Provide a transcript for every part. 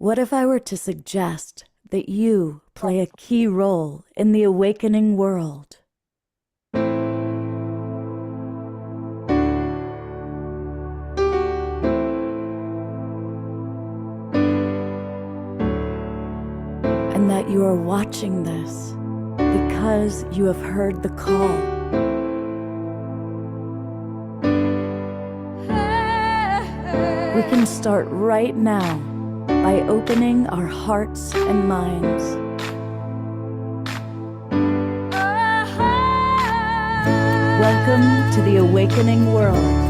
What if I were to suggest that you play a key role in the awakening world? And that you are watching this because you have heard the call. We can start right now by opening our hearts and minds. Welcome to the awakening world.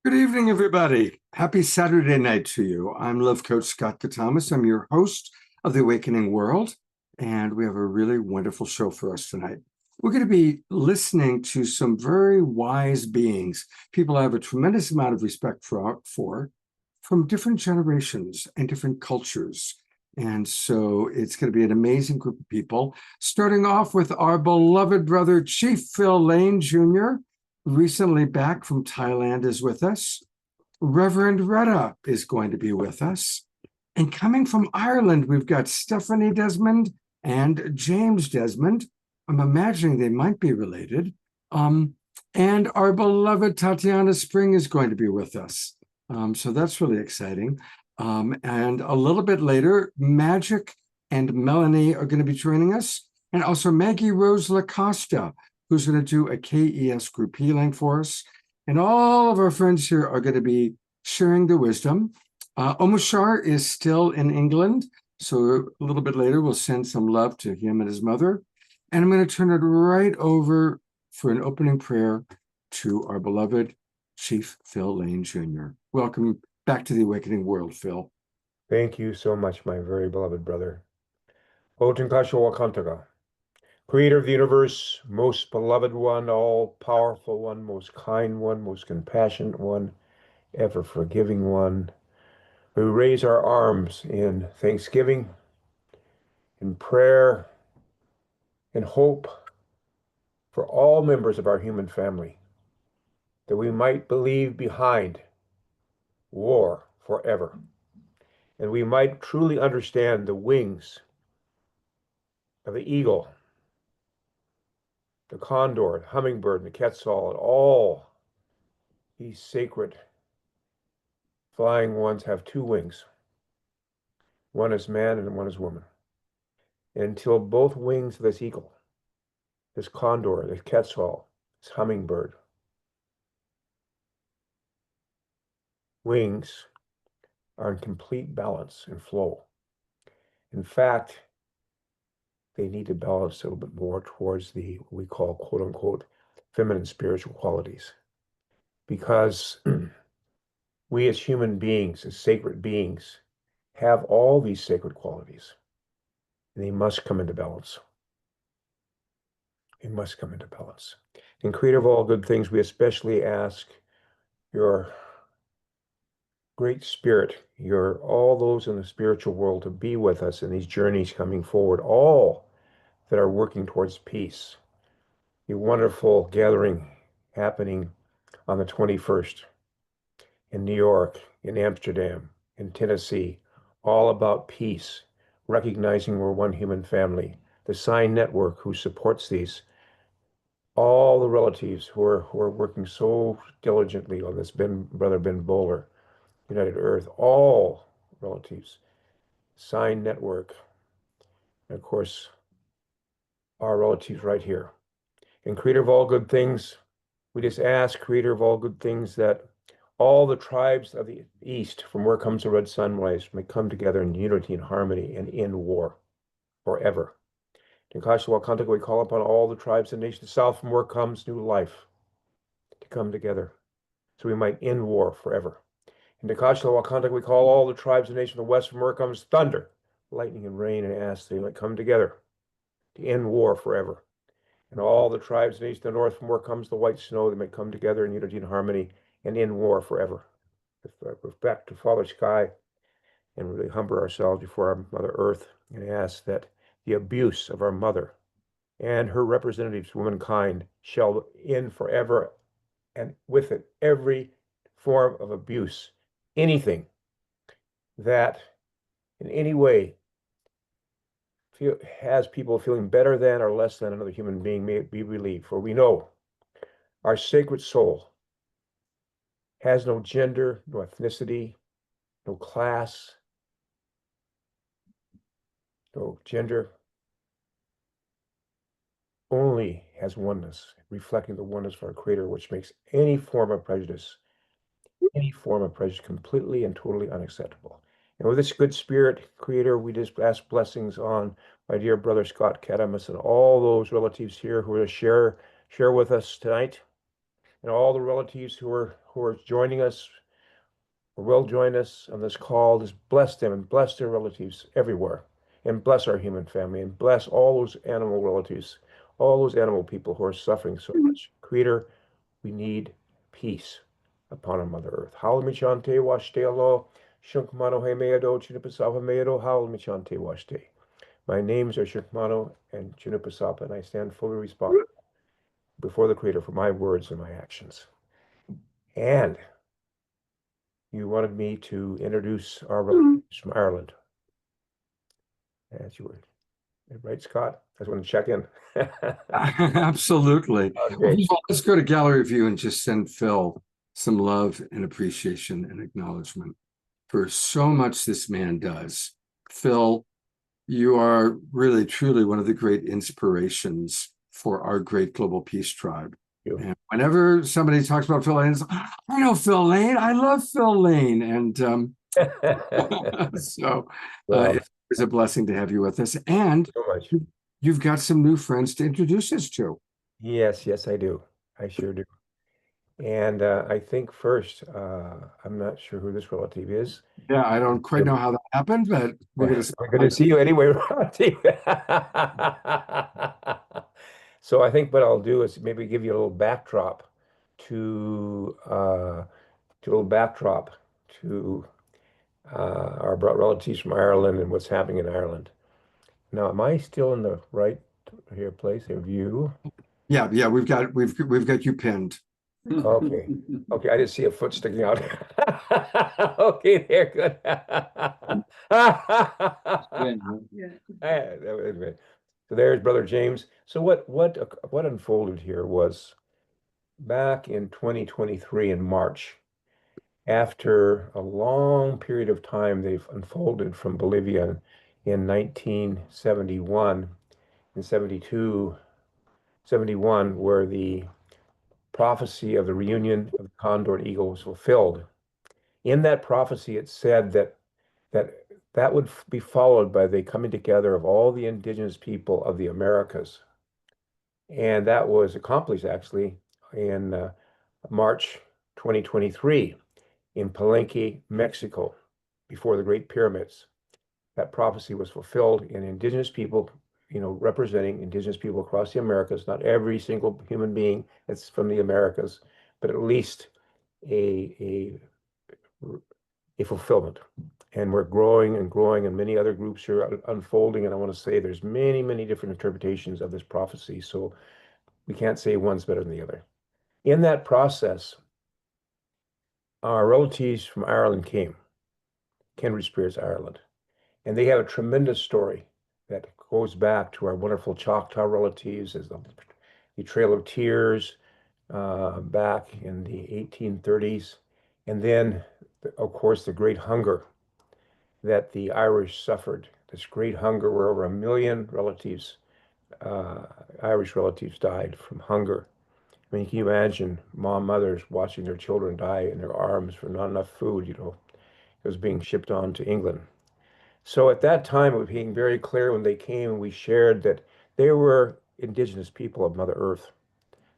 Good evening, everybody. Happy Saturday night to you. I'm Love Coach Scott Catamas. I'm your host of The Awakening World, and we have a really wonderful show for us tonight. We're going to be listening to some very wise beings, people I have a tremendous amount of respect for from different generations and different cultures. And so it's going to be an amazing group of people, starting off with our beloved brother, Chief Phil Lane Jr., recently back from Thailand, is with us. Reverend Rhetta is going to be with us. And coming from Ireland, we've got Stephanie Desmond and James Desmond. I'm imagining they might be related. And our beloved Tatiana Spring is going to be with us. So that's really exciting. And a little bit later, Magick and Melanie are going to be joining us. And also Maggie Rose La Costa, who's going to do a KES group healing for us. And all of our friends here are going to be sharing the wisdom. Omashar is still in England, so a little bit later we'll send some love to him and his mother. And I'm going to turn it right over for an opening prayer to our beloved Chief Phil Lane Jr. Welcome back to the Awakening World, Phil. Thank you so much, my very beloved brother. Otenkasho Wakantaga. Creator of the universe, most beloved one, all-powerful one, most kind one, most compassionate one, ever-forgiving one, we raise our arms in thanksgiving, in prayer, in hope for all members of our human family, that we might leave behind war forever, and we might truly understand the wings of the eagle, the condor, the hummingbird, and the quetzal, and all these sacred flying ones have two wings. One is man and one is woman. And until both wings of this eagle, this condor, this quetzal, this hummingbird, wings are in complete balance and flow. In fact, they need to balance a little bit more towards the, what we call, quote unquote, feminine spiritual qualities. Because we as human beings, as sacred beings, have all these sacred qualities. And they must come into balance. They must come into balance. And Creator of all good things, we especially ask your great spirit, all those in the spiritual world to be with us in these journeys coming forward, all that are working towards peace. A wonderful gathering happening on the 21st in New York, in Amsterdam, in Tennessee, all about peace, recognizing we're one human family. The Sign Network, who supports these, all the relatives who are working so diligently on this Brother Ben Bowler, United Earth, all relatives, Sign Network, and of course, our relatives right here. And Creator of all good things, we just ask, Creator of all good things, that all the tribes of the East, from where comes the red sunrise, may come together in unity and harmony and end war forever. In Kashiwakantaka, we call upon all the tribes and nations south, from where comes new life, to come together so we might end war forever. In Wakantaka, we call all the tribes and nations of the west, from where comes thunder, lightning, and rain, and ask they might come together to end war forever. And all the tribes and nations of the north, from where comes the white snow, they may come together in unity and harmony and end war forever. With respect to Father Sky, and really humble ourselves before our Mother Earth and ask that the abuse of our Mother and her representatives, womankind, shall end forever, and with it every form of abuse, anything that in any way has people feeling better than or less than another human being may be relieved. For we know our sacred soul has no gender, no ethnicity, no class, no gender, only has oneness, reflecting the oneness of our Creator, which makes any form of prejudice completely and totally unacceptable. And with this good spirit, Creator, we just ask blessings on my dear brother Scott Catamas and all those relatives here who are to share with us tonight, and all the relatives who are joining us or will join us on this call. Just bless them and bless their relatives everywhere, and bless our human family, and bless all those animal relatives, all those animal people who are suffering so much. Creator, we need peace upon our Mother Earth. Haul Michante Washte Alo, Shunkmano Hemeado, Chunipasapa Meado, Haul Michante Washte. My names are Shunkmano and Chunipasapa, and I stand fully responsible before the Creator for my words and my actions. And you wanted me to introduce our relatives from Ireland. As you were. Right, Scott? I just want to check in. Absolutely. Well, Okay. first of all, let's go to gallery view and just send Phil some love and appreciation and acknowledgement for so much this man does. Phil, you are really, truly one of the great inspirations for our great global peace tribe. And whenever somebody talks about Phil Lane, it's, I know Phil Lane. I love Phil Lane. And so it's a blessing to have you with us. And so much. You've got some new friends to introduce us to. Yes, I do. I sure do. And I think first, I'm not sure who this relative is. Yeah, I don't quite know how that happened, but we're going to see you anyway, relative. So I think what I'll do is maybe give you a little backdrop to our relatives from Ireland and what's happening in Ireland. Now, am I still in the right here place of view? Yeah, we've got you pinned. Okay. Okay, I didn't see a foot sticking out. Okay, there, good. So there's Brother James. So what unfolded here was back in 2023 in March, after a long period of time they've unfolded from Bolivia in 1971 and 71, where the prophecy of the reunion of the condor and eagle was fulfilled. In that prophecy, it said that would be followed by the coming together of all the indigenous people of the Americas. And that was accomplished actually in March 2023 in Palenque, Mexico, before the Great Pyramids. That prophecy was fulfilled, in indigenous people, representing indigenous people across the Americas, not every single human being that's from the Americas, but at least a fulfillment. And we're growing and growing, and many other groups are unfolding. And I want to say there's many, many different interpretations of this prophecy. So we can't say one's better than the other. In that process, our relatives from Ireland came, Kindred Spirits Ireland. And they have a tremendous story that goes back to our wonderful Choctaw relatives, as the Trail of Tears back in the 1830s. And then, of course, the Great Hunger that the Irish suffered. This great hunger where over 1 million relatives, Irish relatives, died from hunger. I mean, can you imagine mothers watching their children die in their arms for not enough food, It was being shipped on to England. So at that time, it was being very clear when they came and we shared that they were indigenous people of Mother Earth.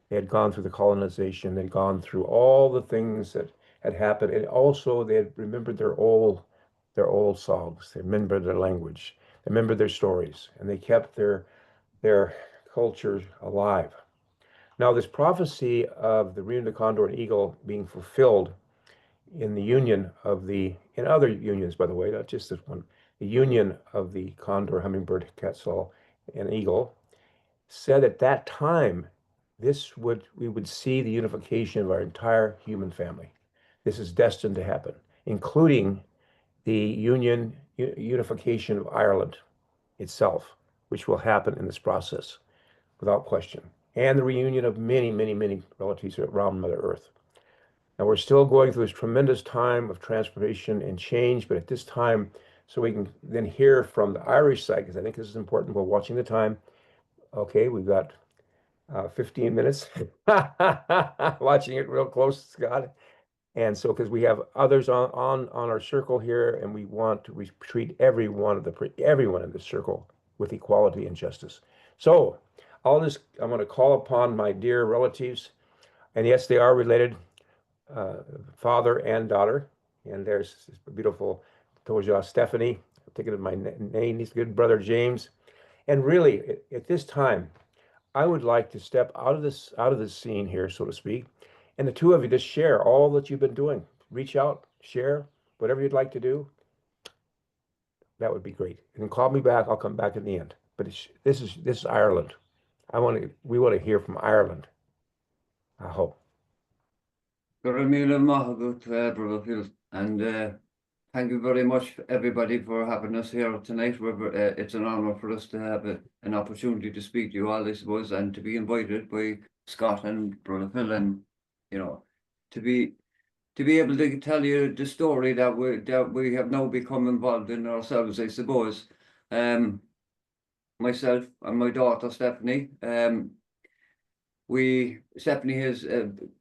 They had gone through the colonization, they'd gone through all the things that had happened, and also they had remembered their old songs. They remembered their language, they remembered their stories, and they kept their culture alive. Now, this prophecy of the reunion of the condor and eagle being fulfilled in the union of in other unions, by the way, not just this one, the union of the condor, hummingbird, quetzal, and eagle, said at that time, we would see the unification of our entire human family. This is destined to happen, including the unification of Ireland itself, which will happen in this process, without question, and the reunion of many, many, many relatives around Mother Earth. Now, we're still going through this tremendous time of transformation and change, but at this time, so we can then hear from the Irish side, because I think this is important. We're watching the time. Okay, we've got 15 minutes. Watching it real close, Scott. And so, because we have others on our circle here, and we want to treat everyone in the circle with equality and justice. So, I'm going to call upon my dear relatives, and yes, they are related, father and daughter. And there's this beautiful Toja Stephanie, I'm thinking of my name, he's good brother James. And really, at this time, I would like to step out of this scene here, so to speak, and the two of you just share all that you've been doing. Reach out, share whatever you'd like to do. That would be great. And then call me back. I'll come back in the end. But this is Ireland. We want to hear from Ireland. I hope. Brother Phil, and thank you very much, everybody, for having us here tonight. It's an honor for us to have an opportunity to speak to you all, I suppose, and to be invited by Scott and Brother Phil, and to be able to tell you the story that we have now become involved in ourselves, I suppose. Myself and my daughter Stephanie. Stephanie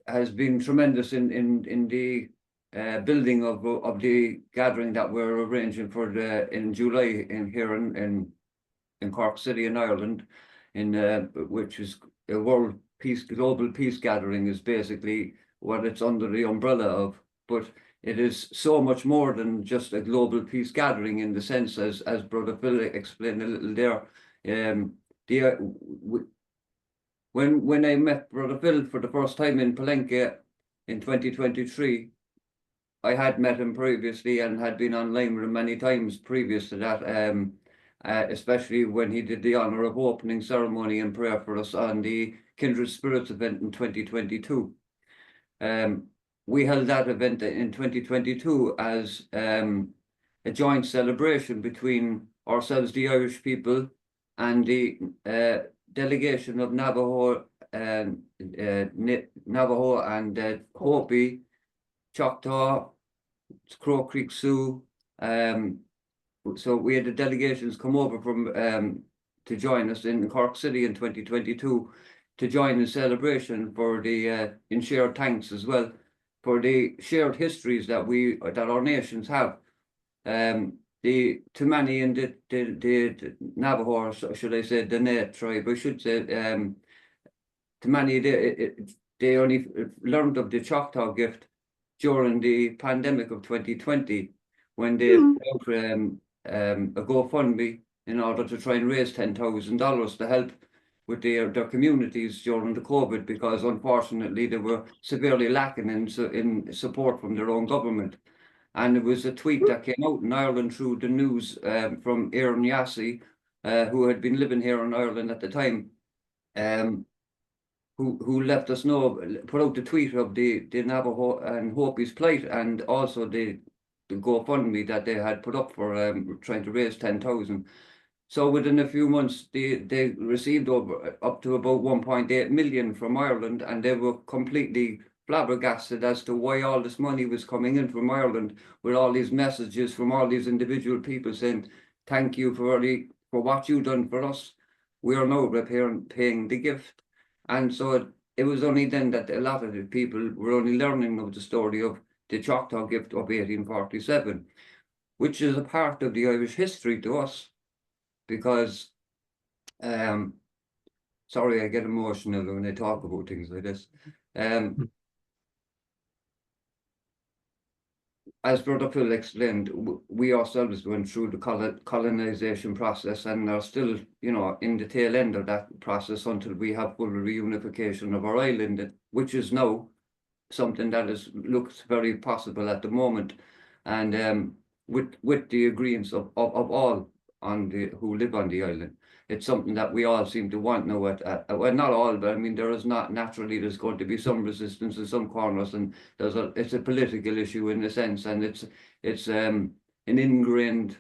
has been tremendous in the building of the gathering that we're arranging for in July here in Cork City in Ireland, which is a global peace gathering is basically what it's under the umbrella of. But it is so much more than just a global peace gathering, in the sense as Brother Phil explained a little there. When I met Brother Phil for the first time in Palenque in 2023, I had met him previously and had been online with him many times previous to that, especially when he did the honor of opening ceremony and prayer for us on the Kindred Spirits event in 2022. We held that event in 2022 as a joint celebration between ourselves, the Irish people, and the delegation of Navajo and Hopi, Choctaw, Crow Creek Sioux. So we had the delegations come over from to join us in Cork City in 2022 to join the celebration for the in shared thanks as well for the shared histories that our nations have. The Tammany and the Navajo, or should I say the Dene tribe, I should say, Tammany, they only learned of the Choctaw gift during the pandemic of 2020, when they put out a GoFundMe in order to try and raise $10,000 to help with their communities during the COVID, because unfortunately they were severely lacking in support from their own government. And it was a tweet that came out in Ireland through the news from Aaron Yassi, who had been living here in Ireland at the time, who let us know, put out the tweet of the Navajo and Hopi's plight, and also the GoFundMe that they had put up for trying to raise 10,000. So within a few months, they received up to about 1.8 million from Ireland, and they were completely flabbergasted as to why all this money was coming in from Ireland, with all these messages from all these individual people saying, thank you for what you've done for us. We are now paying the gift. And so it was only then that a lot of the people were only learning of the story of the Choctaw gift of 1847, which is a part of the Irish history to us, because sorry, I get emotional when I talk about things like this. As Brother Phil explained, we ourselves went through the colonization process and are still, you know, in the tail end of that process until we have full reunification of our island, which is now something that looks very possible at the moment. And with the agreements of all who live on the island, it's something that we all seem to want now. Well, not all, but I mean, there's going to be some resistance in some corners, and it's a political issue in a sense, and it's an ingrained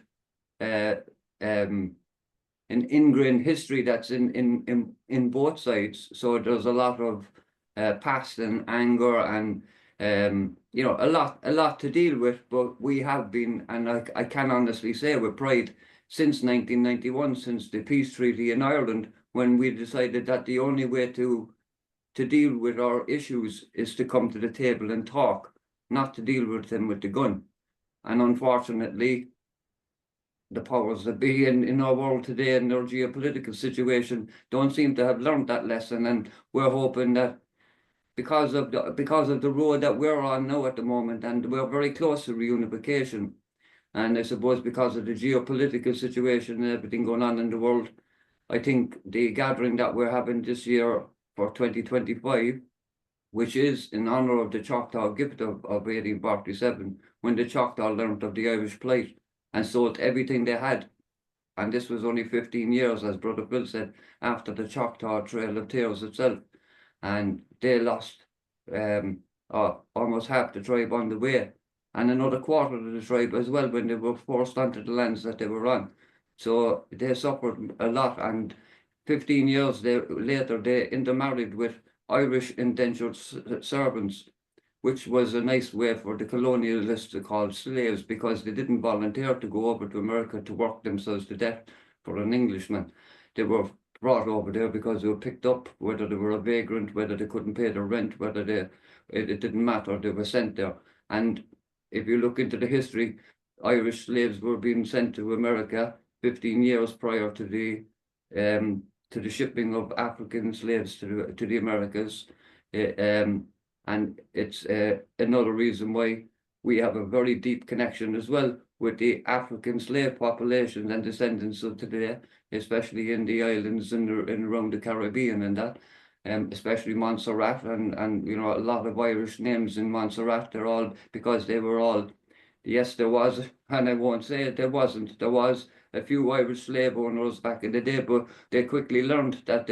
history that's in both sides. So there's a lot of past and anger and you know, a lot to deal with, but we have been, and I can honestly say with pride, since 1991, since the peace treaty in Ireland, when we decided that the only way to deal with our issues is to come to the table and talk, not to deal with them with the gun. And unfortunately, the powers that be in our world today and our geopolitical situation don't seem to have learned that lesson, and we're hoping that because of the road that we're on now at the moment, and we're very close to reunification, and I suppose because of the geopolitical situation and everything going on in the world, I think the gathering that we're having this year for 2025, which is in honour of the Choctaw gift of 1847, when the Choctaw learnt of the Irish plight and sold everything they had. And this was only 15 years, as Brother Phil said, after the Choctaw Trail of Tears itself. And they lost almost half the tribe on the way, and another quarter of the tribe as well when they were forced onto the lands that they were on. So they suffered a lot, and 15 years later they intermarried with Irish indentured servants, which was a nice way for the colonialists to call slaves, because they didn't volunteer to go over to America to work themselves to death for an Englishman. They were brought over there because they were picked up, whether they were a vagrant, whether they couldn't pay their rent, whether it didn't matter, they were sent there. And if you look into the history, Irish slaves were being sent to America 15 years prior to the shipping of African slaves to the Americas. And it's another reason why we have a very deep connection as well with the African slave population and descendants of today, especially in the islands and around the Caribbean and that, especially Montserrat and you know, a lot of Irish names in Montserrat. They're all because they were all, yes, there was, and I won't say it, there wasn't. There was a few Irish slave owners back in the day, but they quickly learned that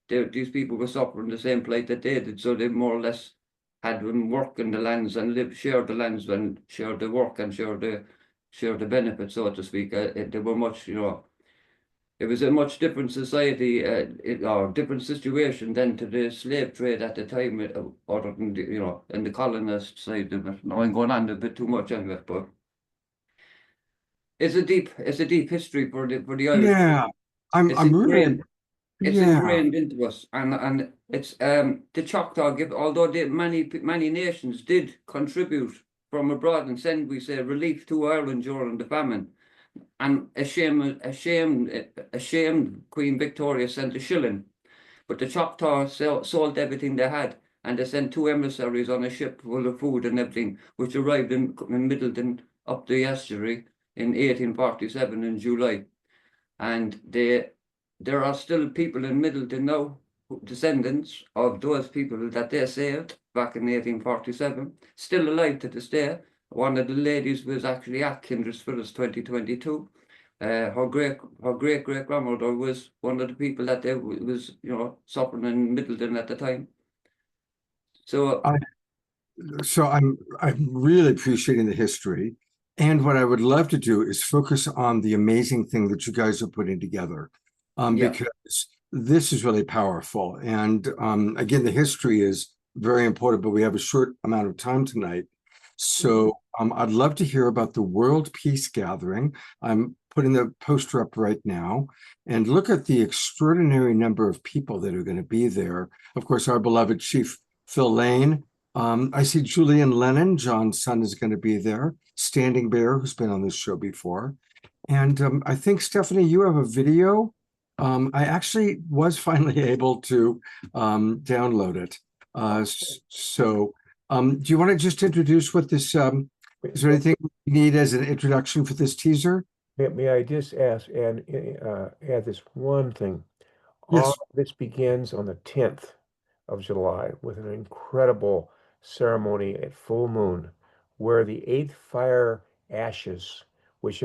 these people were suffering the same plight that they did, so they more or less had them work in the lands and share the lands and share the work and share the benefits, so to speak. They were much, you know, it was a much different society or different situation than to the slave trade at the time, other than the, you know, in the colonist side of it. Now I'm going on a bit too much on it, but it's a deep history for the Irish. Yeah, I'm really. It's ingrained into us, and it's the Choctaw gift. Although many nations did contribute from abroad and send, we say, relief to Ireland during the famine, and ashamed Queen Victoria sent a shilling, but the Choctaw sold everything they had, and they sent 2 emissaries on a ship full of food and everything, which arrived in Middleton up the estuary in 1847 in July, and there are still people in Middleton now, descendants of those people that they saved back in 1847, still alive to this day. One of the ladies was actually at Kindred Spirits 2022. Her great grandmother was one of the people that was, you know, suffering in Middleton at the time. So I'm really appreciating the history. And what I would love to do is focus on the amazing thing that you guys are putting together, Yeah. because this is really powerful. And again, the history is very important, but we have a short amount of time tonight. So I'd love to hear about the World Peace Gathering. I'm putting the poster up right now, and look at the extraordinary number of people that are going to be there. Of course, our beloved Chief Phil Lane. I see Julian Lennon, John's son, is going to be there. Standing Bear, who's been on this show before. And I think, Stephanie, you have a video. I actually was finally able to download it. Do you want to just introduce what this, is there anything you need as an introduction for this teaser? May I just ask and add this one thing? Yes. This begins on the 10th of July with an incredible ceremony at full moon, where the 8th fire ashes, which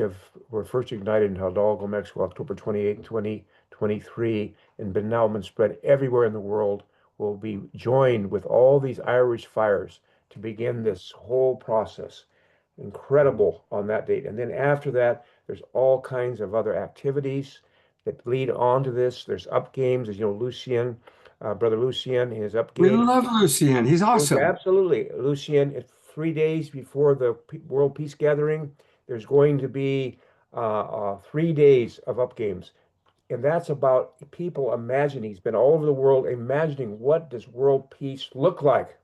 were first ignited in Hidalgo, Mexico, October 28, 2023, and now been spread everywhere in the world, will be joined with all these Irish fires to begin this whole process. Incredible on that date. And then after that, there's all kinds of other activities that lead on to this. There's up games, as you know, Lucien, Brother Lucien, his up We game. love Lucien. He's awesome. Absolutely. Lucien, 3 days before the World Peace Gathering, there's going to be 3 days of up games. And that's about people imagining. He's been all over the world imagining, what does world peace look like?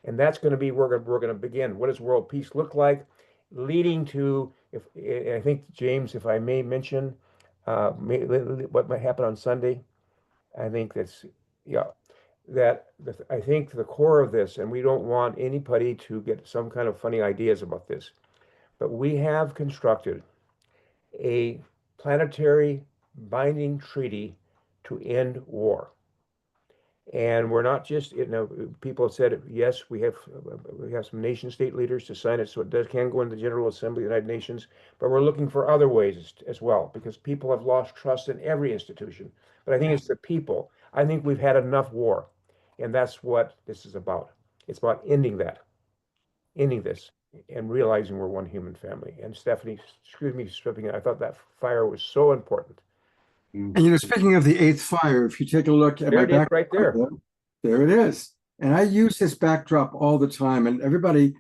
And that's going to be where we're going to begin. What does world peace look like? Leading to, I think, James, if I may mention, what might happen on Sunday. I think that's, yeah, I think the core of this, and we don't want anybody to get some kind of funny ideas about this, but we have constructed a planetary binding treaty to end war. And we're not just, people have said, yes, we have some nation state leaders to sign it, so it can go into the General Assembly of the United Nations, but we're looking for other ways as well, because people have lost trust in every institution. But I think it's the people. I think we've had enough war, and that's what this is about. It's about ending this, and realizing we're one human family. And Stephanie, excuse me, I thought that fire was so important. And speaking of the 8th fire, if you take a look at my back right there. There it is. And I use this backdrop all the time. And everybody,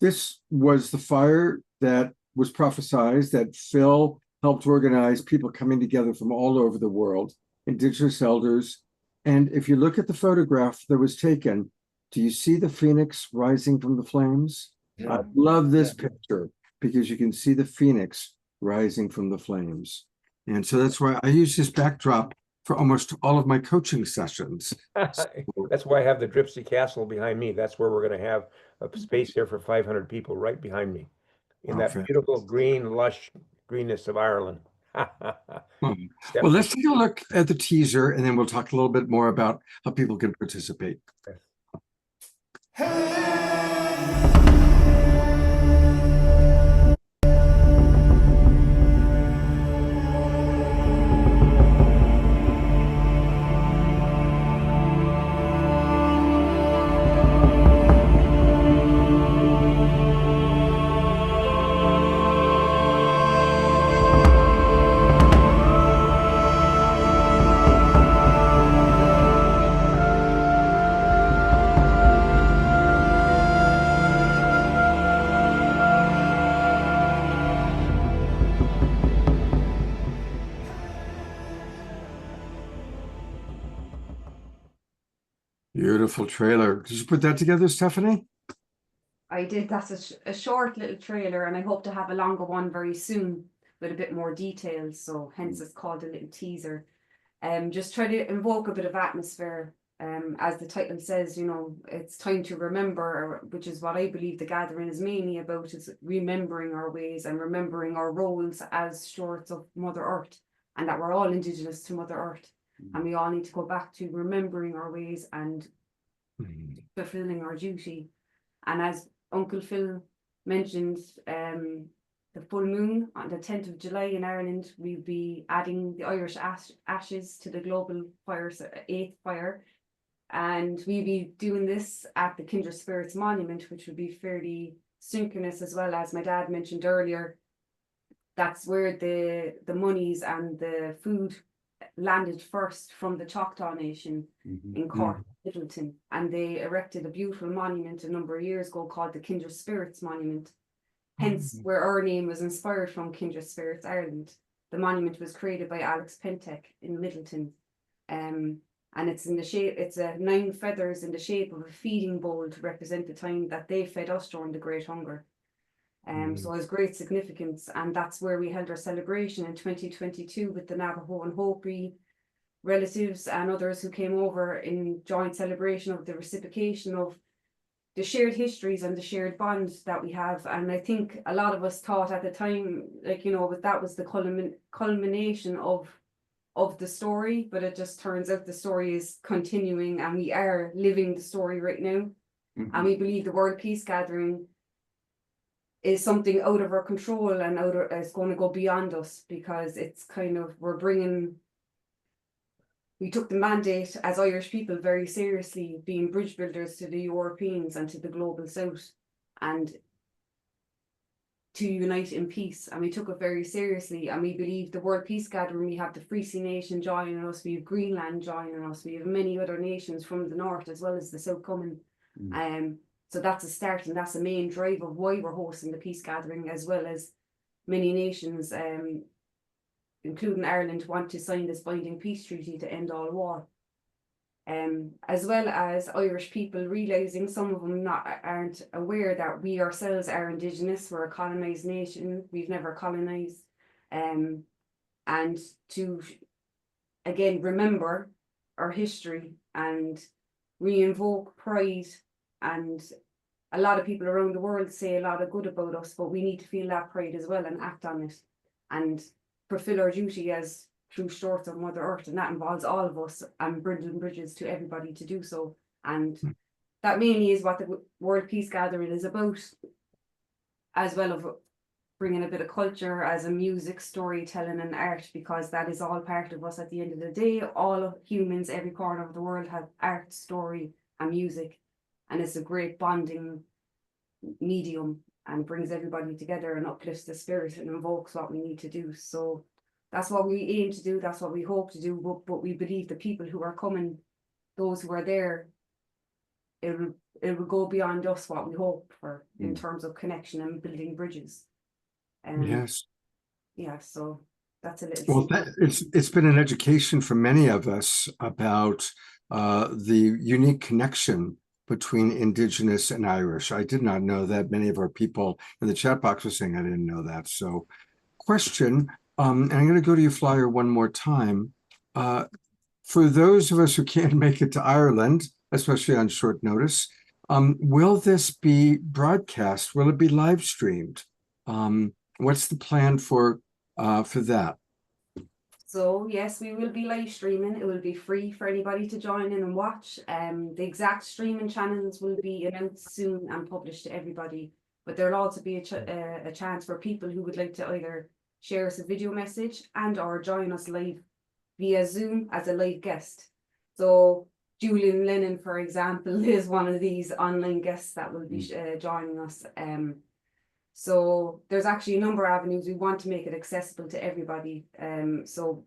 this was the fire that was prophesized, that Phil helped organize, people coming together from all over the world, Indigenous elders. And if you look at the photograph that was taken, do you see the phoenix rising from the flames? Yeah. I love this picture, because you can see the phoenix rising from the flames. And so that's why I use this backdrop for almost all of my coaching sessions. That's why I have the Dripsy Castle behind me. That's where we're going to have a space here for 500 people right behind me in that beautiful green, lush greenness of Ireland. Well, let's take a look at the teaser, and then we'll talk a little bit more about how people can participate. Beautiful trailer. Did you put that together, Stephanie? I did. That's a short little trailer, and I hope to have a longer one very soon with a bit more details. So hence it's called a little teaser. Just try to invoke a bit of atmosphere. As the title says, it's time to remember, which is what I believe the gathering is mainly about, is remembering our ways and remembering our roles as stewards of Mother Earth, and that we're all Indigenous to Mother Earth. And we all need to go back to remembering our ways and fulfilling our duty. And as Uncle Phil mentioned, the full moon on the 10th of July in Ireland, we'll be adding the Irish ashes to the global fire, 8th fire. And we'll be doing this at the Kindred Spirits Monument, which will be fairly synchronous as well. As my dad mentioned earlier, that's where the monies and the food landed first from the Choctaw Nation in Cork, Middleton, and they erected a beautiful monument a number of years ago called the Kindred Spirits Monument. Hence, where our name was inspired from, Kindred Spirits Ireland. The monument was created by Alex Pentek in Middleton, and it's in the shape. It's 9 feathers in the shape of a feeding bowl to represent the time that they fed us during the Great Hunger. So it has great significance, and that's where we held our celebration in 2022 with the Navajo and Hopi relatives and others who came over in joint celebration of the reciprocation of the shared histories and the shared bonds that we have. And I think a lot of us thought at the time, like, you know, that was the culmination of the story, but it just turns out the story is continuing, and we are living the story right now. And we believe the World Peace Gathering is something out of our control and it's going to go beyond us, because it's kind of, we took the mandate as Irish people very seriously, being bridge builders to the Europeans and to the global south, and to unite in peace. And we took it very seriously, and we believe the World Peace Gathering, we have the Free Sea Nation joining us, we have Greenland joining us, we have many other nations from the north as well as the south coming. So that's a start, and that's the main drive of why we're hosting the Peace Gathering, as well as many nations, including Ireland, want to sign this binding peace treaty to end all war. As well as Irish people realising, some of them aren't aware that we ourselves are Indigenous, we're a colonised nation, we've never colonised. And to, again, remember our history and re-invoke pride. And a lot of people around the world say a lot of good about us, but we need to feel that pride as well and act on it and fulfill our duty as true stewards of Mother Earth. And that involves all of us and building bridges to everybody to do so. And that mainly is what the World Peace Gathering is about, as well as bringing a bit of culture as a music, storytelling and art, because that is all part of us at the end of the day. All humans, every corner of the world, have art, story and music. And it's a great bonding medium and brings everybody together and uplifts the spirit and invokes what we need to do. So that's what we aim to do. That's what we hope to do. But we believe the people who are coming, those who are there, it will go beyond us what we hope for in terms of connection and building bridges. Yes. Yeah, so that's a little. Well, it's been an education for many of us about the unique connection between Indigenous and Irish. I did not know that. Many of our people in the chat box were saying I didn't know that. So question, and I'm going to go to you, Flyer, one more time. For those of us who can't make it to Ireland, especially on short notice, will this be broadcast? Will it be live streamed? What's the plan for that? So yes, we will be live streaming. It will be free for anybody to join in and watch. The exact streaming channels will be announced soon and published to everybody. But there'll also be a chance for people who would like to either share us a video message and or join us live via Zoom as a live guest. So Julian Lennon, for example, is one of these online guests that will be joining us. So there's actually a number of avenues. We want to make it accessible to everybody. So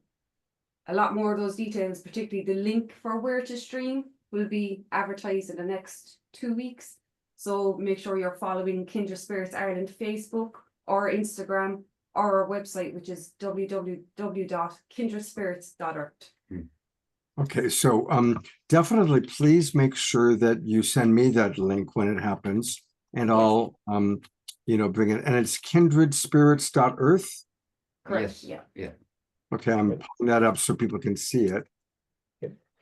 a lot more of those details, particularly the link for where to stream, will be advertised in the next 2 weeks. So make sure you're following Kindred Spirits Ireland Facebook or Instagram or our website, which is www.kindredspirits.org. Okay, so definitely please make sure that you send me that link when it happens, and I'll bring it. And it's kindredspirits.earth. Correct. Yes. Yeah. Okay, I'm pulling that up so people can see it.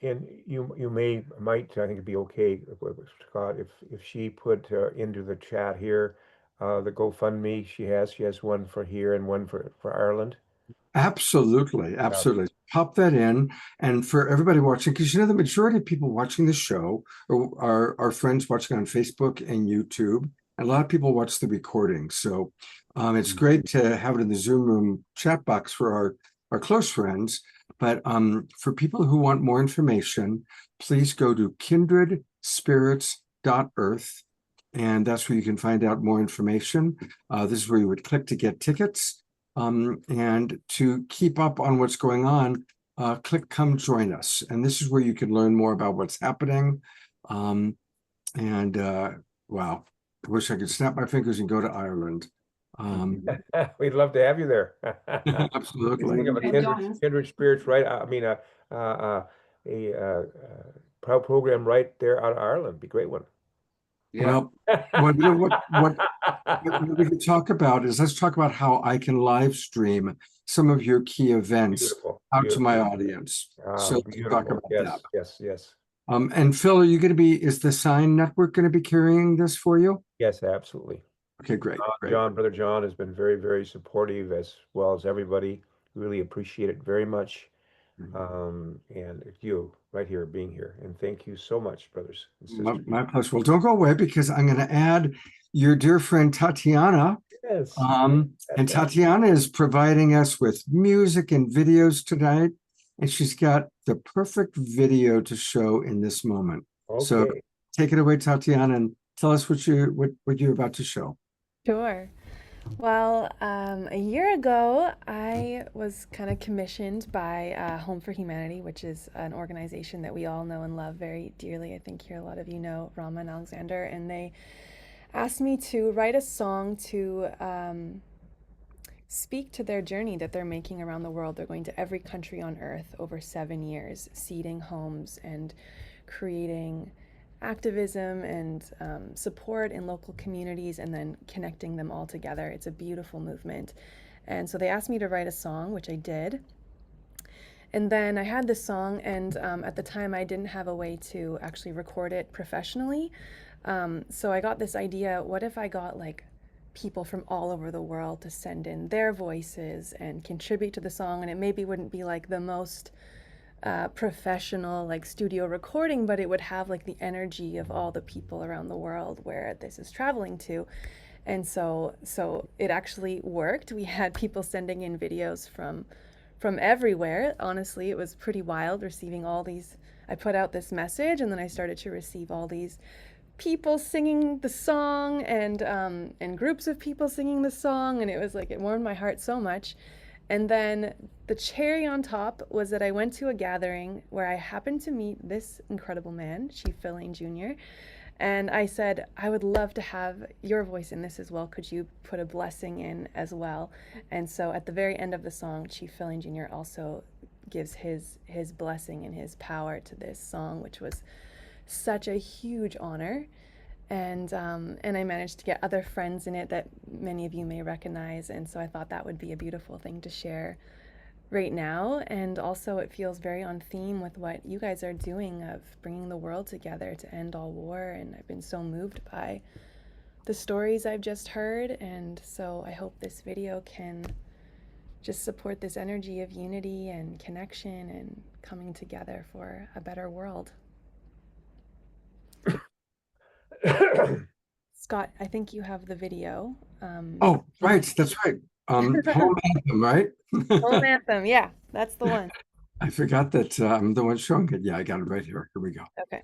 And you might, I think it'd be okay, Scott, if she put into the chat here the GoFundMe she has one for here and one for Ireland. Absolutely. Pop that in. And for everybody watching, because the majority of people watching the show are our friends watching on Facebook and YouTube, and a lot of people watch the recording. So it's great to have it in the Zoom room chat box for our close friends. But for people who want more information, please go to kindredspirits.earth and that's where you can find out more information. This is where you would click to get tickets. And to keep up on what's going on, click Come Join Us. And this is where you can learn more about what's happening. Wow, I wish I could snap my fingers and go to Ireland. We'd love to have you there. Absolutely. Think of a kindred spirits, right? I mean, a proud program right there out of Ireland. Be a great one. Yeah. Well, what we could talk about is, let's talk about how I can live stream some of your key events out to my audience. So let's talk about that. Yes. And Phil, are you going to be, is the Sign Network going to be carrying this for you? Yes, absolutely. Okay, great. Brother John has been very, very supportive, as well as everybody. Really appreciate it very much. And you right here being here. And thank you so much, brothers and sisters. My pleasure. Well, don't go away, because I'm going to add your dear friend Tatiana. Yes. And Tatiana is providing us with music and videos tonight. And she's got the perfect video to show in this moment. Okay. So take it away, Tatiana, and tell us what you're about to show. Sure. Well, a year ago, I was kind of commissioned by Home for Humanity, which is an organization that we all know and love very dearly. I think here a lot of you know Rama and Alexander, and they asked me to write a song to speak to their journey that they're making around the world. They're going to every country on earth over 7 years, seeding homes and creating activism and support in local communities, and then connecting them all together. It's a beautiful movement. And so they asked me to write a song, which I did. And then I had this song, and at the time I didn't have a way to actually record it professionally. So I got this idea, what if I got like people from all over the world to send in their voices and contribute to the song, and it maybe wouldn't be like the most professional like studio recording, but it would have like the energy of all the people around the world where this is traveling to. And so it actually worked. We had people sending in videos from everywhere. Honestly, it was pretty wild receiving all these. I put out this message, and then I started to receive all these people singing the song, and groups of people singing the song, and it was like, it warmed my heart so much. And then the cherry on top was that I went to a gathering where I happened to meet this incredible man, Chief Philane Jr., and I said, I would love to have your voice in this as well. Could you put a blessing in as well? And so at the very end of the song, Chief Philane Jr. also gives his blessing and his power to this song, which was such a huge honor. And I managed to get other friends in it that many of you may recognize. And so I thought that would be a beautiful thing to share right now. And also it feels very on theme with what you guys are doing of bringing the world together to end all war. And I've been so moved by the stories I've just heard. And so I hope this video can just support this energy of unity and connection and coming together for a better world. Scott, I think you have the video. Oh, right. That's right. Home Anthem, right? Home Anthem. Yeah, that's the one. I forgot that I'm the one showing it. Yeah, I got it right here. Here we go. Okay.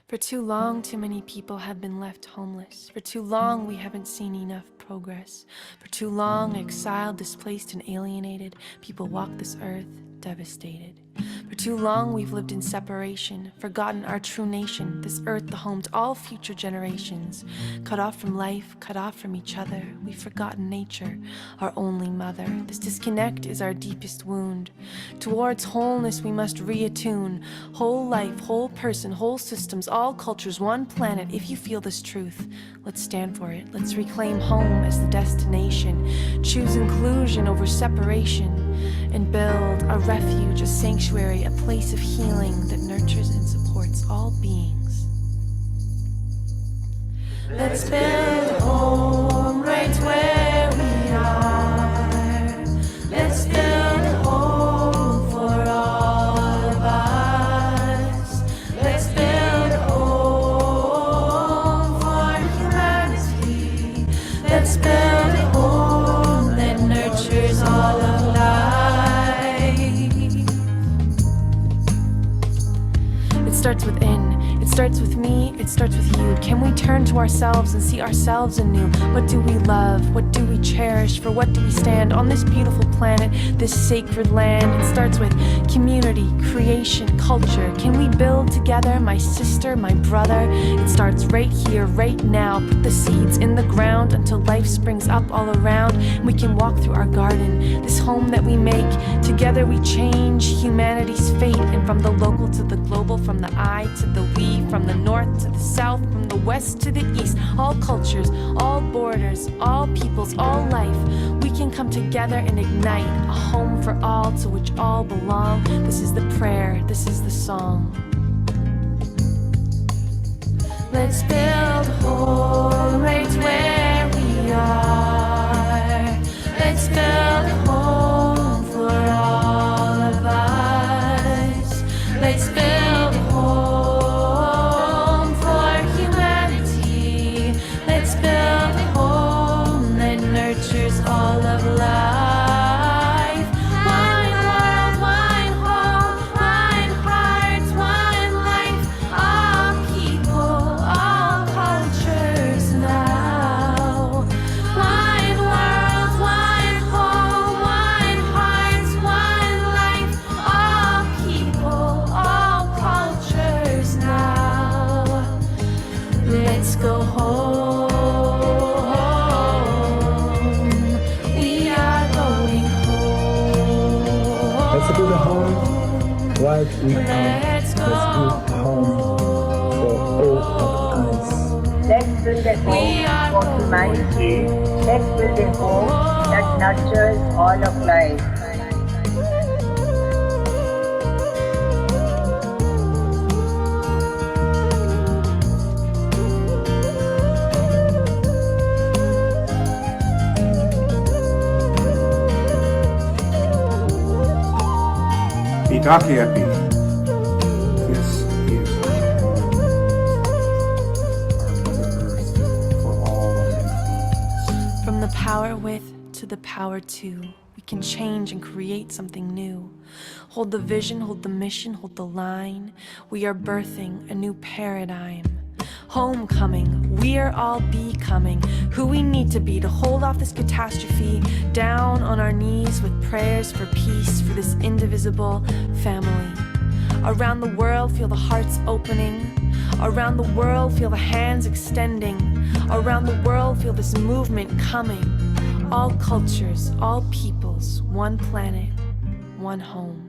For too long, too many people have been left homeless. For too long, we haven't seen enough progress. For too long, exiled, displaced, and alienated, people walk this earth devastated. For too long, we've lived in separation, forgotten our true nation, this earth the home to all future generations. Cut off from life, cut off from each other, we've forgotten nature, our only mother. This disconnect is our deepest wound. Towards wholeness, we must reattune. Whole life, whole person, whole systems, all cultures, one planet. If you feel this truth, let's stand for it. Let's reclaim home as the destination. Choose inclusion over separation. And build a refuge, a sanctuary, a place of healing that nurtures and supports all beings. Let's build home right where we are. Let's build a home for all of us. Let's build home. starts within. It starts with me, it starts with you. Can we turn to ourselves and see ourselves anew? What do we love? What do we cherish? For what do we stand on this beautiful planet, this sacred land? It starts with community, creation, culture. Can we build together, my sister, my brother? It starts right here, right now. Put the seeds in the ground until life springs up all around. We can walk through our garden, this home that we make. Together we change humanity's fate. And from the local to the global, from the I to the we, from the north to the south, from the west to the east, all cultures, all borders, all peoples, all life, we can come together and ignite a home for all to which all belong. This is the prayer, this is the song. Let's build a home right where we are. Let's build a home for all of us. Let's build a home for humanity. Let's build a home that nurtures all of life. One world, one home, one heart, one life. All people, all cultures now. One world, one home, one heart, one life. All people, all cultures now. Let's go home. We are going home. Let's build a home right we are. Let's go Let's build a home for all of us. Let's build a We are home for humanity. Let's build a home that nurtures all of life. Itakeapi. This is our Mother Earth for all humanity. From the power with to the power to, we can change and create something new. Hold the vision, hold the mission, hold the line. We are birthing a new paradigm. Homecoming, we are all becoming who we need to be to hold off this catastrophe. Down on our knees with prayers for peace for this indivisible family. Around the world, feel the hearts opening. Around the world, feel the hands extending. Around the world, feel this movement coming. All cultures, all peoples, one planet, one home.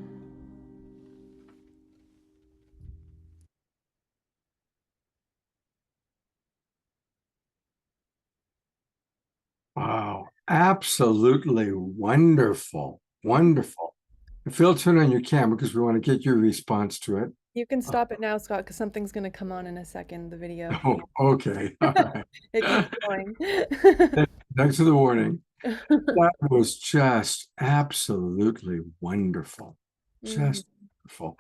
Wow, absolutely wonderful. Wonderful. Phil, turn on your camera because we want to get your response to it. You can stop it now, Scott, because something's going to come on in a second, the video. Oh, okay. All right. It keeps going. Thanks for the warning. That was just absolutely wonderful. Just wonderful.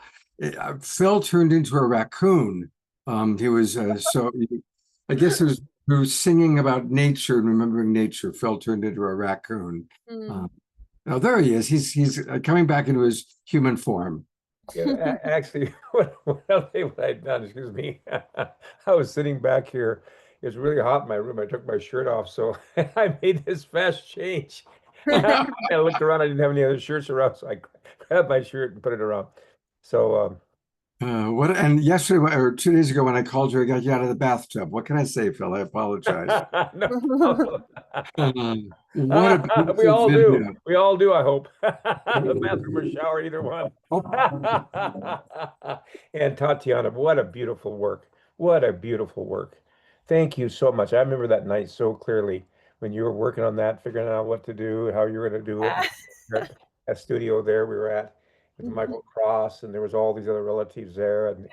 Phil turned into a raccoon. He was I guess it was singing about nature and remembering nature. Phil turned into a raccoon. Oh, there he is. He's coming back into his human form. Yeah, actually, I'll tell you what I'd done. Excuse me. I was sitting back here. It was really hot in my room. I took my shirt off, so I made this fast change. I looked around. I didn't have any other shirts around, so I grabbed my shirt and put it around. So, And yesterday or 2 days ago when I called you, I got you out of the bathtub. What can I say, Phil? I apologize. no, What a we all video. do. We all do, I hope. The bathroom or shower, either one. And Tatiana, what a beautiful work. What a beautiful work. Thank you so much. I remember that night so clearly when you were working on that, figuring out what to do, how you were going to do it. At that studio there we were at with Michael Cross, and there was all these other relatives there, and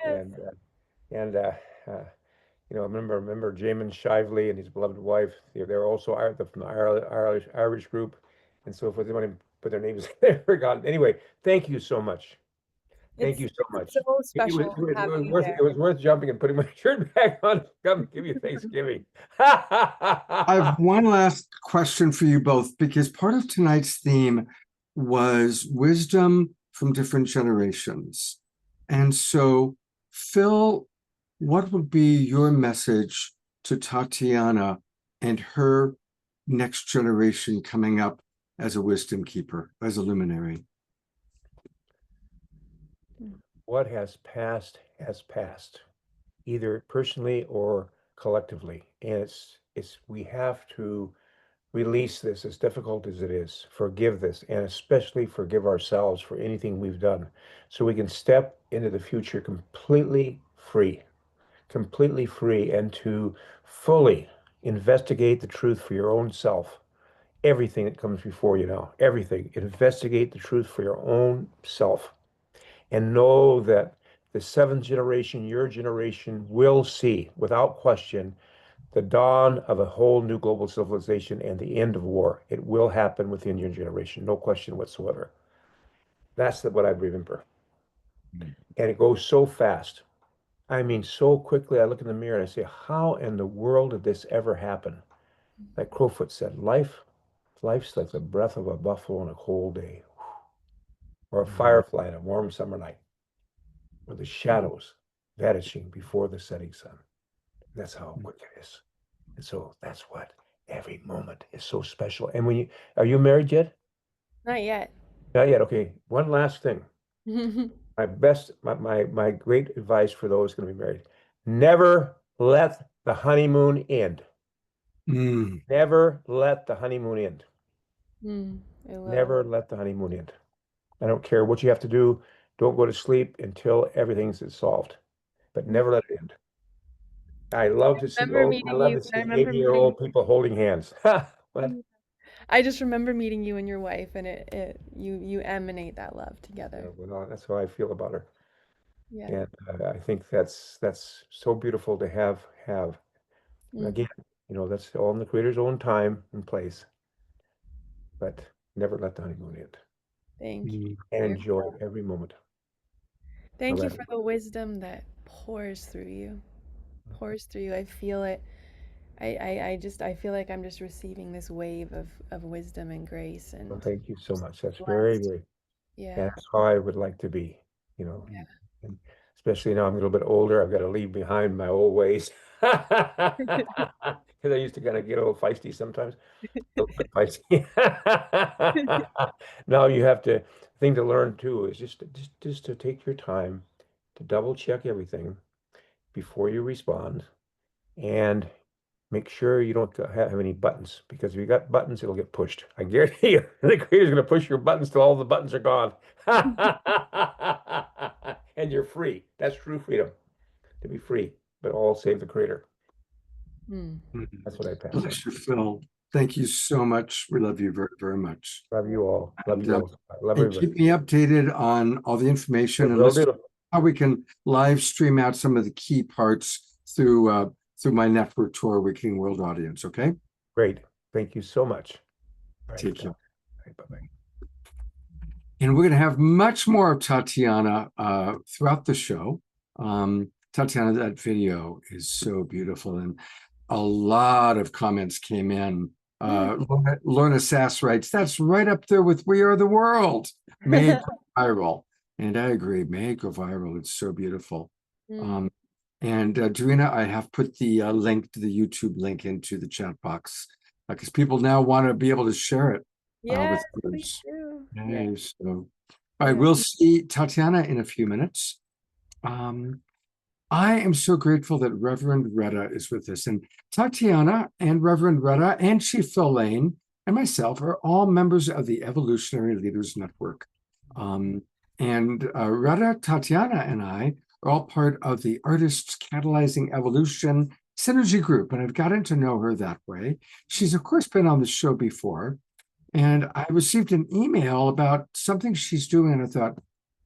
you know, I remember Jamin Shively and his beloved wife. They're also from the Irish group, and so forth. They want to put their names there. Forgotten. Anyway, thank you so much. Thank you so much. So special. It was worth jumping and putting my shirt back on. Come give you Thanksgiving. I have one last question for you both, because part of tonight's theme was wisdom from different generations. And so Phil, what would be your message to Tatiana and her next generation coming up as a wisdom keeper, as a luminary? What has passed, either personally or collectively. And we have to release this, as difficult as it is, forgive this, and especially forgive ourselves for anything we've done, so we can step into the future completely free, and to fully investigate the truth for your own self. Everything that comes before you now, everything, investigate the truth for your own self, and know that the seventh generation, your generation, will see without question the dawn of a whole new global civilization and the end of war. It will happen within your generation, no question whatsoever. That's what I remember. And it goes so fast. I mean, so quickly. I look in the mirror and I say, how in the world did this ever happen? Like Crowfoot said, life's like the breath of a buffalo on a cold day, or a firefly on a warm summer night, or the shadows vanishing before the setting sun. That's how quick it is. And so that's what every moment is so special. And are you married yet? Not yet. Not yet. Okay. One last thing. My great advice for those going to be married: never let the honeymoon end. Never let the honeymoon end. Never let the honeymoon end. I don't care what you have to do. Don't go to sleep until everything's solved, but never let it end. I love to see 80-year-old people holding hands. What? I just remember meeting you and your wife, and you emanate that love together. Well, that's how I feel about her. Yeah. And I think that's so beautiful to have. Again, that's all in the Creator's own time and place. But never let the honeymoon end. Thank you. And enjoy every moment. Thank you for the wisdom that pours through you. I feel it. I feel like I'm just receiving this wave of wisdom and grace. And well, thank you so much. That's very, very, that's how I would like to be, and especially now I'm a little bit older. I've got to leave behind my old ways, because I used to kind of get a little feisty sometimes. A little bit feisty. Now you have to, thing to learn too is just to take your time to double check everything before you respond, and make sure you don't have any buttons, because if you got buttons, it'll get pushed. I guarantee you, the Creator's going to push your buttons till all the buttons are gone. And you're free. That's true freedom, to be free, but all save the Creator. That's what I pass on. Bless you, Phil. Thank you so much. We love you very, very much. Love you all. Love you all. Love and everybody. keep me updated on all the information and how we can live stream out some of the key parts through my network to our Awakening World audience. Okay. Great. Thank you so much. Take care. Bye-bye. And we're going to have much more of Tatiana throughout the show. Tatiana, that video is so beautiful, and a lot of comments came in. Lorna Sass writes, that's right up there with We Are the World. May it go viral. And I agree, may it go viral. It's so beautiful. And Dorina, I have put the link to the YouTube link into the chat box, because people now want to be able to share it with others. So, all right, we'll see Tatiana in a few minutes. I am so grateful that Reverend Rhetta is with us. And Tatiana and Reverend Rhetta and Chief Phil Lane and myself are all members of the Evolutionary Leaders Network. And Rhetta, Tatiana, and I are all part of the Artists Catalyzing Evolution Synergy Group. And I've gotten to know her that way. She's, of course, been on the show before. And I received an email about something she's doing. And I thought,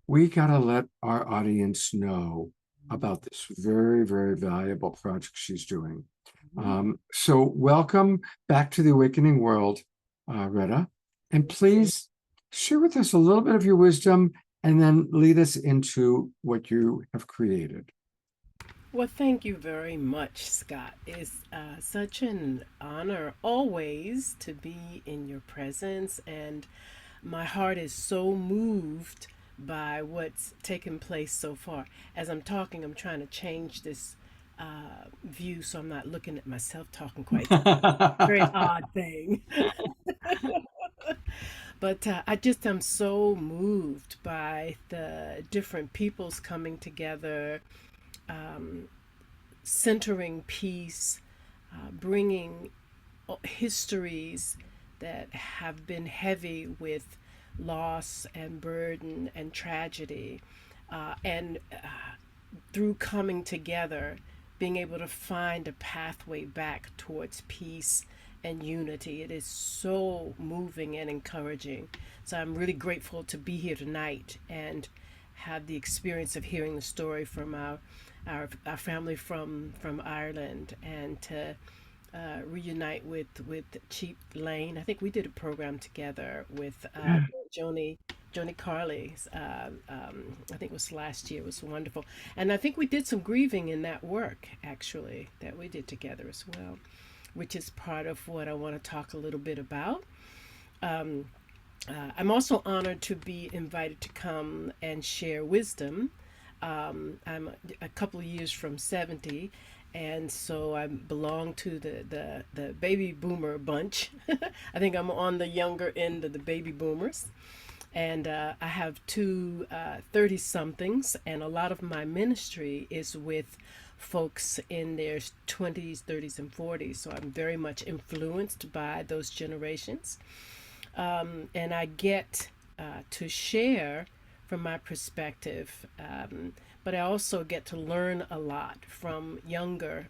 we got to let our audience know about this very, very valuable project she's doing. So welcome back to the Awakening World, Rhetta. And please share with us a little bit of your wisdom and then lead us into what you have created. Well, thank you very much, Scott. It's such an honor always to be in your presence, and my heart is so moved by what's taken place so far. As I'm talking, I'm trying to change this view so I'm not looking at myself talking quite. Very odd thing. But I just am so moved by the different peoples coming together, centering peace, bringing histories that have been heavy with loss and burden and tragedy, and through coming together, being able to find a pathway back towards peace and unity. It is so moving and encouraging. So I'm really grateful to be here tonight and have the experience of hearing the story from our family from Ireland, and to reunite with Chief Lane. I think we did a program together with Joni Carley. I think it was last year. It was wonderful, and I think we did some grieving in that work actually that we did together as well, which is part of what I want to talk a little bit about. I'm also honored to be invited to come and share wisdom. I'm a couple of years from 70, and so I belong to the baby boomer bunch. I think I'm on the younger end of the baby boomers. And I have two 30-somethings, and a lot of my ministry is with folks in their 20s, 30s, and 40s. So I'm very much influenced by those generations. And I get to share from my perspective, but I also get to learn a lot from younger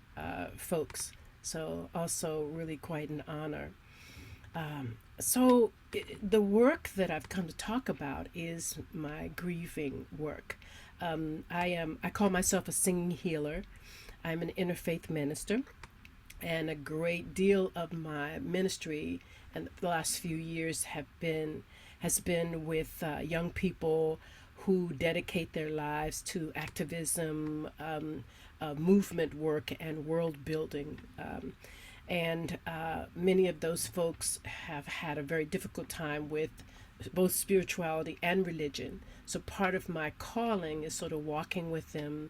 folks. So also really quite an honor. So the work that I've come to talk about is my grieving work. I call myself a singing healer. I'm an interfaith minister, and a great deal of my ministry in the last few years has been with young people who dedicate their lives to activism, movement work, and world building. And many of those folks have had a very difficult time with both spirituality and religion. So part of my calling is sort of walking with them,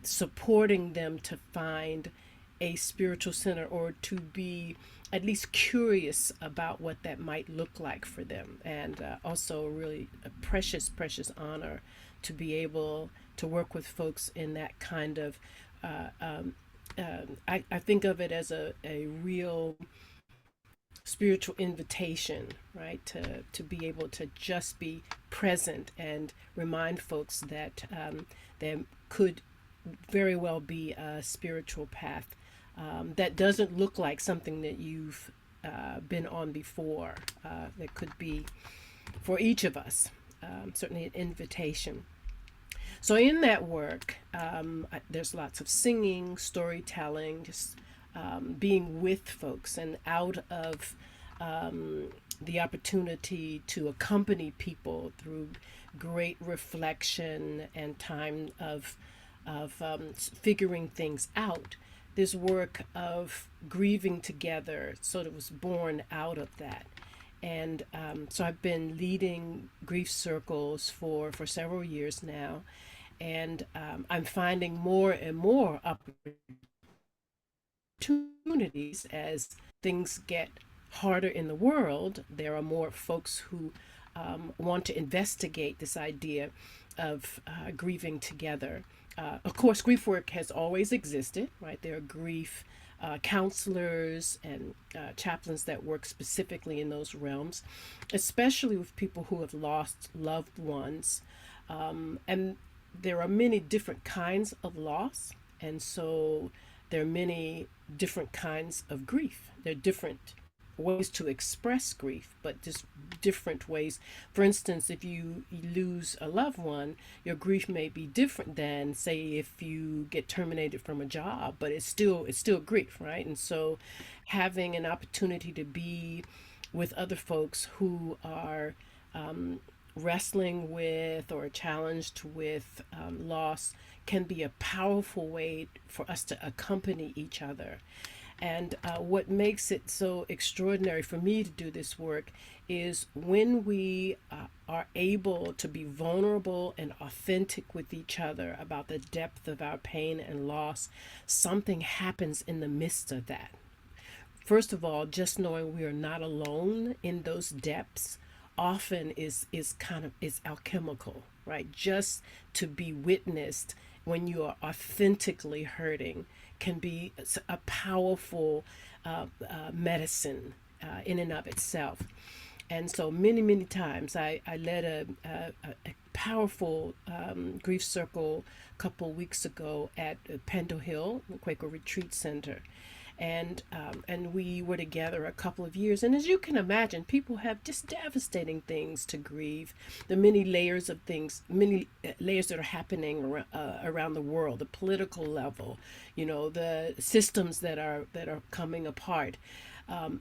supporting them to find a spiritual center, or to be at least curious about what that might look like for them. And also really a precious honor to be able to work with folks in that kind of I think of it as a real spiritual invitation, right? To be able to just be present and remind folks that there could very well be a spiritual path that doesn't look like something that you've been on before. That could be, for each of us, certainly an invitation. So in that work, there's lots of singing, storytelling, just being with folks, and out of the opportunity to accompany people through great reflection and time of figuring things out. This work of grieving together sort of was born out of that. And so I've been leading grief circles for several years now, and I'm finding more and more opportunities as things get harder in the world. There are more folks who want to investigate this idea of grieving together. Of course, grief work has always existed, right? There are grief counselors and chaplains that work specifically in those realms, especially with people who have lost loved ones. And there are many different kinds of loss, and so there are many different kinds of grief. There are different ways to express grief, but just different ways. For instance, if you lose a loved one, your grief may be different than, say, if you get terminated from a job, but it's still grief, right? And so having an opportunity to be with other folks who are wrestling with or challenged with loss can be a powerful way for us to accompany each other. And what makes it so extraordinary for me to do this work is when we are able to be vulnerable and authentic with each other about the depth of our pain and loss, something happens in the midst of that. First of all, just knowing we are not alone in those depths often is alchemical, right? Just to be witnessed when you are authentically hurting can be a powerful medicine in and of itself. And so many times I led a powerful grief circle a couple weeks ago at Pendle Hill, the Quaker Retreat Center. And we were together a couple of years. And as you can imagine, people have just devastating things to grieve. The many layers of things, many layers that are happening around the world, the political level, the systems that are coming apart.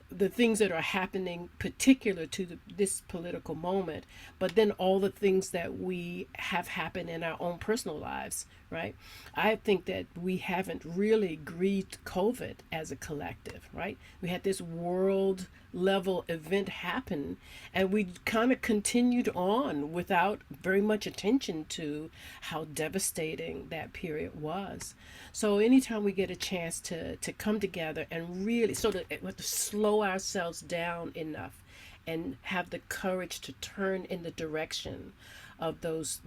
The things that are happening particular to this political moment, but then all the things that we have happened in our own personal lives, right? I think that we haven't really grieved COVID as a collective, right? We had this world level event happen and we kind of continued on without very much attention to how devastating that period was. So anytime we get a chance to come together and really sort of slow ourselves down enough and have the courage to turn in the direction of those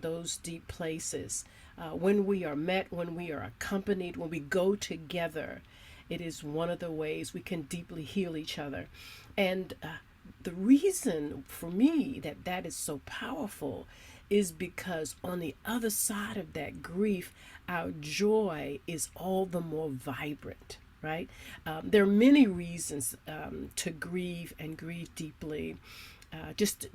deep places, when we are met, when we are accompanied, when we go together, it is one of the ways we can deeply heal each other. And the reason for me that is so powerful is because on the other side of that grief, our joy is all the more vibrant, right? There are many reasons to grieve and grieve deeply, just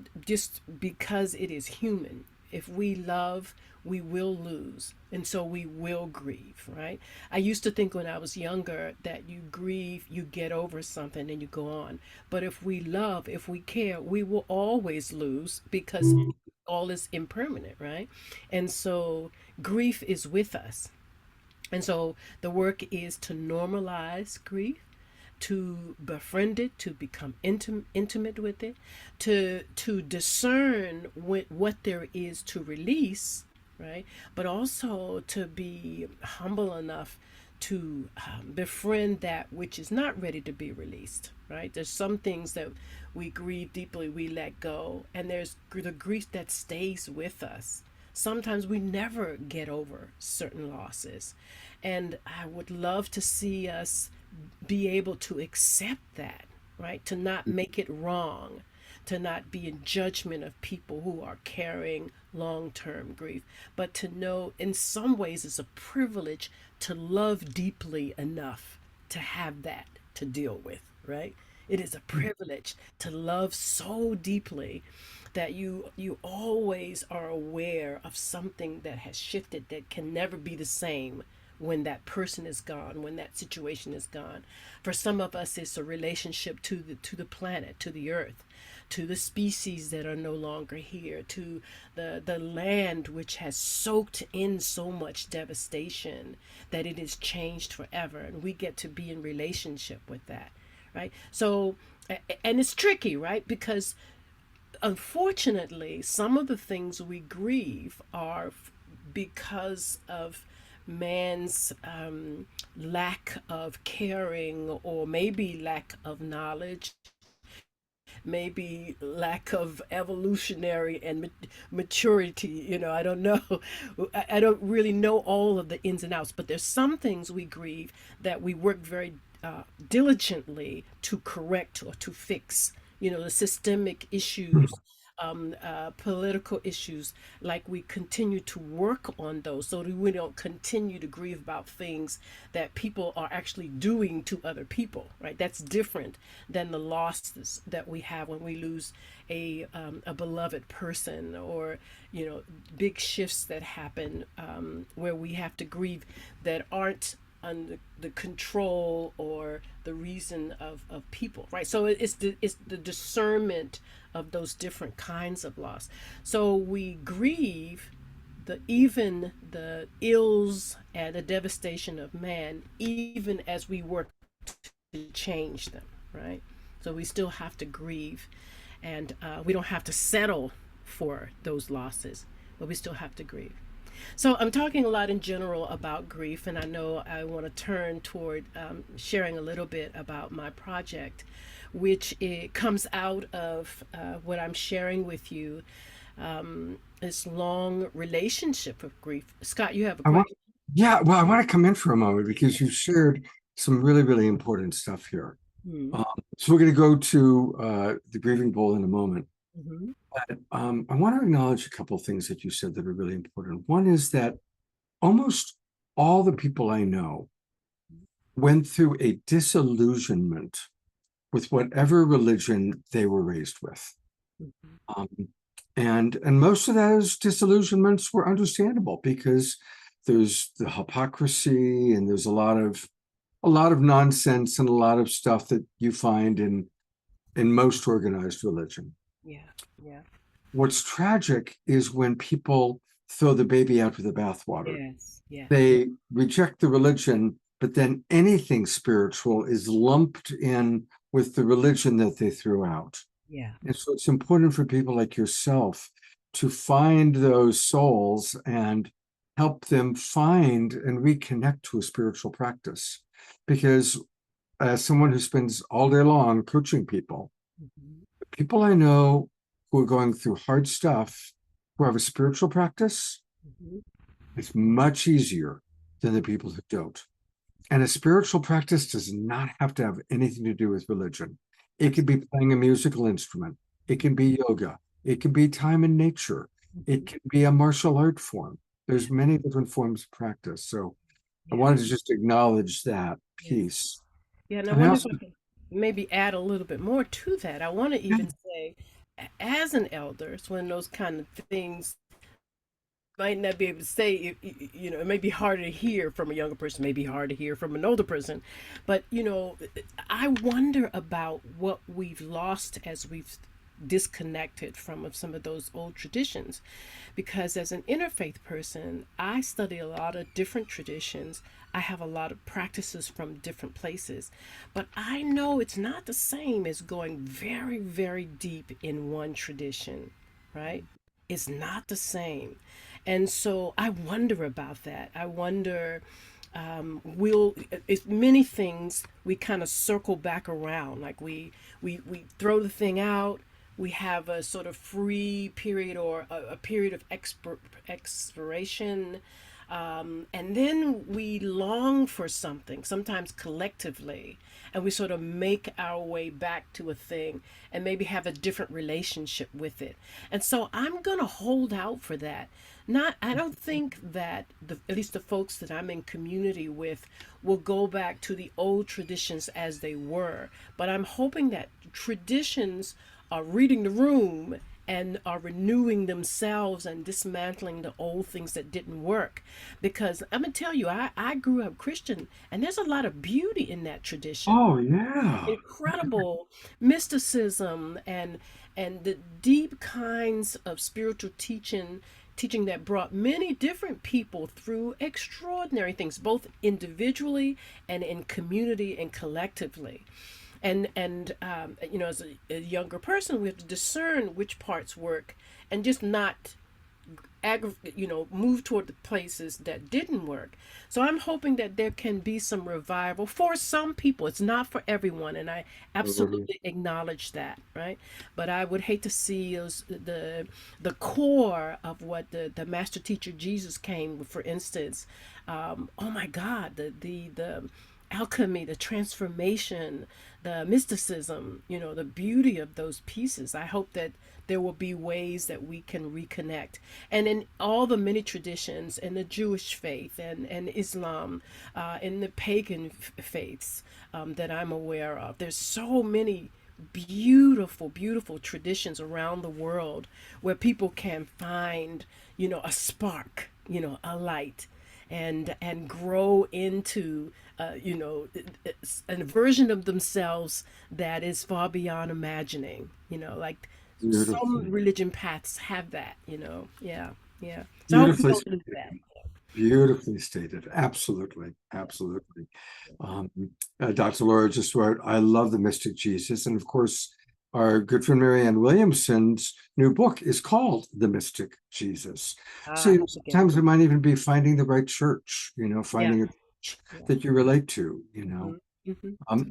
because it is human. If we love, we will lose. And so we will grieve, right? I used to think when I was younger that you grieve, you get over something and you go on. But if we love, if we care, we will always lose because all is impermanent, right? And so grief is with us. And so the work is to normalize grief, to befriend it, to become intimate with it, to discern what there is to release, right? But also to be humble enough to befriend that which is not ready to be released, right? There's some things that we grieve deeply, we let go, and there's the grief that stays with us. Sometimes we never get over certain losses. And I would love to see us be able to accept that, right? To not make it wrong, to not be in judgment of people who are carrying long-term grief, but to know in some ways it's a privilege to love deeply enough to have that to deal with, right? It is a privilege to love so deeply that you always are aware of something that has shifted that can never be the same when that person is gone, when that situation is gone. For some of us, it's a relationship to the planet, to the earth, to the species that are no longer here, to the land which has soaked in so much devastation that it is changed forever, and we get to be in relationship with that, right? So, and it's tricky, right? Because unfortunately, some of the things we grieve are because of man's lack of caring, or maybe lack of knowledge, maybe lack of evolutionary and maturity. I don't know. I don't really know all of the ins and outs, but there's some things we grieve that we work very diligently to correct or to fix. The systemic issues, political issues, like we continue to work on those so that we don't continue to grieve about things that people are actually doing to other people, right? That's different than the losses that we have when we lose a beloved person, or big shifts that happen where we have to grieve that aren't under the control or the reason of people, right? So it's the discernment of those different kinds of loss. So we grieve even the ills and the devastation of man, even as we work change them, right? So we still have to grieve, and we don't have to settle for those losses, but we still have to grieve. So I'm talking a lot in general about grief, and I know I want to turn toward sharing a little bit about my project, which it comes out of what I'm sharing with you, this long relationship with grief. Scott, you have a question? I want to come in for a moment because you shared some really, really important stuff here. So we're going to go to the Grieving Bowl in a moment. But I want to acknowledge a couple of things that you said that are really important. One is that almost all the people I know went through a disillusionment with whatever religion they were raised with. And most of those disillusionments were understandable because there's the hypocrisy and there's a lot of nonsense and a lot of stuff that you find in most organized religion. Yeah. What's tragic is when people throw the baby out with the bathwater. Yes. They reject the religion, but then anything spiritual is lumped in with the religion that they threw out. Yeah. And so it's important for people like yourself to find those souls and help them find and reconnect to a spiritual practice. Because as someone who spends all day long coaching people, people I know who are going through hard stuff, who have a spiritual practice, it's much easier than the people who don't. And a spiritual practice does not have to have anything to do with religion. It could be playing a musical instrument. It can be yoga. It can be time in nature. It can be a martial art form. There's many different forms of practice. So I wanted to just acknowledge that piece. Yeah, and I wonder if I can maybe add a little bit more to that. I want to even say, as an elder, it's one of those kind of things might not be able to say, it may be harder to hear from a younger person, may be hard to hear from an older person. But, I wonder about what we've lost as we've disconnected from some of those old traditions. Because as an interfaith person, I study a lot of different traditions. I have a lot of practices from different places. But I know it's not the same as going very, very deep in one tradition, right? It's not the same. And so I wonder about that. I wonder, it's many things we kind of circle back around. Like we throw the thing out, we have a sort of free period or a period of exploration, and then we long for something, sometimes collectively, and we sort of make our way back to a thing and maybe have a different relationship with it. And so I'm going to hold out for that. I don't think that at least the folks that I'm in community with will go back to the old traditions as they were, but I'm hoping that traditions are reading the room and are renewing themselves and dismantling the old things that didn't work. Because I'm gonna tell you, I grew up Christian, and there's a lot of beauty in that tradition. Oh yeah, incredible mysticism and the deep kinds of spiritual teaching that brought many different people through extraordinary things, both individually and in community and collectively. And as a younger person, we have to discern which parts work and just not move toward the places that didn't work. So I'm hoping that there can be some revival for some people. It's not for everyone, and I absolutely acknowledge that, right? But I would hate to see the core of what the master teacher Jesus came, for instance. Oh my God, the alchemy, the transformation, the mysticism, the beauty of those pieces. I hope that there will be ways that we can reconnect. And in all the many traditions, in the Jewish faith and Islam, in the pagan faiths that I'm aware of, there's so many beautiful, beautiful traditions around the world where people can find, a spark, a light, and grow into a version of themselves that is far beyond imagining, like beautiful. Some religion paths have that, yeah. So I hope we don't lose that. Beautifully stated. Absolutely. Absolutely. Dr. Laura just wrote, I love the mystic Jesus. And of course, our good friend Marianne Williamson's new book is called The Mystic Jesus. So Ah, that's a good sometimes it one. might even be finding the right church, Yeah. finding a church Yeah. that you relate to, Mhm.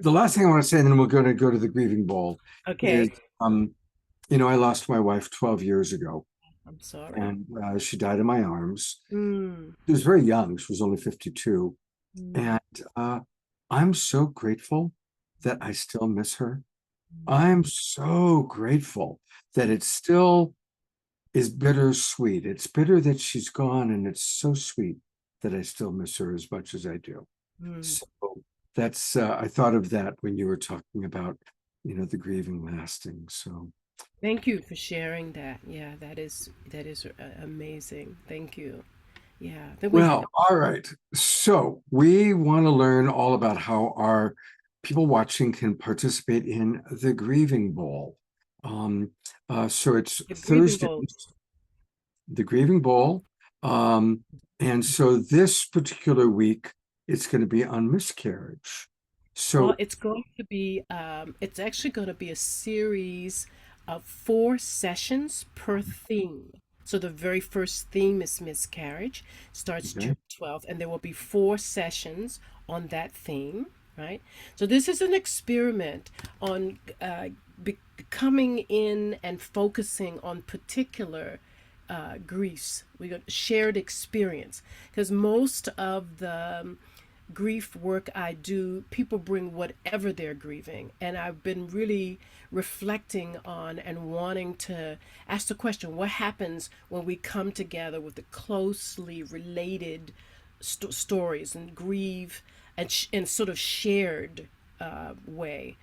The last thing I want to say, and then we're going to go to the Grieving Bowl, is, Okay. I lost my wife 12 years ago, I'm sorry. and she died in my arms. Mm, She was very young. She was only 52. mm, And I'm so grateful that I still miss her. mm, I'm so grateful that it still is bittersweet. It's bitter that she's gone, and it's so sweet that I still miss her as much as I do. mm. So that's, I thought of that when you were talking about, the grieving lasting. So, Thank you for sharing that. Yeah, that is amazing. Thank you. Yeah. Then we well, all right. So we want to learn all about how our people watching can participate in the Grieving Bowl. So it's the grieving Thursday, bowl. the Grieving Bowl. And so this particular week, it's going to be on miscarriage. Well, So, it's actually going to be a series of 4 sessions per theme. So the very first theme is miscarriage, starts okay, June 12th, and there will be 4 sessions on that theme, right? So this is an experiment on coming in and focusing on particular griefs. We got shared experience because most of the grief work I do, people bring whatever they're grieving. And I've been really reflecting on and wanting to ask the question, what happens when we come together with the closely related stories and grieve and in sort of shared way.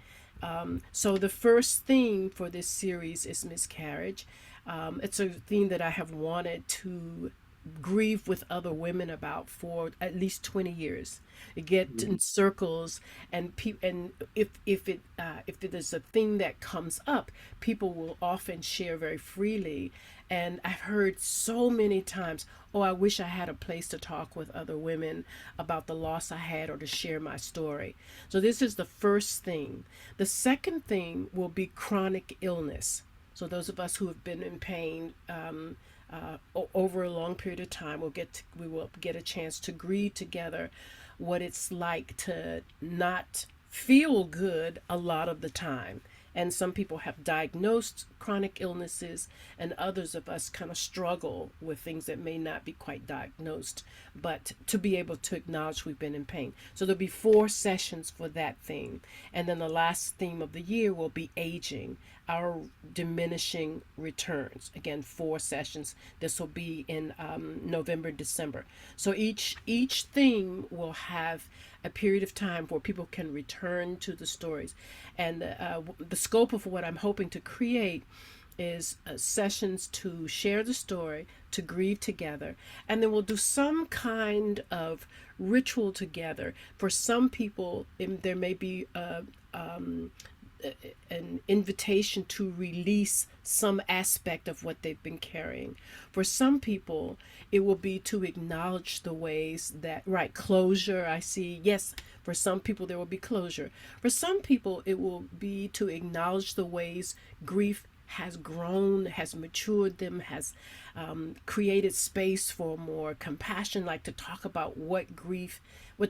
So the first theme for this series is miscarriage. It's a theme that I have wanted to grieve with other women about for at least 20 years. You get in circles, and if there's a thing that comes up, people will often share very freely. And I've heard so many times, oh, I wish I had a place to talk with other women about the loss I had or to share my story. So this is the first thing. The second thing will be chronic illness. So those of us who have been in pain over a long period of time, we will get a chance to grieve together what it's like to not feel good a lot of the time. And some people have diagnosed chronic illnesses, and others of us kind of struggle with things that may not be quite diagnosed, but to be able to acknowledge we've been in pain. So there'll be 4 sessions for that theme. And then the last theme of the year will be aging, our diminishing returns. Again, 4 sessions. This will be in November, December. So each theme will have a period of time where people can return to the stories. And the scope of what I'm hoping to create is sessions to share the story, to grieve together, and then we'll do some kind of ritual together. For some people, there may be an invitation to release some aspect of what they've been carrying. For some people, it will be to acknowledge the ways that, right, closure, I see, yes, for some people there will be closure. For some people, it will be to acknowledge the ways grief has grown, has matured them, has created space for more compassion, like to talk about what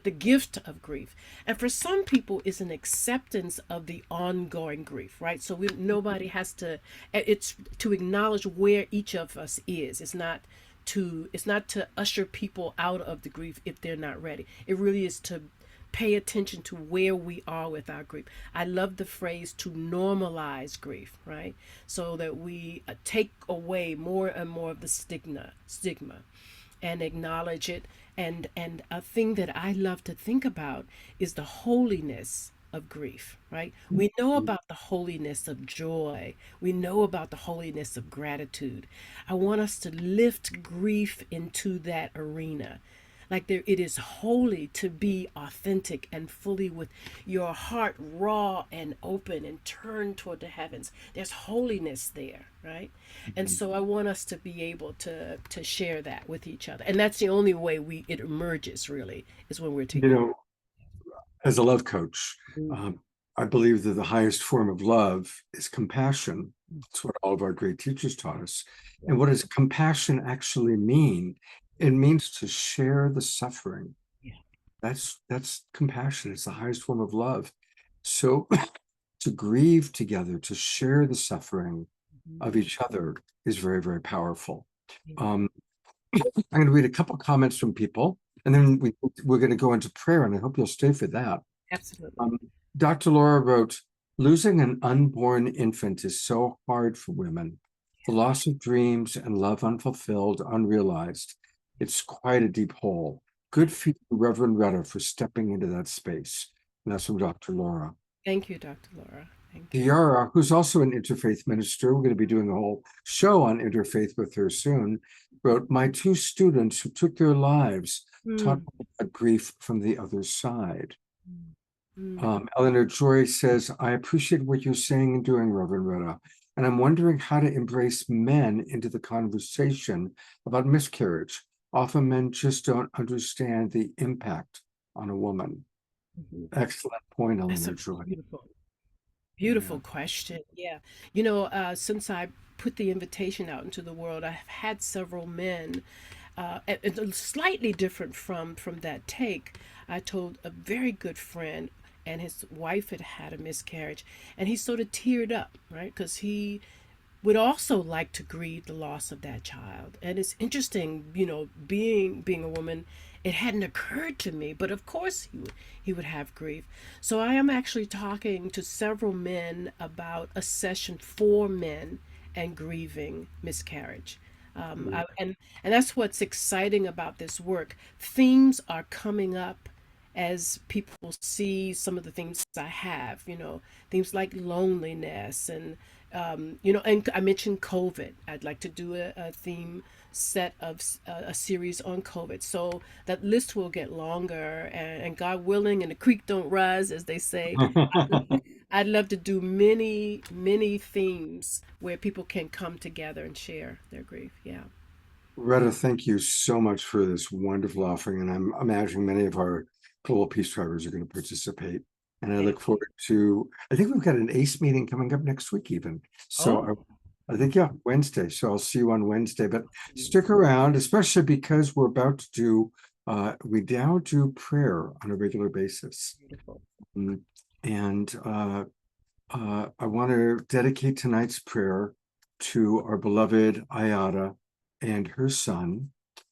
the gift of grief. And for some people, it's an acceptance of the ongoing grief, right? So nobody has to, it's to acknowledge where each of us is. It's not to usher people out of the grief if they're not ready. It really is to pay attention to where we are with our grief. I love the phrase to normalize grief, right? So that we take away more and more of the stigma and acknowledge it. And a thing that I love to think about is the holiness of grief, right? We know about the holiness of joy. We know about the holiness of gratitude. I want us to lift grief into that arena. like there, it is holy to be authentic and fully with your heart raw and open and turned toward the heavens. There's holiness there, right? And so I want us to be able to share that with each other, and that's the only way it emerges, really, is when we're You together. know, as a love coach, I believe that the highest form of love is compassion. That's what all of our great teachers taught us. And what does compassion actually mean? It means to share the suffering. Yeah. That's compassion. It's the highest form of love. So to grieve together, to share the suffering of each other is very, very powerful. I'm going to read a couple comments from people, and then we're going to go into prayer, and I hope you'll stay for that. Absolutely. Dr. Laura wrote, losing an unborn infant is so hard for women. The loss of dreams and love unfulfilled, unrealized. It's quite a deep hole. Good for you, Reverend Rhetta, for stepping into that space. And that's from Dr. Laura. Thank you, Dr. Laura. Thank you. Kiara, who's also an interfaith minister, we're going to be doing a whole show on interfaith with her soon, wrote, my two students who took their lives taught me about grief from the other side. Eleanor Joy says, I appreciate what you're saying and doing, Reverend Rhetta, and I'm wondering how to embrace men into the conversation about miscarriage. Often men just don't understand the impact on a woman. Excellent point, Eleanor Joy. Beautiful question. Yeah. You know, since I put the invitation out into the world, I've had several men, and slightly different from that take. I told a very good friend, and his wife had had a miscarriage, and he sort of teared up, right? Because he would also like to grieve the loss of that child. And it's interesting, you know, being a woman, it hadn't occurred to me, but of course he would have grief. So I am actually talking to several men about a session for men and grieving miscarriage. And that's what's exciting about this work. Themes are coming up as people see some of the themes I have, you know, things like loneliness and, you know, and I mentioned COVID. I'd like to do a theme set of a series on COVID. So that list will get longer, and God willing, and the creek don't rise, as they say. I'd love to do many, many themes where people can come together and share their grief. Yeah. Rhetta, thank you so much for this wonderful offering. And I'm imagining many of our Global Peace Drivers are going to participate. And I look forward to, I think we've got an ACE meeting coming up next week even. So I think, yeah, Wednesday. So I'll see you on Wednesday, but stick around, especially because we're about to do, we now do prayer on a regular basis. And I want to dedicate tonight's prayer to our beloved Ayada and her son.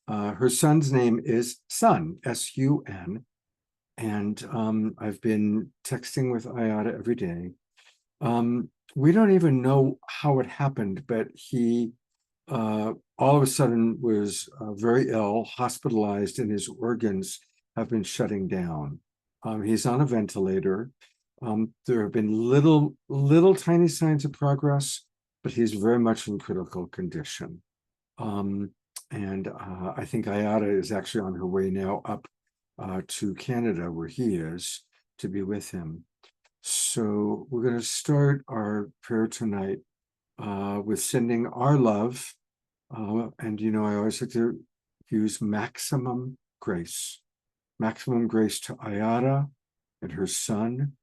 Her son's name is Sun, S-U-N. And I've been texting with Ayada every day. We don't even know how it happened, but he all of a sudden was very ill, hospitalized, and his organs have been shutting down. He's on a ventilator. There have been little tiny signs of progress, but he's very much in critical condition. And I think Ayada is actually on her way now up to Canada, where he is, to be with him. So we're going to start our prayer tonight with sending our love. And, you know, I always like to use maximum grace to Ayada and her son,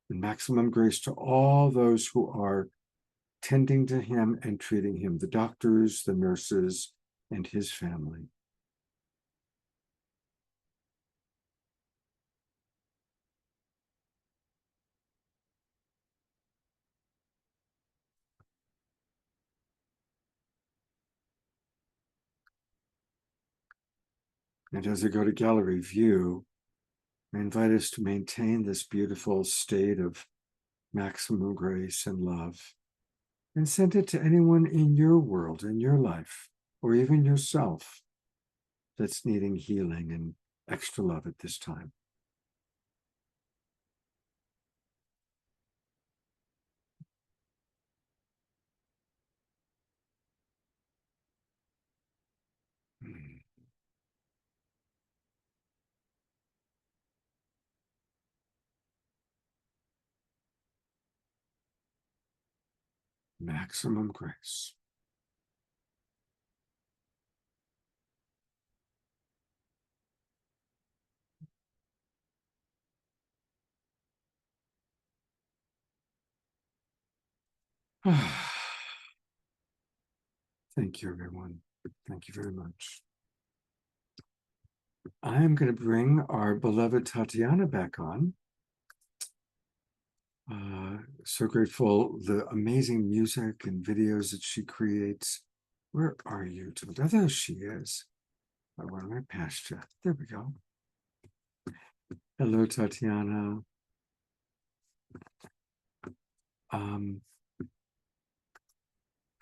and maximum grace to all those who are tending to him and treating him, the doctors, the nurses, and his family. And as I go to gallery view, I invite us to maintain this beautiful state of maximum grace and love, and send it to anyone in your world, in your life, or even yourself that's needing healing and extra love at this time. Maximum grace. Thank you, everyone. Thank you very much. I'm going to bring our beloved Tatiana back on. So grateful, the amazing music and videos that she creates. Where are you, Tatiana? There she is. I went right past you. There we go. Hello, Tatiana.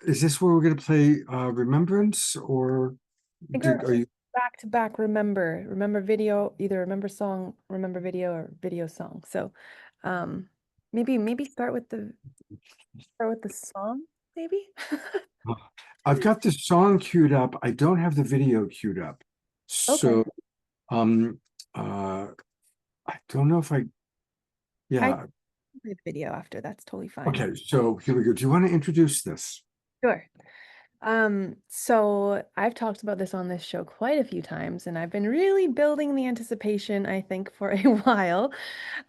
Is this where we're going to play Remembrance, or are you back to back remember video, either remember song, remember video, or video song? So maybe start with the song, maybe. I've got the song queued up. I don't have the video queued up. So I don't know if I play the video after. That's totally fine. Okay, so here we go. Do you want to introduce this? Sure. So I've talked about this on this show quite a few times, and I've been really building the anticipation, I think, for a while.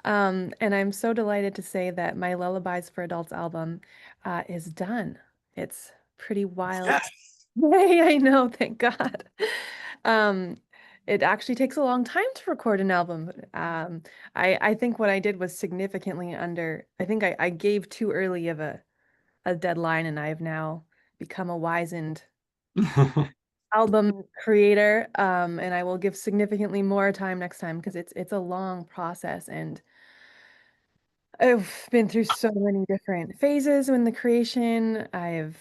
And I'm so delighted to say that my Lullabies for Adults album is done. It's pretty wild. Yes. Yay, I know, thank God. It actually takes a long time to record an album. I think what I did was significantly under, I think I gave too early of a deadline, and I've now become a wizened album creator, and I will give significantly more time next time, because it's a long process, and I've been through so many different phases in the creation. I've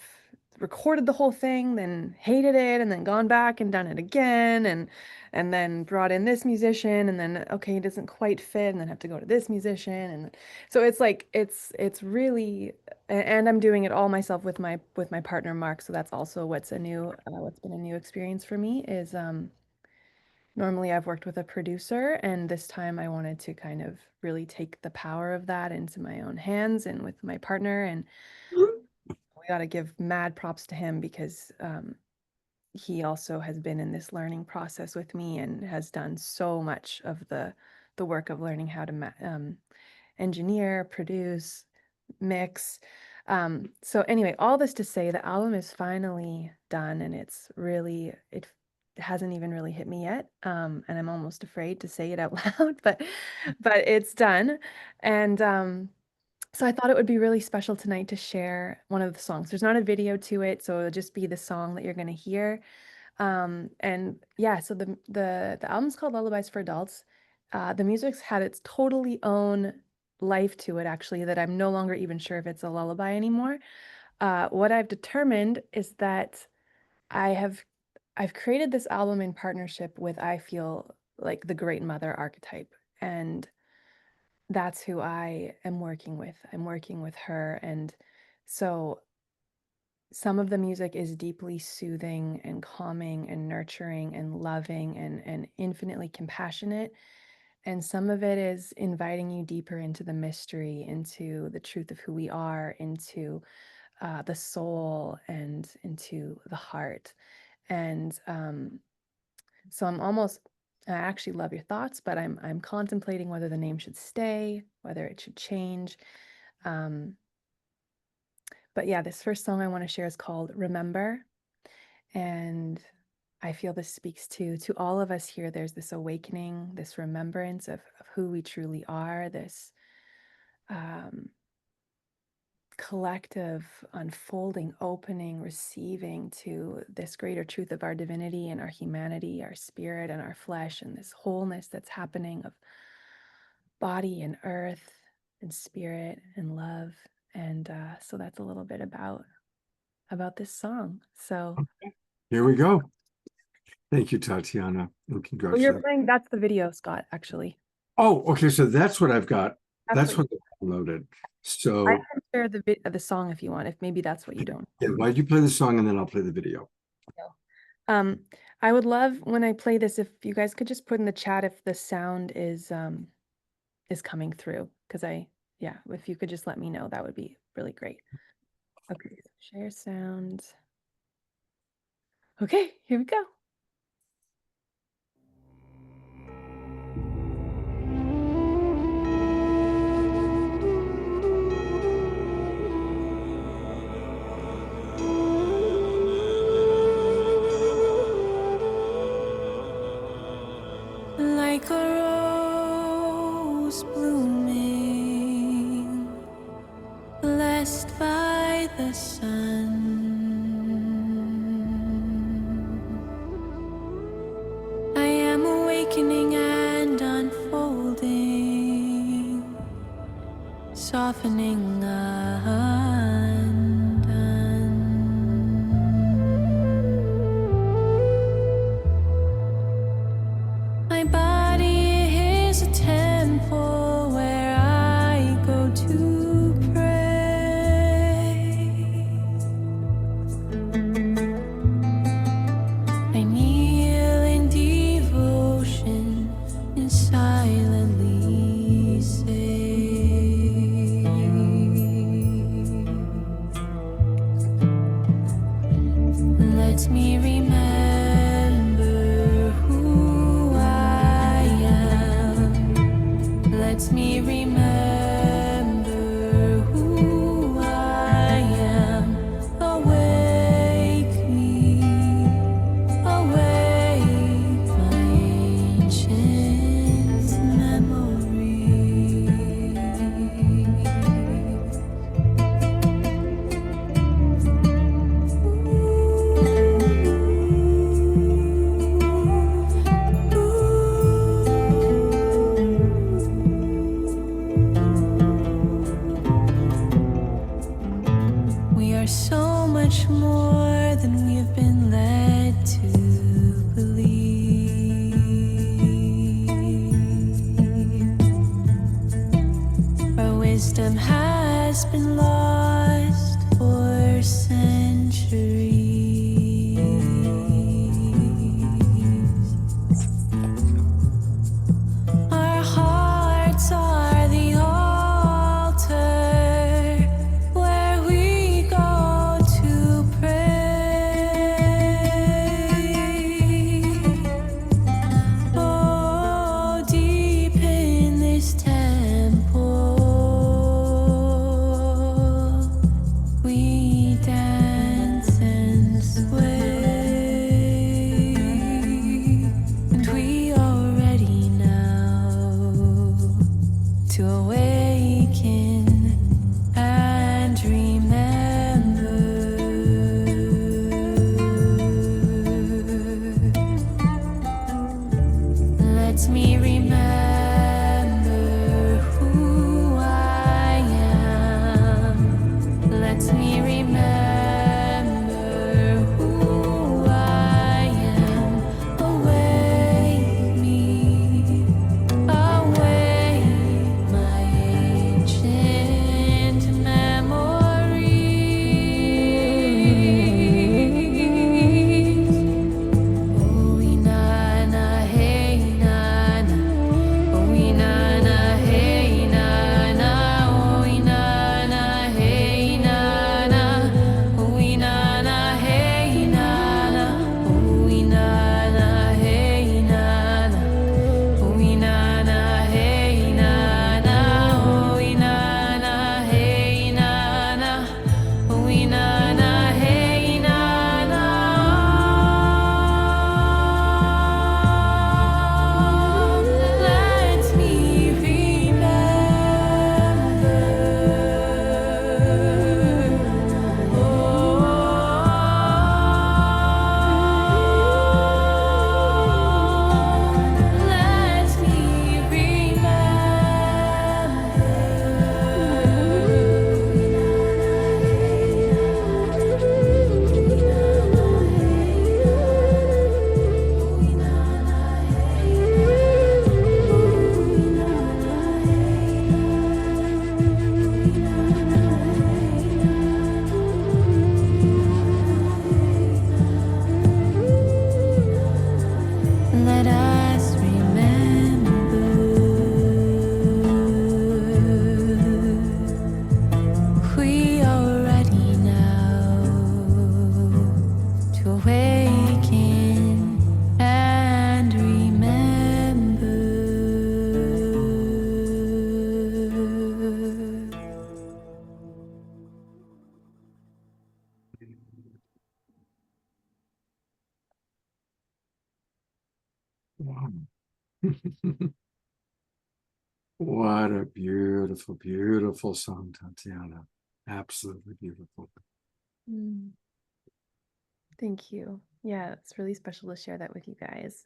recorded the whole thing, then hated it, and then gone back and done it again, and then brought in this musician, and then okay, it doesn't quite fit, and then have to go to this musician, and so it's like it's really, and I'm doing it all myself with my partner Mark. So that's also what's been a new experience for me is normally I've worked with a producer, and this time I wanted to kind of really take the power of that into my own hands and with my partner. And we got to give mad props to him, because he also has been in this learning process with me and has done so much of the work of learning how to engineer, produce, mix. So anyway, all this to say, the album is finally done, and it's really, it hasn't even really hit me yet, and I'm almost afraid to say it out loud, but it's done. And so I thought it would be really special tonight to share one of the songs. There's not a video to it, so it'll just be the song that you're going to hear. And yeah, so the album's called Lullabies for Adults. The music's had its totally own life to it, actually, that I'm no longer even sure if it's a lullaby anymore. What I've determined is that I've created this album in partnership with, I feel like, the Great Mother archetype, and that's who I am working with. I'm working with her, and so some of the music is deeply soothing and calming and nurturing and loving and infinitely compassionate. And some of it is inviting you deeper into the mystery, into the truth of who we are, into the soul, and into the heart. And so I actually love your thoughts, but I'm contemplating whether the name should stay, whether it should change. But yeah, this first song I want to share is called Remember. And I feel this speaks to all of us here. There's this awakening, this remembrance of who we truly are, this collective unfolding, opening, receiving to this greater truth of our divinity and our humanity, our spirit and our flesh, and this wholeness that's happening of body and earth and spirit and love. And so that's a little bit about this song. So Here we go. Thank you, Tatiana, and well, congratulations. you're playing, that's the video, Scott, actually. Oh, okay. So that's what I've got. That's what you- I downloaded. So I can share the song if you want, if maybe that's what you don't. yeah, why don't you play the song and then I'll play the video. I would love, when I play this, if you guys could just put in the chat if the sound is coming through, because if you could just let me know, that would be really great. Okay, so share sound. Okay, here we go. Like a rose blooming, blessed by the sun, I am awakening and unfolding, softening undone. My body is a temple where I go to pray. I kneel in devotion and silently say, let me remember who I am. Let me remember who I am. Awake me, awake my ancient memory. We are so much more than we have been led to believe. Our wisdom has been lost for centuries. Our hearts are the altar where we go to pray. Oh, deep in this temple, we dance and sway, and we are ready now to awaken and remember. Let me remember who I am. Let me remember who I am. Awake me, awake my What a beautiful, beautiful song, Tatiana. Absolutely beautiful. Mm. Thank you. Yeah, it's really special to share that with you guys.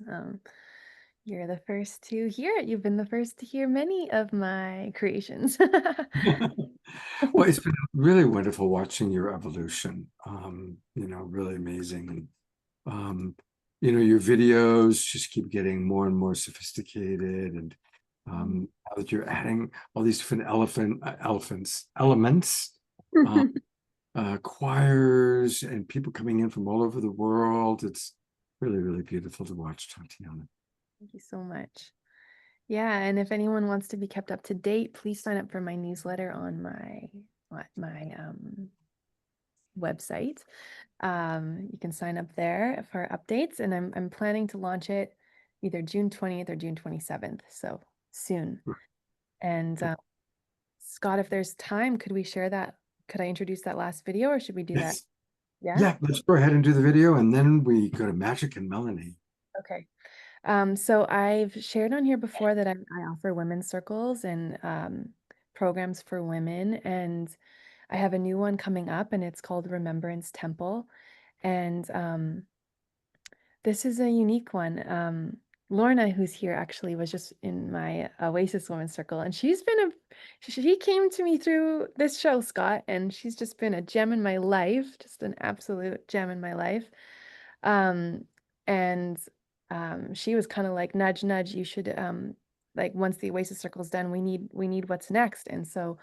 You're the first to hear it. You've been the first to hear many of my creations. Well, it's been really wonderful watching your evolution. Really amazing. And your videos just keep getting more and more sophisticated. And now that you're adding all these different elements, choirs and people coming in from all over the world. It's really, really beautiful to watch, Tatiana. Thank you so much. Yeah, and if anyone wants to be kept up to date, please sign up for my newsletter on my website. You can sign up there for updates, and I'm planning to launch it either June 20th or June 27th, so soon. And Scott, if there's time, could we share that? Could I introduce that last video, or should we do that? Yeah, let's go ahead and do the video, and then we go to Magick and Melanie. Okay. So I've shared on here before that I offer women's circles and programs for women, and I have a new one coming up, and it's called Remembrance Temple. And this is a unique one. Lorna, who's here, actually was just in my Oasis Women's Circle, and she came to me through this show, Scott, and she's just been a gem in my life, just an absolute gem in my life. And she was kind of like, nudge, nudge, you should, like, once the Oasis Circle's done, we need what's next. And so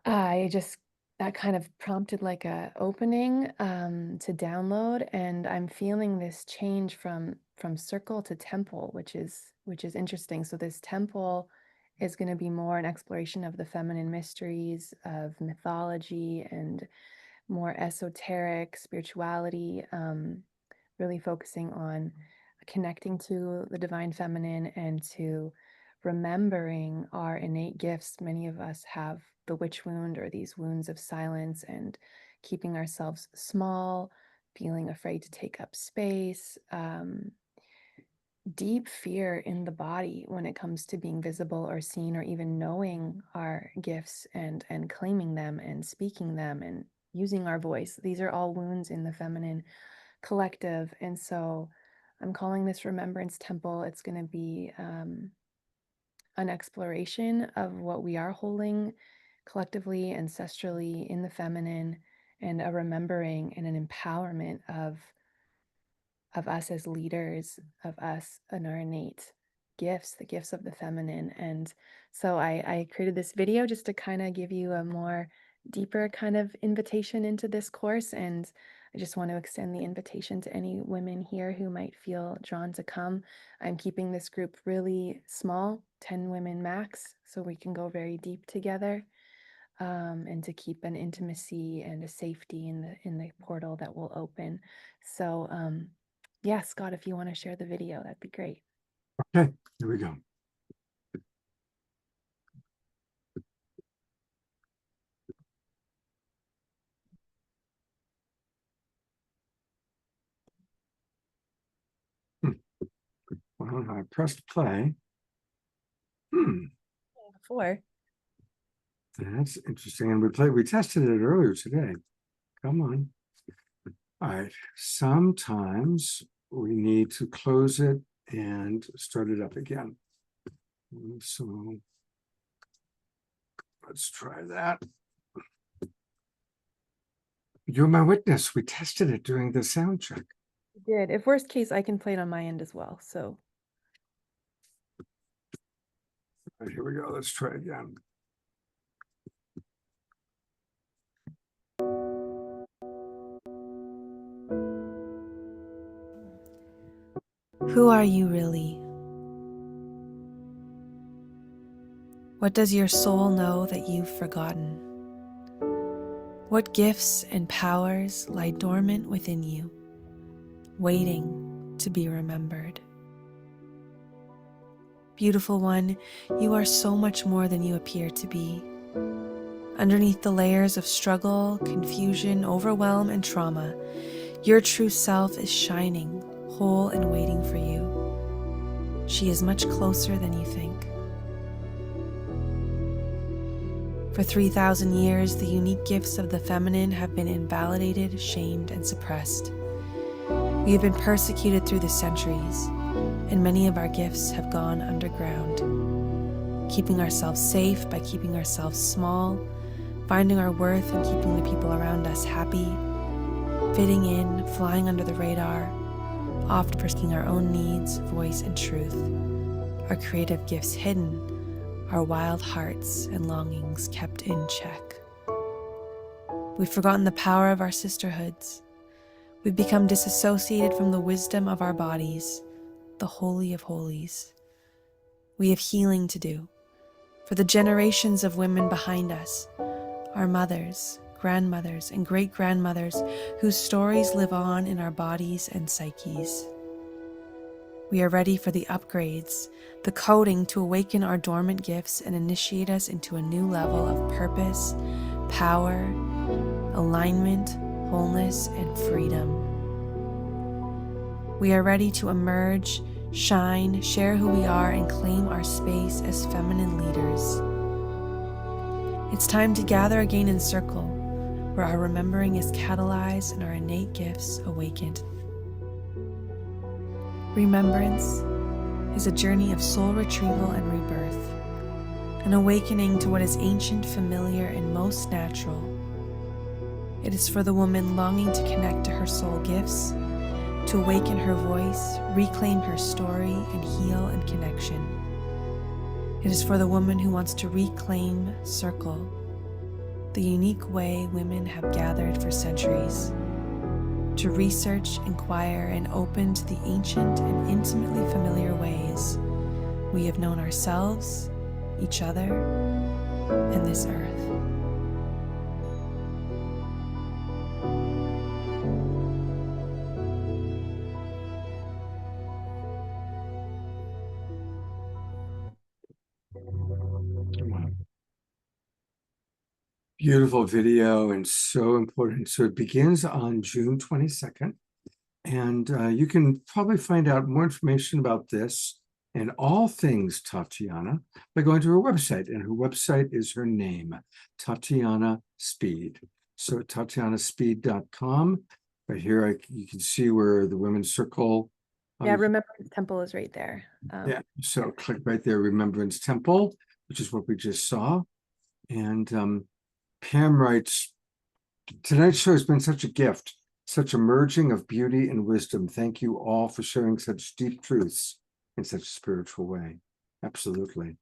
that kind of prompted like a opening to download, and I'm feeling this change from circle to temple, which is interesting. So this temple is going to be more an exploration of the feminine mysteries of mythology and more esoteric spirituality, really focusing on connecting to the divine feminine and to remembering our innate gifts. Many of us have the witch wound or these wounds of silence and keeping ourselves small, feeling afraid to take up space, deep fear in the body when it comes to being visible or seen, or even knowing our gifts and claiming them and speaking them and using our voice. These are all wounds in the feminine collective. And so I'm calling this Remembrance Temple. It's going to be an exploration of what we are holding collectively, ancestrally in the feminine, and a remembering and an empowerment of us as leaders, of us and our innate gifts, the gifts of the feminine. And so I created this video just to kind of give you a more deeper kind of invitation into this course. And I just want to extend the invitation to any women here who might feel drawn to come. I'm keeping this group really small, 10 women max, so we can go very deep together, and to keep an intimacy and a safety in the portal that will open. So yeah, Scott, if you want to share the video, that'd be great. Okay, here we go. Well, I pressed play. Before. That's interesting. And we tested it earlier today. Come on. All right. Sometimes we need to close it and start it up again. So let's try that. You're my witness. We tested it during the sound check. You did. If worst case, I can play it on my end as well. So. All right, here we go. Let's try again. Who are you really? What does your soul know that you've forgotten? What gifts and powers lie dormant within you, waiting to be remembered? Beautiful one, you are so much more than you appear to be. Underneath the layers of struggle, confusion, overwhelm, and trauma, your true self is shining, whole and waiting for you. she is much closer than you think. For 3,000 years, the unique gifts of the feminine have been invalidated, shamed, and suppressed. We have been persecuted through the centuries, and many of our gifts have gone underground, keeping ourselves safe by keeping ourselves small, finding our worth in keeping the people around us happy, fitting in, flying under the radar, oft forsaking our own needs, voice, and truth, our creative gifts hidden, our wild hearts and longings kept in check. We've forgotten the power of our sisterhoods. We've become disassociated from the wisdom of our bodies, the Holy of Holies. We have healing to do for the generations of women behind us, our mothers, grandmothers, and great-grandmothers whose stories live on in our bodies and psyches. We are ready for the upgrades, the coding to awaken our dormant gifts and initiate us into a new level of purpose, power, alignment, wholeness, and freedom. We are ready to emerge, shine, share who we are, and claim our space as feminine leaders. It's time to gather again in circle, where our remembering is catalyzed and our innate gifts awakened. Remembrance is a journey of soul retrieval and rebirth, an awakening to what is ancient, familiar, and most natural. It is for the woman longing to connect to her soul gifts, to awaken her voice, reclaim her story, and heal in connection. It is for the woman who wants to reclaim circle, the unique way women have gathered for centuries, to research, inquire, and open to the ancient and intimately familiar ways we have known ourselves, each other, and this earth. Beautiful video and so important. So it begins on June 22nd. And you can probably find out more information about this and all things Tatiana by going to her website. And her website is her name, Tatiana Speed. So tatianaspeed.com. Right here, you can see where the Women's Circle. Yeah, Remembrance Temple is right there. Yeah, so click right there, Remembrance Temple, which is what we just saw. And Pam writes, tonight's show has been such a gift, such a merging of beauty and wisdom. Thank you all for sharing such deep truths in such a spiritual way. Absolutely.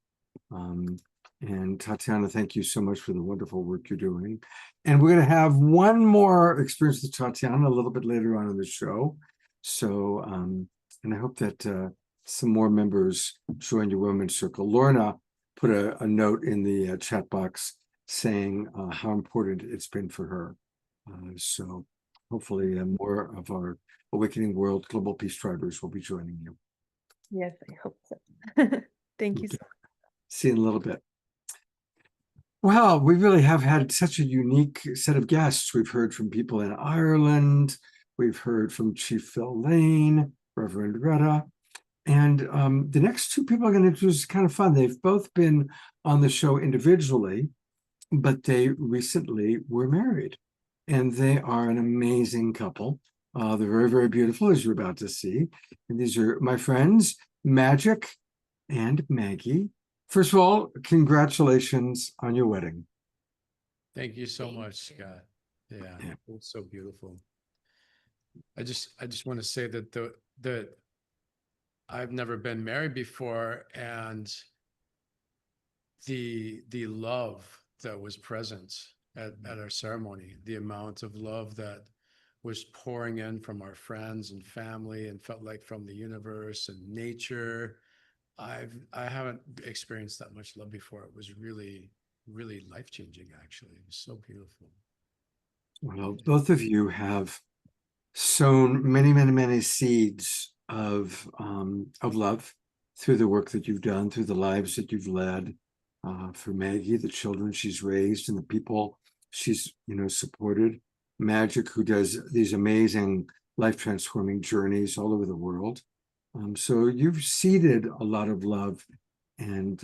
And Tatiana, thank you so much for the wonderful work you're doing. And we're going to have one more experience with Tatiana a little bit later on in the show. So, and I hope that some more members join your Women's Circle. Lorna put a note in the chat box saying how important it's been for her. So hopefully more of our Awakening World Global Peace Strivers will be joining you. Yes, I hope so. Thank you so much. See you in a little bit. Well, we really have had such a unique set of guests. We've heard from people in Ireland. We've heard from Chief Phil Lane, Reverend Rhetta. And the next two people I'm going to introduce is kind of fun. They've both been on the show individually, but they recently were married, and they are an amazing couple. They're very, very beautiful, as you're about to see. And these are my friends, Magick and Maggie. First of all, congratulations on your wedding. Thank you so much, Scott. Yeah, it's so beautiful. I just want to say that I've never been married before, and the love that was present at our ceremony, the amount of love that was pouring in from our friends and family and felt like from the universe and nature. I haven't experienced that much love before. It was really, really life-changing, actually. It was so beautiful. Well, both of you have sown many, many, many seeds of love through the work that you've done, through the lives that you've led. For Maggie, the children she's raised and the people she's supported. Magick, who does these amazing life-transforming journeys all over the world. So you've seeded a lot of love, and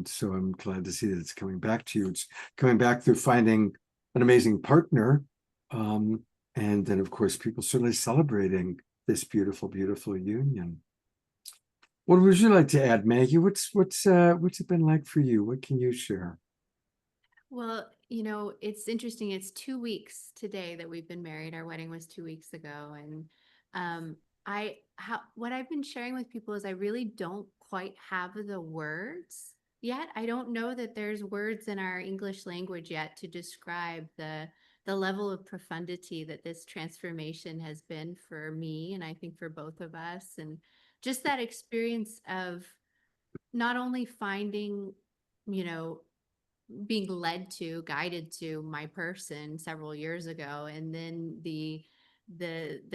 so I'm glad to see that it's coming back to you. It's coming back through finding an amazing partner, and then of course people certainly celebrating this beautiful, beautiful union. What would you like to add, Maggie? What's it been like for you? What can you share? Well, it's interesting. It's 2 weeks today that we've been married. Our wedding was 2 weeks ago. And what I've been sharing with people is I really don't quite have the words yet. I don't know that there's words in our English language yet to describe the level of profundity that this transformation has been for me, and I think for both of us. And just that experience of not only finding, being led to, guided to my person several years ago, and then the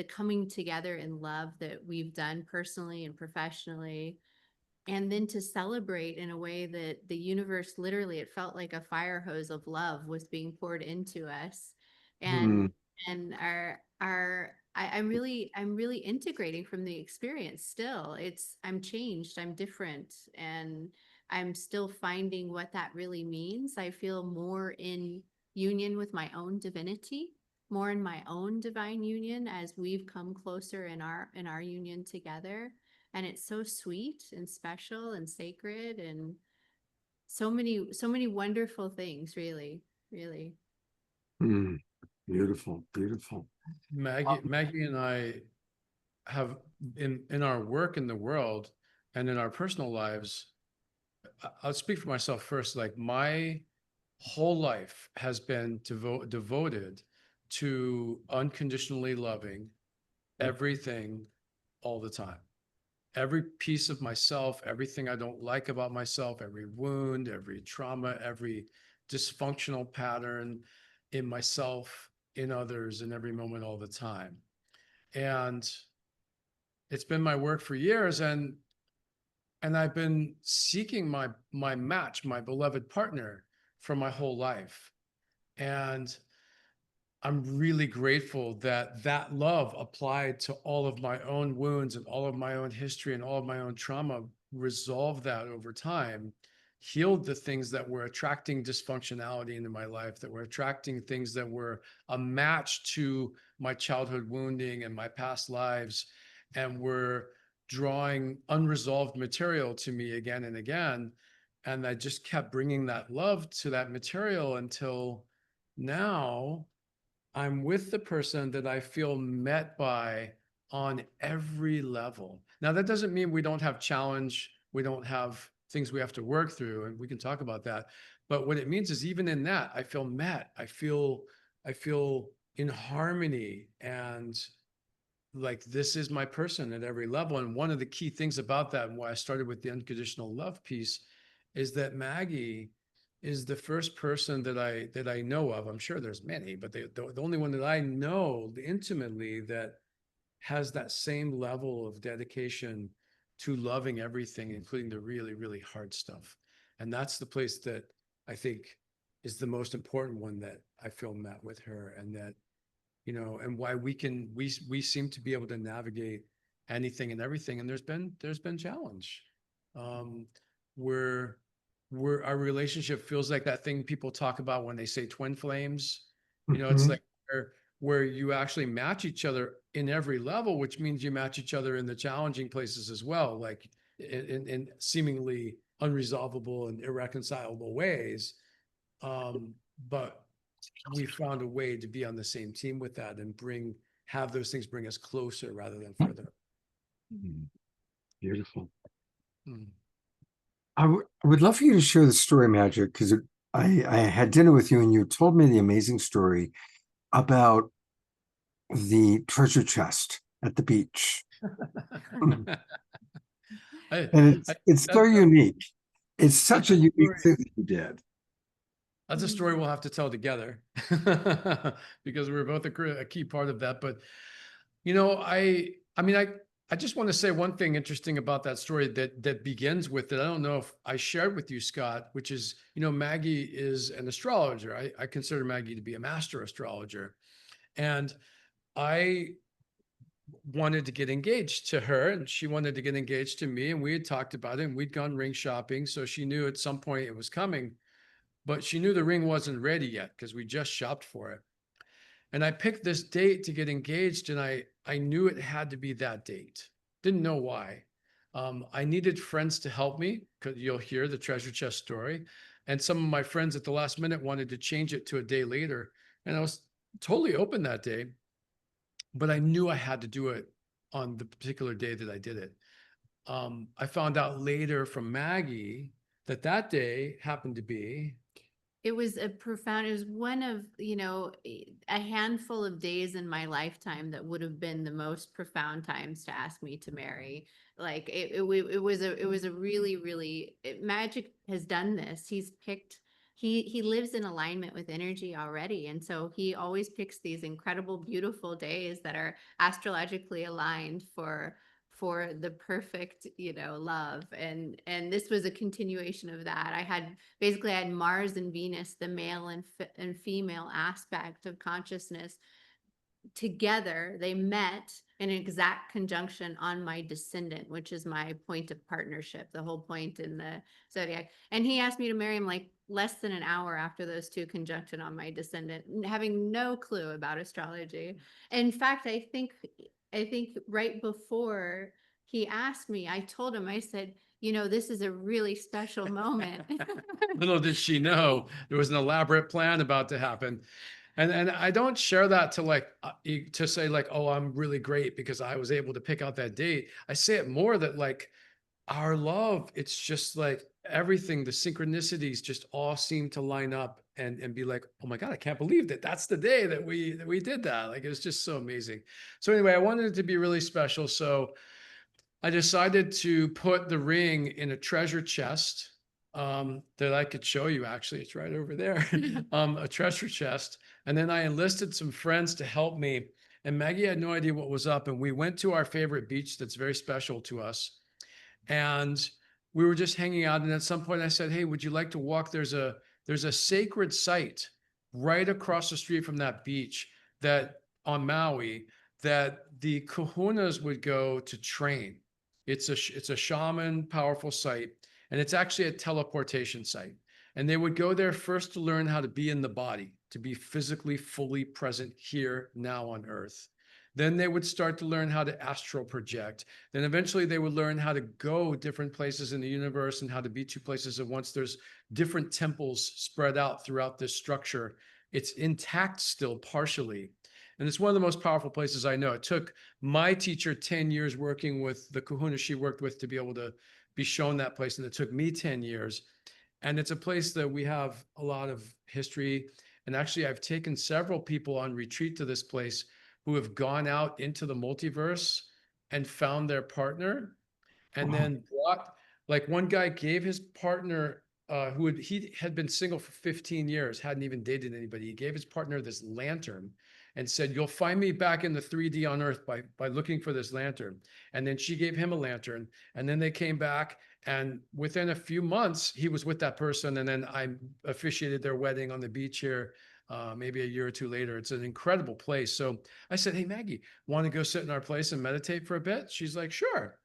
coming together in love that we've done personally and professionally, and then to celebrate in a way that the universe, literally, it felt like a fire hose of love was being poured into us. And I'm really integrating from the experience still. I'm changed, I'm different, and I'm still finding what that really means. I feel more in union with my own divinity, more in my own divine union as we've come closer in our union together. And it's so sweet and special and sacred, and so many wonderful things, really, really. Beautiful, beautiful. Maggie and I have in our work in the world and in our personal lives, I'll speak for myself first. Like, my whole life has been devoted to unconditionally loving everything all the time. Every piece of myself, everything I don't like about myself, every wound, every trauma, every dysfunctional pattern in myself, in others, in every moment, all the time. And it's been my work for years, and I've been seeking my match, my beloved partner, for my whole life. And I'm really grateful that that love applied to all of my own wounds and all of my own history and all of my own trauma, resolved that over time, healed the things that were attracting dysfunctionality into my life, that were attracting things that were a match to my childhood wounding and my past lives, and were drawing unresolved material to me again and again. And I just kept bringing that love to that material until now I'm with the person that I feel met by on every level. Now, that doesn't mean we don't have challenge, we don't have things we have to work through, and we can talk about that. But what it means is, even in that, I feel met. I feel in harmony, and like, this is my person at every level. And one of the key things about that, and why I started with the unconditional love piece, is that Maggie is the first person that I know of. I'm sure there's many, but the only one that I know intimately that has that same level of dedication to loving everything, including the really, really hard stuff. And that's the place that I think is the most important one, that I feel met with her, and that, and why we seem to be able to navigate anything and everything. And there's been challenge. Our relationship feels like that thing people talk about when they say twin flames. It's like where you actually match each other in every level, which means you match each other in the challenging places as well, like in seemingly unresolvable and irreconcilable ways. But we found a way to be on the same team with that, and have those things bring us closer rather than further. Beautiful. I would love for you to share the story, Magick, because I had dinner with you and you told me the amazing story about the treasure chest at the beach. And it's so unique. It's such a unique thing that you did. That's a story we'll have to tell together, because we're both a key part of that. But, I just want to say one thing interesting about that story that begins with it. I don't know if I shared with you, Scott, which is, Maggie is an astrologer. I consider Maggie to be a master astrologer. And I wanted to get engaged to her, and she wanted to get engaged to me, and we had talked about it, and we'd gone ring shopping, so she knew at some point it was coming, but she knew the ring wasn't ready yet because we just shopped for it. And I picked this date to get engaged, and I knew it had to be that date. Didn't know why. I needed friends to help me, because you'll hear the treasure chest story. And some of my friends at the last minute wanted to change it to a day later. And I was totally open that day, but I knew I had to do it on the particular day that I did it. I found out later from Maggie that that day happened to be. It was it was one of, a handful of days in my lifetime that would have been the most profound times to ask me to marry. Like it was a really, really, Magick has done this. He's picked, he lives in alignment with energy already. And so he always picks these incredible, beautiful days that are astrologically aligned for the perfect, love. And this was a continuation of that. I had Mars and Venus, the male and female aspect of consciousness together. They met in exact conjunction on my descendant, which is my point of partnership, the whole point in the zodiac. And he asked me to marry him like less than an hour after those two conjuncted on my descendant, having no clue about astrology. In fact, I think right before he asked me, I told him, I said, this is a really special moment. Little did she know there was an elaborate plan about to happen. And I don't share that to say like, oh, I'm really great because I was able to pick out that date. I say it more that like our love, it's just like everything, the synchronicities just all seem to line up and be like, oh my God, I can't believe that that's the day that we did that. Like, it was just so amazing. So anyway, I wanted it to be really special. So I decided to put the ring in a treasure chest that I could show you. Actually, it's right over there, a treasure chest. And then I enlisted some friends to help me. And Maggie had no idea what was up. And we went to our favorite beach that's very special to us. And we were just hanging out. And at some point I said, hey, would you like to walk? There's a sacred site right across the street from that beach that on Maui that the kahunas would go to train. It's a shaman powerful site. And it's actually a teleportation site. And they would go there first to learn how to be in the body, to be physically fully present here now on Earth. Then they would start to learn how to astral project. Then eventually they would learn how to go different places in the universe and how to be two places at once. There's different temples spread out throughout this structure. It's intact still partially. And it's one of the most powerful places I know. It took my teacher 10 years working with the kahuna she worked with to be able to be shown that place. And it took me 10 years. And it's a place that we have a lot of history. And actually, I've taken several people on retreat to this place who have gone out into the multiverse and found their partner. And then brought, like one guy gave his partner, he had been single for 15 years, hadn't even dated anybody. He gave his partner this lantern and said, you'll find me back in the 3D on Earth by looking for this lantern. And then she gave him a lantern. And then they came back. And within a few months, he was with that person. And then I officiated their wedding on the beach here, maybe a year or two later. It's an incredible place. So I said, hey, Maggie, want to go sit in our place and meditate for a bit? She's like, sure.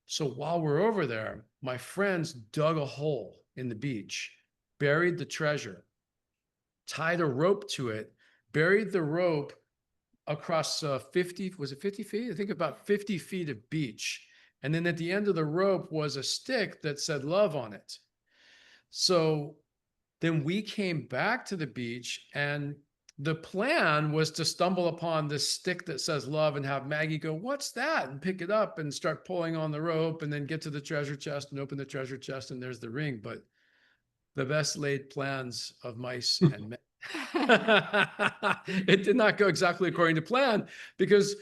So while we're over there, my friends dug a hole in the beach, buried the treasure, tied a rope to it, buried the rope across 50, was it 50 feet? I think about 50 feet of beach. And then at the end of the rope was a stick that said love on it. So then we came back to the beach, and the plan was to stumble upon this stick that says love and have Maggie go, what's that? And pick it up and start pulling on the rope and then get to the treasure chest and open the treasure chest, and there's the ring. But the best laid plans of mice and men. It did not go exactly according to plan, because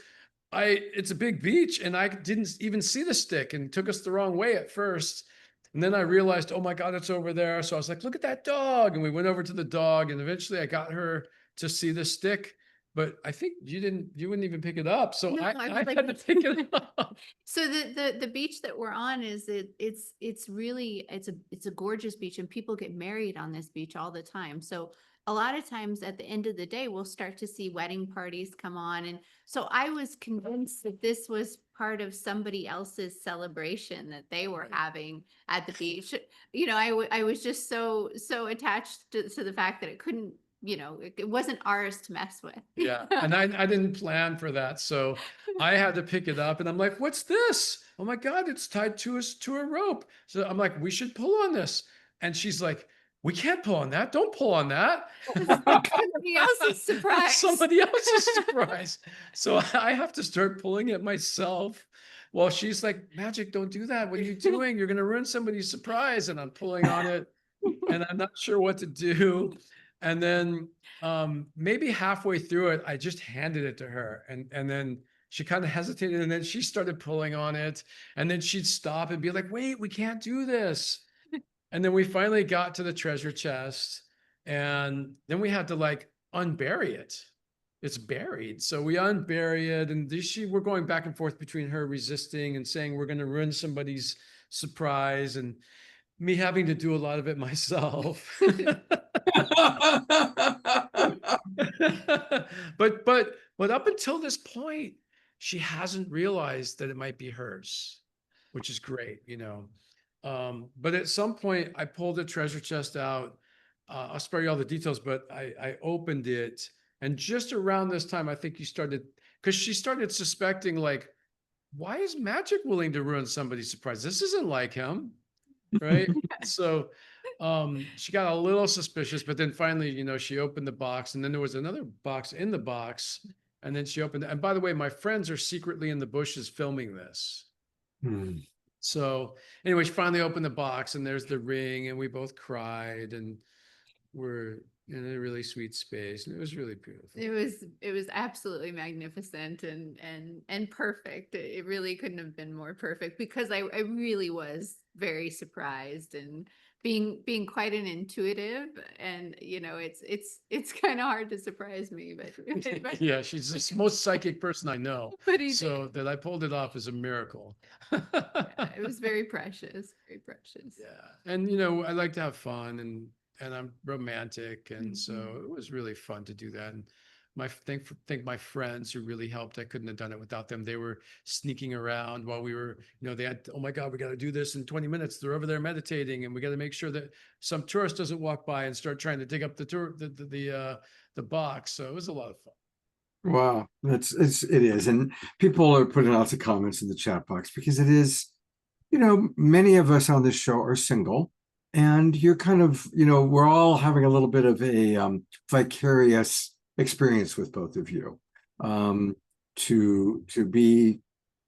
it's a big beach and I didn't even see the stick, and took us the wrong way at first. And then I realized, oh my God, it's over there. So I was like, look at that dog. And we went over to the dog, and eventually I got her to see the stick, but I think you wouldn't even pick it up. So No, I would like had to pick it up. So the beach that we're on it's really, it's a gorgeous beach, and people get married on this beach all the time. So a lot of times at the end of the day, we'll start to see wedding parties come on. And so I was convinced that this was part of somebody else's celebration that they were having at the beach. You know, I was just so attached to the fact that it couldn't, you know, it wasn't ours to mess with. Yeah. And I didn't plan for that. So I had to pick it up and I'm like, what's this? Oh my God, it's tied to a rope. So I'm like, we should pull on this. And she's like, we can't pull on that. Don't pull on that. Somebody else's surprise. Somebody else's surprise. So I have to start pulling it myself. Well, she's like, Magick, don't do that. What are you doing? You're going to ruin somebody's surprise. And I'm pulling on it and I'm not sure what to do. And then maybe halfway through it, I just handed it to her. And then she kind of hesitated and then she started pulling on it. And then she'd stop and be like, wait, we can't do this. And then we finally got to the treasure chest and then we had to like unbury it. It's buried. So we unbury it and we're going back and forth between her resisting and saying, we're going to ruin somebody's surprise and me having to do a lot of it myself. But up until this point, she hasn't realized that it might be hers, which is great, you know. But at some point I pulled the treasure chest out. I'll spare you all the details, but I opened it. And just around this time, I think because she started suspecting like, why is Magick willing to ruin somebody's surprise? This isn't like him, right? So she got a little suspicious, but then finally, you know, she opened the box and then there was another box in the box. And then she opened it. And by the way, my friends are secretly in the bushes filming this. So anyway, she finally opened the box and there's the ring and we both cried and we're in a really sweet space. And it was really beautiful. It was absolutely magnificent and perfect. It really couldn't have been more perfect because I really was very surprised and being quite an intuitive and you know it's kind of hard to surprise me but Yeah, she's the most psychic person I know. But so that I pulled it off is a miracle. Yeah, it was very precious. Yeah. And you know, I like to have fun and I'm romantic. And so it was really fun to do that. And thank my friends who really helped. I couldn't have done it without them. They were sneaking around while we were, you know, they had, oh my God, we got to do this in 20 minutes. They're over there meditating and we got to make sure that some tourist doesn't walk by and start trying to dig up the box. So it was a lot of fun. Wow, it is. And people are putting lots of comments in the chat box because it is, you know, many of us on this show are single and you're kind of, you know, we're all having a little bit of a vicarious experience with both of you, to be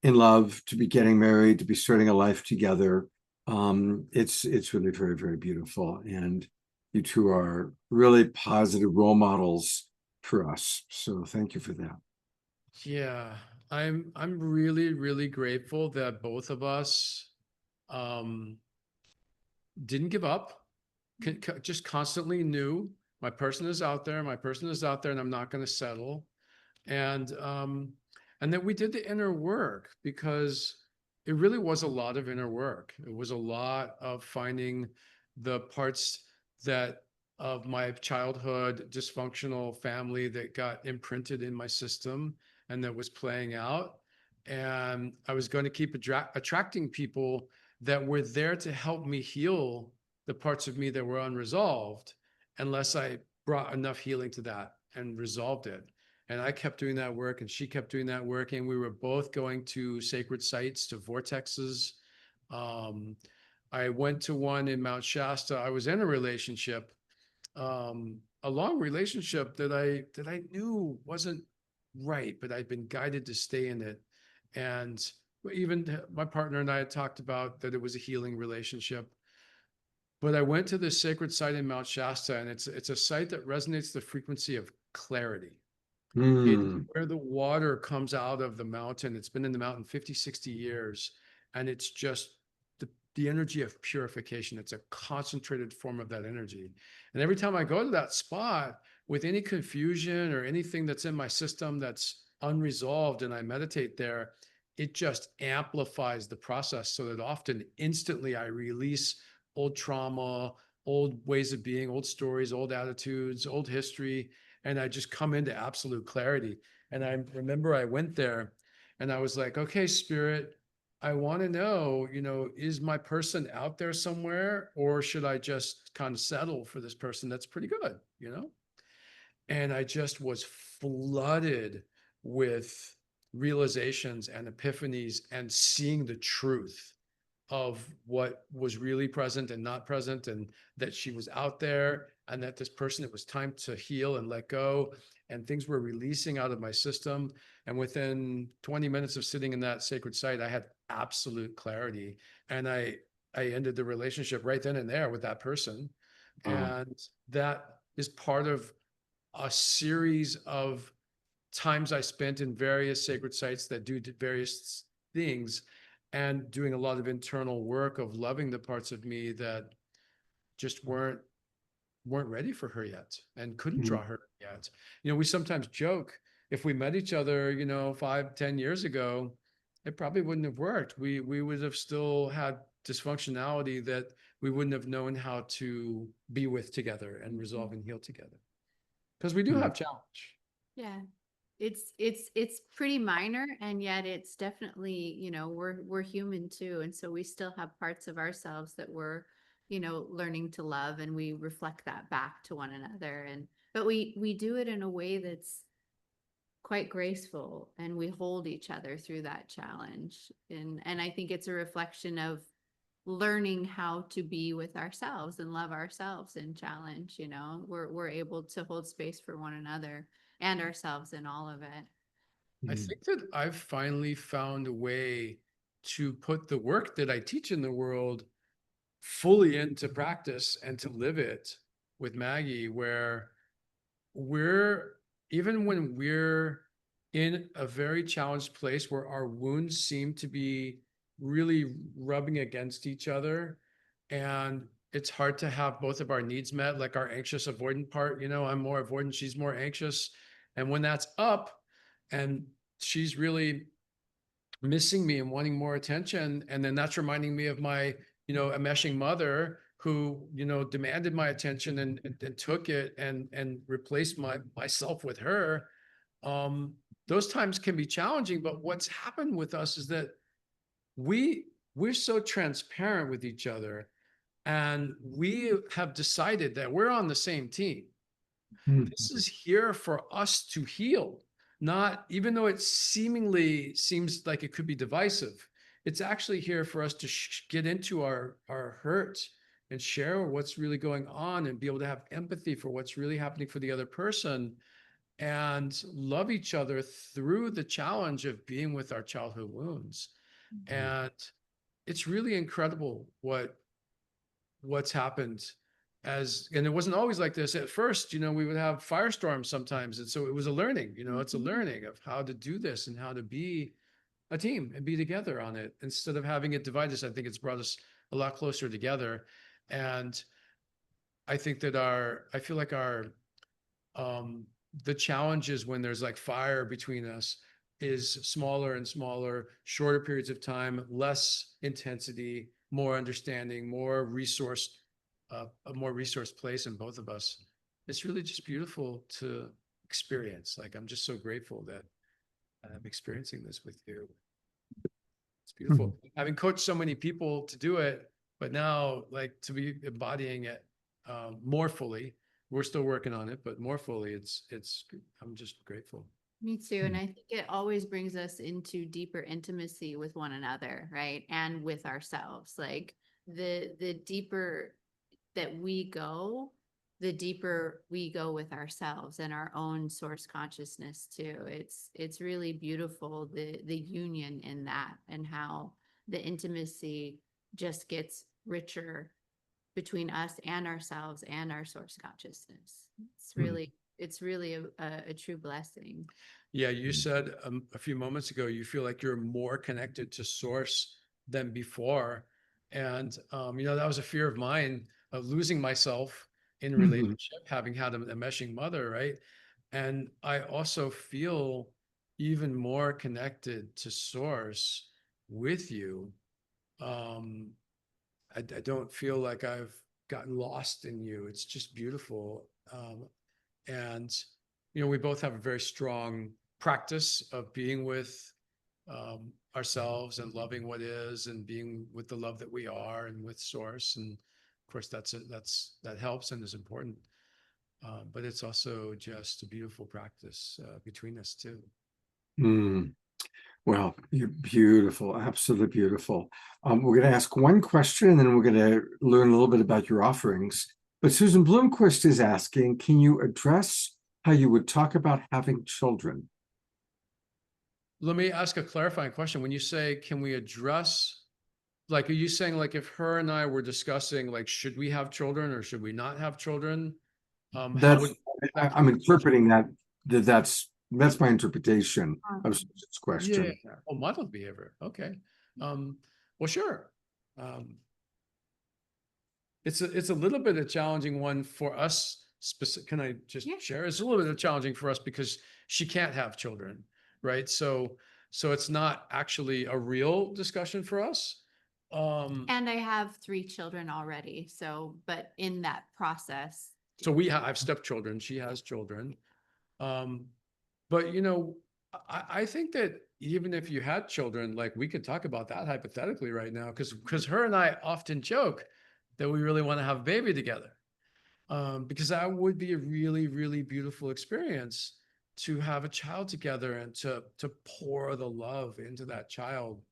in love, to be getting married, to be starting a life together. It's really very, very beautiful. And you two are really positive role models for us. So thank you for that. Yeah, I'm really, really grateful that both of us didn't give up, just constantly knew my person is out there, and I'm not going to settle. And that we did the inner work because it really was a lot of inner work. It was a lot of finding the parts of my childhood dysfunctional family that got imprinted in my system and that was playing out. And I was going to keep attracting people that were there to help me heal the parts of me that were unresolved, unless I brought enough healing to that and resolved it. And I kept doing that work and she kept doing that work. And we were both going to sacred sites, to vortexes. I went to one in Mount Shasta. I was in a relationship, a long relationship that I knew wasn't right, but I'd been guided to stay in it. And even my partner and I had talked about that it was a healing relationship. But I went to this sacred site in Mount Shasta, and it's a site that resonates the frequency of clarity. It's where the water comes out of the mountain. It's been in the mountain 50, 60 years, and it's just the energy of purification. It's a concentrated form of that energy. And every time I go to that spot with any confusion or anything that's in my system that's unresolved and I meditate there, it just amplifies the process so that often instantly I release old trauma, old ways of being, old stories, old attitudes, old history. And I just come into absolute clarity. And I remember I went there and I was like, okay, Spirit, I want to know, is my person out there somewhere, or should I just kind of settle for this person that's pretty good, And I just was flooded with realizations and epiphanies and seeing the truth of what was really present and not present, and that she was out there, and that this person, it was time to heal and let go, and things were releasing out of my system. And within 20 minutes of sitting in that sacred site, I had absolute clarity, and I ended the relationship right then and there with that person. And that is part of a series of times I spent in various sacred sites that do various things, and doing a lot of internal work of loving the parts of me that just weren't ready for her yet and couldn't draw her yet. We sometimes joke, if we met each other, 5-10 years ago, it probably wouldn't have worked. We would have still had dysfunctionality that we wouldn't have known how to be with together and resolve and heal together. Because we do have challenge. Yeah. It's pretty minor, and yet it's definitely, we're human too. And so we still have parts of ourselves that we're, learning to love, and we reflect that back to one another. But we do it in a way that's quite graceful, and we hold each other through that challenge. And I think it's a reflection of learning how to be with ourselves and love ourselves in challenge. We're able to hold space for one another and ourselves in all of it. I think that I've finally found a way to put the work that I teach in the world fully into practice and to live it with Maggie, where even when we're in a very challenged place where our wounds seem to be really rubbing against each other, and it's hard to have both of our needs met, like our anxious avoidant part, I'm more avoidant, she's more anxious. And when that's up and she's really missing me and wanting more attention, and then that's reminding me of my, enmeshing mother who, demanded my attention and took it and replaced myself with her. Those times can be challenging, but what's happened with us is that we're so transparent with each other, and we have decided that we're on the same team. This is here for us to heal, not, even though it seemingly seems like it could be divisive, it's actually here for us to get into our hurt and share what's really going on, and be able to have empathy for what's really happening for the other person, and love each other through the challenge of being with our childhood wounds. And it's really incredible what's happened. And it wasn't always like this at first. We would have firestorms sometimes, and so it was a learning. It's a learning of how to do this and how to be a team and be together on it, instead of having it divide us. I think it's brought us a lot closer together. And I think that I feel like the challenges when there's like fire between us is smaller and smaller, shorter periods of time, less intensity, more understanding, more resource, a more resourced place in both of us. It's really just beautiful to experience. Like, I'm just so grateful that I'm experiencing this with you. It's beautiful. Having coached so many people to do it, but now like to be embodying it more fully. We're still working on it, but more fully, I'm just grateful. Me too. And I think it always brings us into deeper intimacy with one another, right? And with ourselves. Like the deeper that we go, the deeper we go with ourselves and our own source consciousness too. It's really beautiful, the union in that, and how the intimacy just gets richer between us and ourselves and our source consciousness. It's really a true blessing. Yeah, you said a few moments ago, you feel like you're more connected to source than before. And, that was a fear of mine, of losing myself in relationship, having had a meshing mother, right? And I also feel even more connected to source with you. I don't feel like I've gotten lost in you. It's just beautiful. And, we both have a very strong practice of being with ourselves and loving what is and being with the love that we are and with source. And of course, that helps and is important. But it's also just a beautiful practice between us too. Well, you're beautiful, absolutely beautiful. We're going to ask one question and then we're going to learn a little bit about your offerings. But Susan Bloomquist is asking, can you address how you would talk about having children? Let me ask a clarifying question. When you say, can we address, like, are you saying like if her and I were discussing, like, should we have children or should we not have children? I'm interpreting that's my interpretation of Susan's question. Yeah. Oh, model behavior. Okay. Well, sure. It's a little bit of a challenging one for us. Can I just share? It's a little bit challenging for us because she can't have children, right? So it's not actually a real discussion for us. And I have 3 children already. So, but in that process. So I have stepchildren. She has children. But I think that even if you had children, like we could talk about that hypothetically right now, because her and I often joke that we really want to have a baby together. Because that would be a really, really beautiful experience to have a child together and to pour the love into that child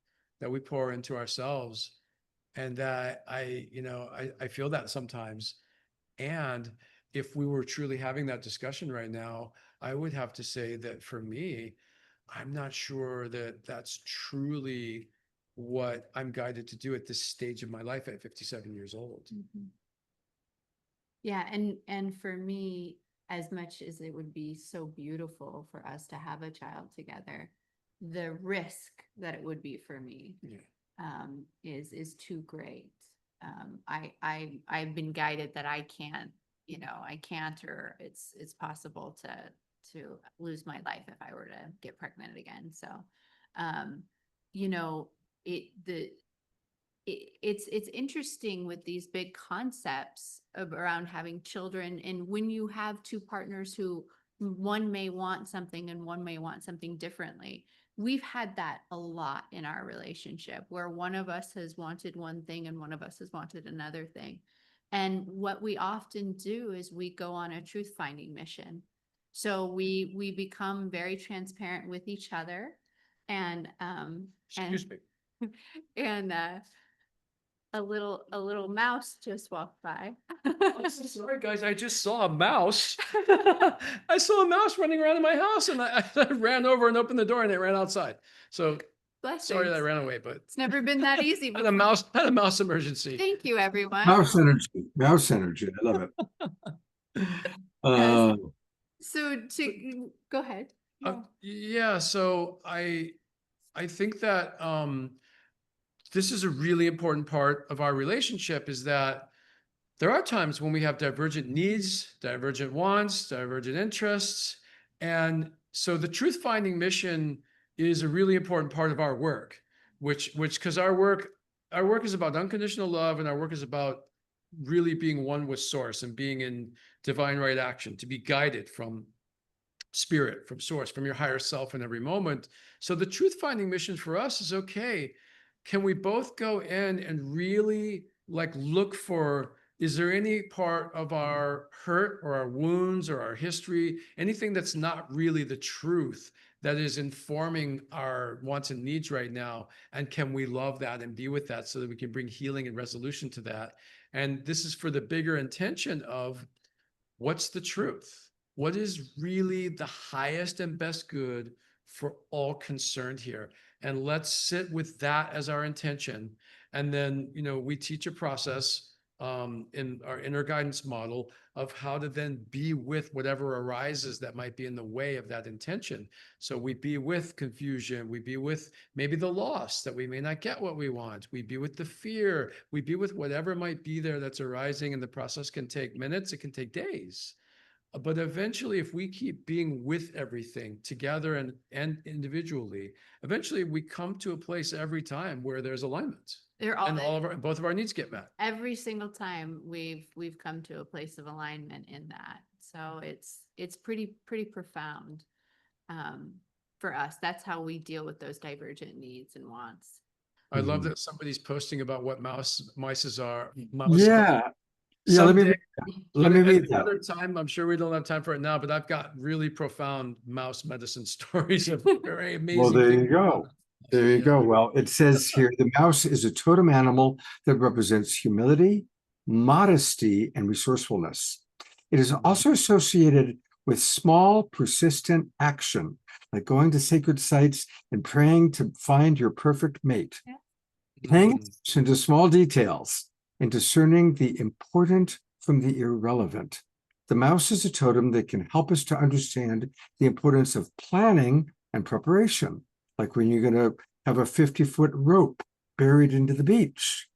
that we pour into ourselves. And that I feel that sometimes. And if we were truly having that discussion right now, I would have to say that for me, I'm not sure that that's truly what I'm guided to do at this stage of my life at 57 years old. Mm-hmm. Yeah. And for me, as much as it would be so beautiful for us to have a child together, the risk that it would be for me is too great. I've been guided that I can't, or it's possible to lose my life if I were to get pregnant again. So, it's interesting with these big concepts around having children. And when you have 2 partners who one may want something and one may want something differently, we've had that a lot in our relationship where one of us has wanted one thing and one of us has wanted another thing. And what we often do is we go on a truth finding mission. So we become very transparent with each other and Excuse me. And a little mouse just walked by. I'm so sorry, guys. I just saw a mouse. I saw a mouse running around in my house, and I ran over and opened the door, and it ran outside. So sorry that I ran away, but it's never been that easy. Had a mouse emergency. Thank you, everyone. Mouse energy. I love it. So go ahead. So I think that this is a really important part of our relationship, is that there are times when we have divergent needs, divergent wants, divergent interests. And so the truth finding mission is a really important part of our work, because our work is about unconditional love, and our work is about really being one with source and being in divine right action, to be guided from spirit, from source, from your higher self in every moment. So the truth finding mission for us is, okay, can we both go in and really look for, is there any part of our hurt or our wounds or our history, anything that's not really the truth that is informing our wants and needs right now? And can we love that and be with that so that we can bring healing and resolution to that? And this is for the bigger intention of, what's the truth? What is really the highest and best good for all concerned here? And let's sit with that as our intention. And then, we teach a process in our inner guidance model of how to then be with whatever arises that might be in the way of that intention. So we be with confusion, we be with maybe the loss that we may not get what we want, we be with the fear, we be with whatever might be there that's arising, and the process can take minutes, it can take days. But eventually, if we keep being with everything together and individually, eventually we come to a place every time where there's alignment They're all, and both of our needs get met. every single time we've come to a place of alignment in that. So it's pretty profound for us. That's how we deal with those divergent needs and wants. I love that somebody's posting about what mice are. Yeah. Yeah, Someday, let me read that. another time. I'm sure we don't have time for it now, but I've got really profound mouse medicine stories of very amazing. Well, there you things. go. There you go. Well, it says here, the mouse is a totem animal that represents humility, modesty, and resourcefulness. It is also associated with small, persistent action, like going to sacred sites and praying to find your perfect mate. Paying attention to small details and discerning the important from the irrelevant. The mouse is a totem that can help us to understand the importance of planning and preparation, like when you're going to have a 50-foot rope buried into the beach.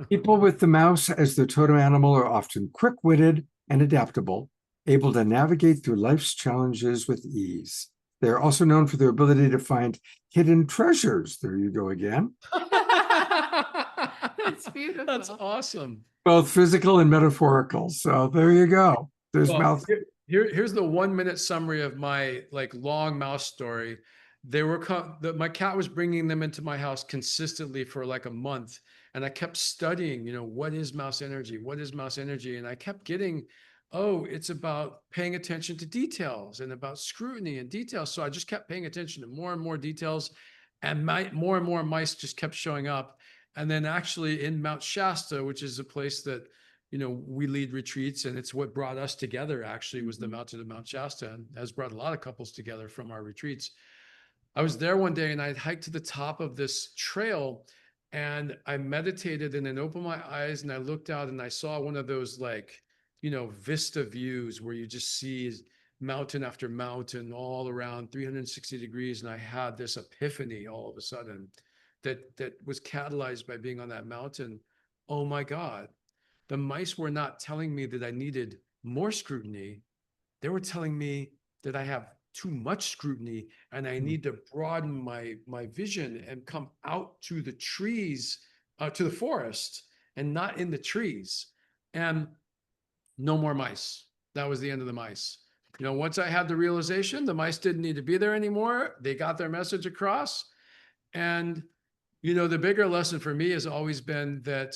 People with the mouse as their totem animal are often quick-witted and adaptable, able to navigate through life's challenges with ease. They're also known for their ability to find hidden treasures. There you go again. That's beautiful. That's awesome. Both physical and metaphorical. So there you go. There's mouse. Here's the 1-minute summary of my long mouse story. They were my cat was bringing them into my house consistently for like a month, and I kept studying. What is mouse energy? What is mouse energy? And I kept getting, oh, it's about paying attention to details and about scrutiny and details. So I just kept paying attention to more and more details, and more and more mice just kept showing up. And then actually in Mount Shasta, which is a place that, we lead retreats, and it's what brought us together actually, was the mountain of Mount Shasta, and has brought a lot of couples together from our retreats. I was there one day and I hiked to the top of this trail, and I meditated and then opened my eyes and I looked out and I saw one of those vista views where you just see mountain after mountain all around 360 degrees. And I had this epiphany all of a sudden that was catalyzed by being on that mountain. Oh my God, the mice were not telling me that I needed more scrutiny. They were telling me that I have too much scrutiny and I need to broaden my vision and come out to the trees, to the forest, and not in the trees. And no more mice. That was the end of the mice. Once I had the realization, the mice didn't need to be there anymore. They got their message across. And, the bigger lesson for me has always been that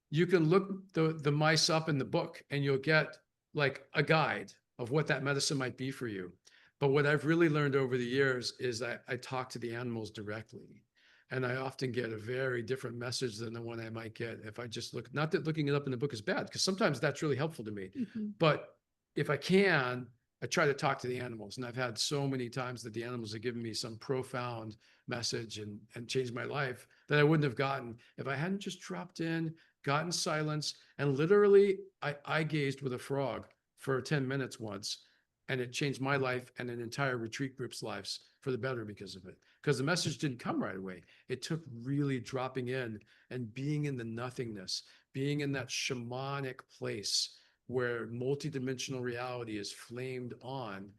you can look the mice up in the book and you'll get like a guide of what that medicine might be for you. But what I've really learned over the years is I talk to the animals directly. And I often get a very different message than the one I might get if I just look, not that looking it up in the book is bad, because sometimes that's really helpful to me. But if I can, I try to talk to the animals. And I've had so many times that the animals have given me some profound message and changed my life that I wouldn't have gotten if I hadn't just dropped in, gotten silence, and literally I gazed with a frog for 10 minutes once. And it changed my life and an entire retreat group's lives for the better because of it. Because the message didn't come right away. It took really dropping in and being in the nothingness, being in that shamanic place where multidimensional reality is flamed on,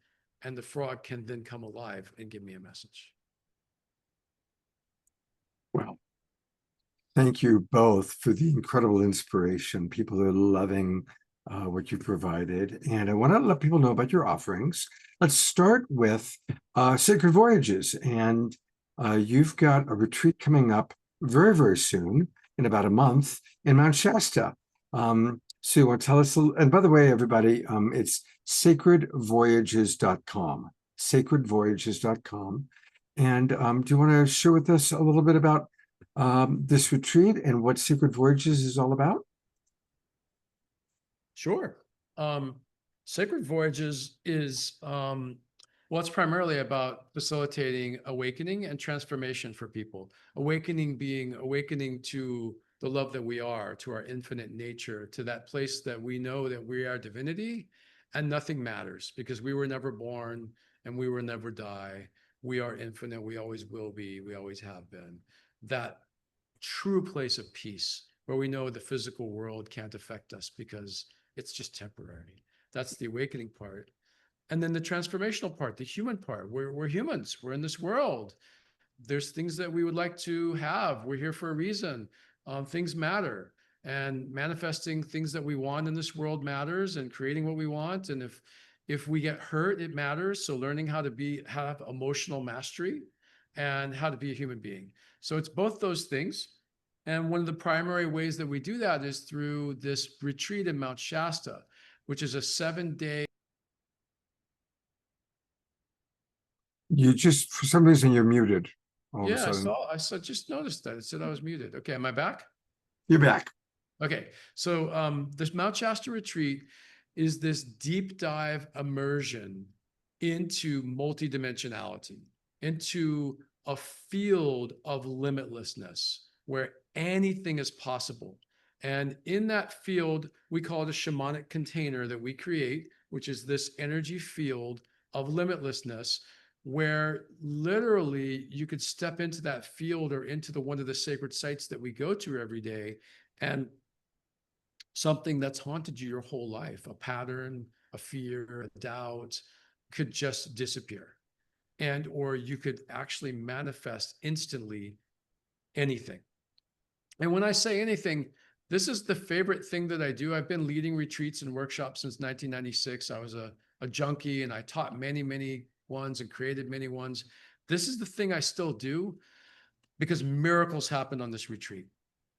and the frog can then come alive and give me a message. Well, thank you both for the incredible inspiration. People are loving what you provided. And I want to let people know about your offerings. Let's start with Sacred Voyages. And you've got a retreat coming up very, very soon, in about a month, in Mount Shasta. So you want to tell us, and by the way, everybody, it's sacredvoyages.com, sacredvoyages.com. And do you want to share with us a little bit about this retreat and what Sacred Voyages is all about? Sure. Sacred Voyages is, it's primarily about facilitating awakening and transformation for people. Awakening being awakening to the love that we are, to our infinite nature, to that place that we know that we are divinity and nothing matters because we were never born and we will never die. We are infinite. We always will be. We always have been. That true place of peace where we know the physical world can't affect us because it's just temporary. That's the awakening part. And then the transformational part, the human part. We're humans. We're in this world. There's things that we would like to have. We're here for a reason. Things matter. And manifesting things that we want in this world matters, and creating what we want. And if we get hurt, it matters. So learning how to have emotional mastery and how to be a human being. So it's both those things. And one of the primary ways that we do that is through this retreat in Mount Shasta, which is a 7-day. You just, for some reason, you're muted. All of a Yeah, sudden. I just noticed that. It said I was muted. Okay, am I back? You're back. Okay, so this Mount Shasta retreat is this deep dive immersion into multidimensionality, into a field of limitlessness where anything is possible. And in that field, we call it a shamanic container that we create, which is this energy field of limitlessness, where literally you could step into that field or into one of the sacred sites that we go to every day, and something that's haunted you your whole life, a pattern, a fear, a doubt, could just disappear. And or you could actually manifest instantly anything. And when I say anything, this is the favorite thing that I do. I've been leading retreats and workshops since 1996. I was a junkie, and I taught many ones and created many ones. This is the thing I still do, because miracles happened on this retreat.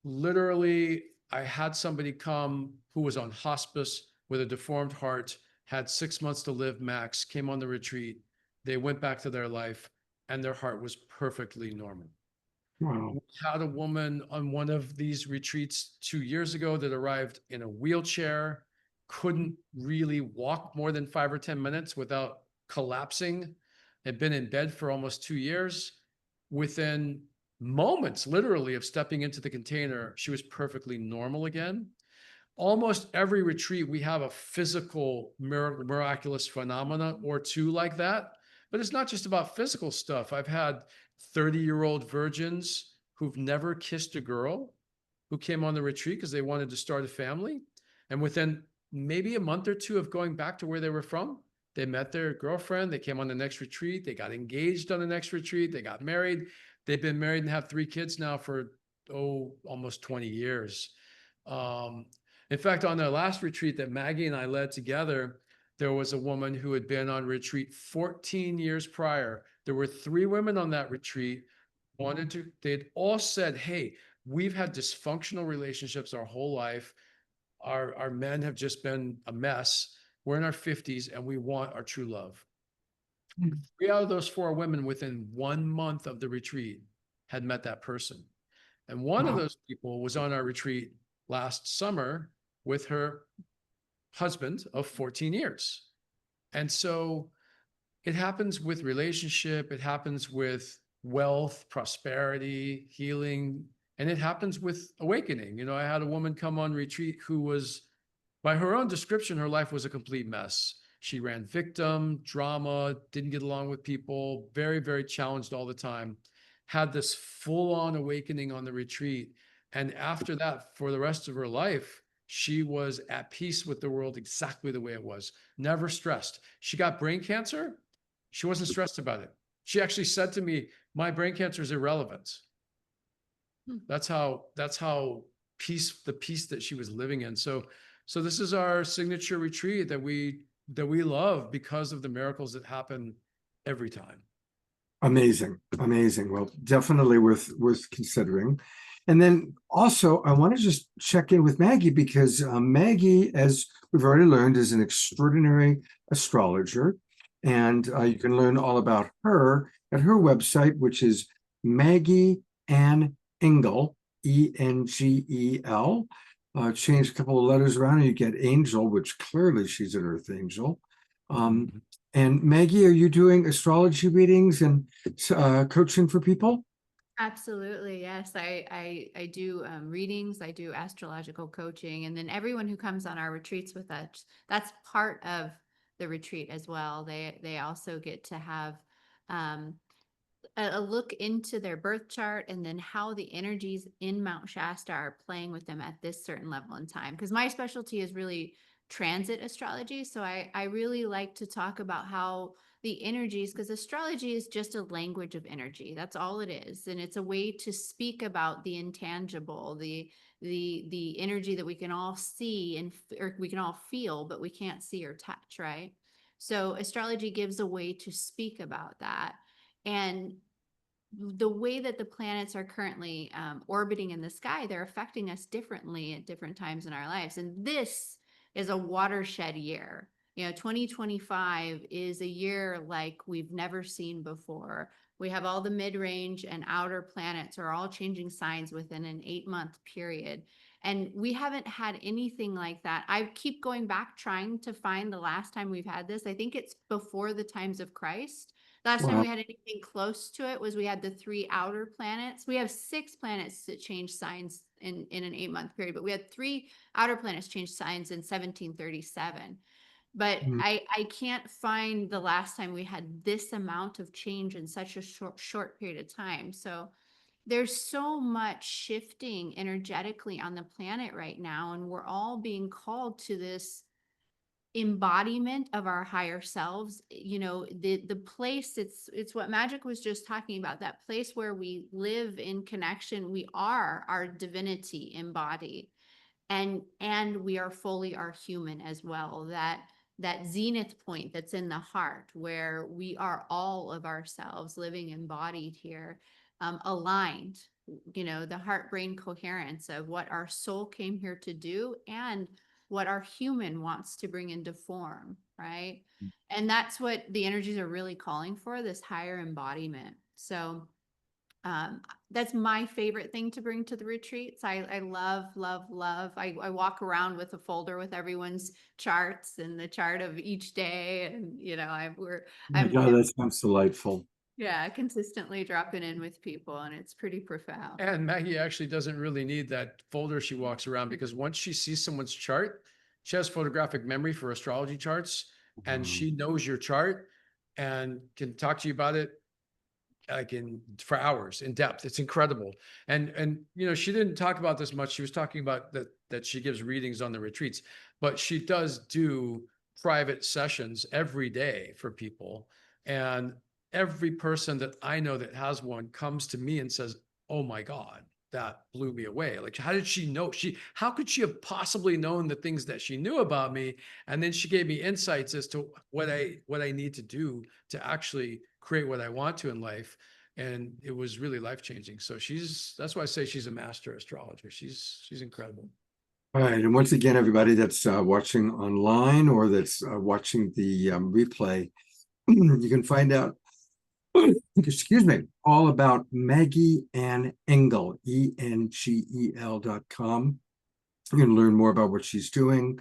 Literally, I had somebody come who was on hospice with a deformed heart, had 6 months to live max, came on the retreat. They went back to their life, and their heart was perfectly normal. Wow. We had a woman on one of these retreats 2 years ago that arrived in a wheelchair, couldn't really walk more than 5 or 10 minutes without collapsing, had been in bed for almost 2 years. Within moments, literally, of stepping into the container, she was perfectly normal again. Almost every retreat, we have a physical miraculous phenomena or two like that. But it's not just about physical stuff. I've had 30-year-old virgins who've never kissed a girl who came on the retreat because they wanted to start a family. And within maybe a month or two of going back to where they were from, they met their girlfriend, they came on the next retreat, they got engaged on the next retreat, they got married. They've been married and have 3 kids now for, almost 20 years. In fact, on their last retreat that Maggie and I led together, there was a woman who had been on retreat 14 years prior. There were 3 women on that retreat. They'd all said, hey, we've had dysfunctional relationships our whole life. Our men have just been a mess. We're in our 50s and we want our true love. 3 out of those 4 women within 1 month of the retreat had met that person. And one of those people was on our retreat last summer with her husband of 14 years. And so it happens with relationship, it happens with wealth, prosperity, healing, and it happens with awakening. You know, I had a woman come on retreat who was, by her own description, her life was a complete mess. She ran victim, drama, didn't get along with people, very challenged all the time, had this full-on awakening on the retreat. And after that, for the rest of her life, she was at peace with the world exactly the way it was, never stressed. She got brain cancer. She wasn't stressed about it. She actually said to me, my brain cancer is irrelevant. That's how the peace that she was living in. So this is our signature retreat that we love because of the miracles that happen every time. Amazing. Well, definitely worth considering. And then also, I want to just check in with Maggie, because Maggie, as we've already learned, is an extraordinary astrologer. And you can learn all about her at her website, which is Maggie and Engel, Engel. Change a couple of letters around and you get Angel, which clearly she's an Earth Angel. And Maggie, are you doing astrology readings and coaching for people? Absolutely, yes. I do readings, I do astrological coaching, and then everyone who comes on our retreats with us, that's part of the retreat as well. They also get to have a look into their birth chart, and then how the energies in Mount Shasta are playing with them at this certain level in time. Because my specialty is really transit astrology. So I really like to talk about how the energies, because astrology is just a language of energy. That's all it is. And it's a way to speak about the intangible, the energy that we can all see and or we can all feel, but we can't see or touch, right? So astrology gives a way to speak about that. And the way that the planets are currently orbiting in the sky, they're affecting us differently at different times in our lives. And this is a watershed year. 2025 is a year like we've never seen before. We have all the mid-range and outer planets are all changing signs within an 8-month period. And we haven't had anything like that. I keep going back trying to find the last time we've had this. I think it's before the times of Christ. Last time we had anything close to it was we had the 3 outer planets. We have 6 planets that change signs in an 8-month period, but we had 3 outer planets change signs in 1737. But I can't find the last time we had this amount of change in such a short period of time. So there's so much shifting energetically on the planet right now, and we're all being called to this embodiment of our higher selves. The place, it's what Magick was just talking about, that place where we live in connection. We are our divinity embodied, and we are fully our human as well. That zenith point that's in the heart, where we are all of ourselves living embodied here, aligned, the heart-brain coherence of what our soul came here to do and what our human wants to bring into form, right? And that's what the energies are really calling for, this higher embodiment. So that's my favorite thing to bring to the retreats. I love. I walk around with a folder with everyone's charts and the chart of each day, and That sounds delightful. Yeah, consistently dropping in with people, and it's pretty profound. And Maggie actually doesn't really need that folder she walks around, because once she sees someone's chart, she has photographic memory for astrology charts, and she knows your chart and can talk to you about it for hours in depth. It's incredible. And she didn't talk about this much. She was talking about that she gives readings on the retreats, but she does do private sessions every day for people. And every person that I know that has one comes to me and says, "Oh my God, that blew me away. Like, how did she know? How could she have possibly known the things that she knew about me?" And then she gave me insights as to what I need to do to actually create what I want to in life. And it was really life-changing. So that's why I say she's a master astrologer. She's incredible. All right. And once again, everybody that's watching online or that's watching the replay, you can find out, excuse me, all about Maggie and Engel, ENGEL.com. You can learn more about what she's doing.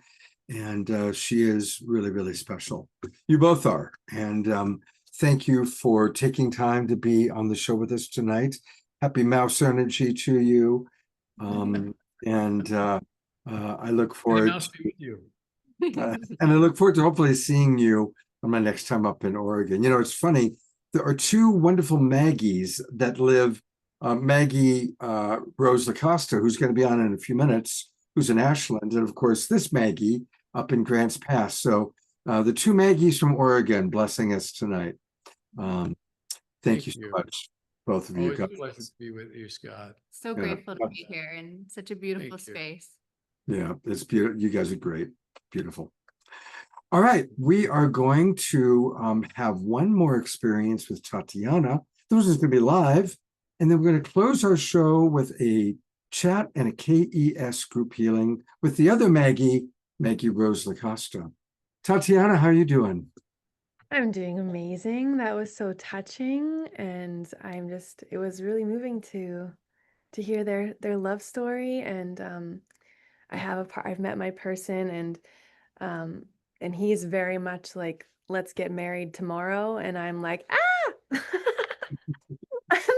And she is really, really special. You both are. And thank you for taking time to be on the show with us tonight. Happy mouse energy to you. I look forward and I look forward to hopefully seeing you on my next time up in Oregon. It's funny. There are 2 wonderful Maggies that live. Maggie Rose La Costa, who's going to be on in a few minutes, who's in Ashland, and of course this Maggie up in Grants Pass. So the 2 Maggies from Oregon blessing us tonight. Thank you so much, both of you Always guys. a pleasure to be with you, Scott. So grateful to be here in such a beautiful space. Yeah, it's beautiful. You guys are great. Beautiful. All right, we are going to have one more experience with Tatiana. This is going to be live, and then we're going to close our show with a chat and a KES group healing with the other Maggie Rose La Costa. Tatiana, how are you doing? I'm doing amazing. That was so touching, and it was really moving to hear their love story. And I've met my person, and he's very much like, let's get married tomorrow, and I'm like, I'm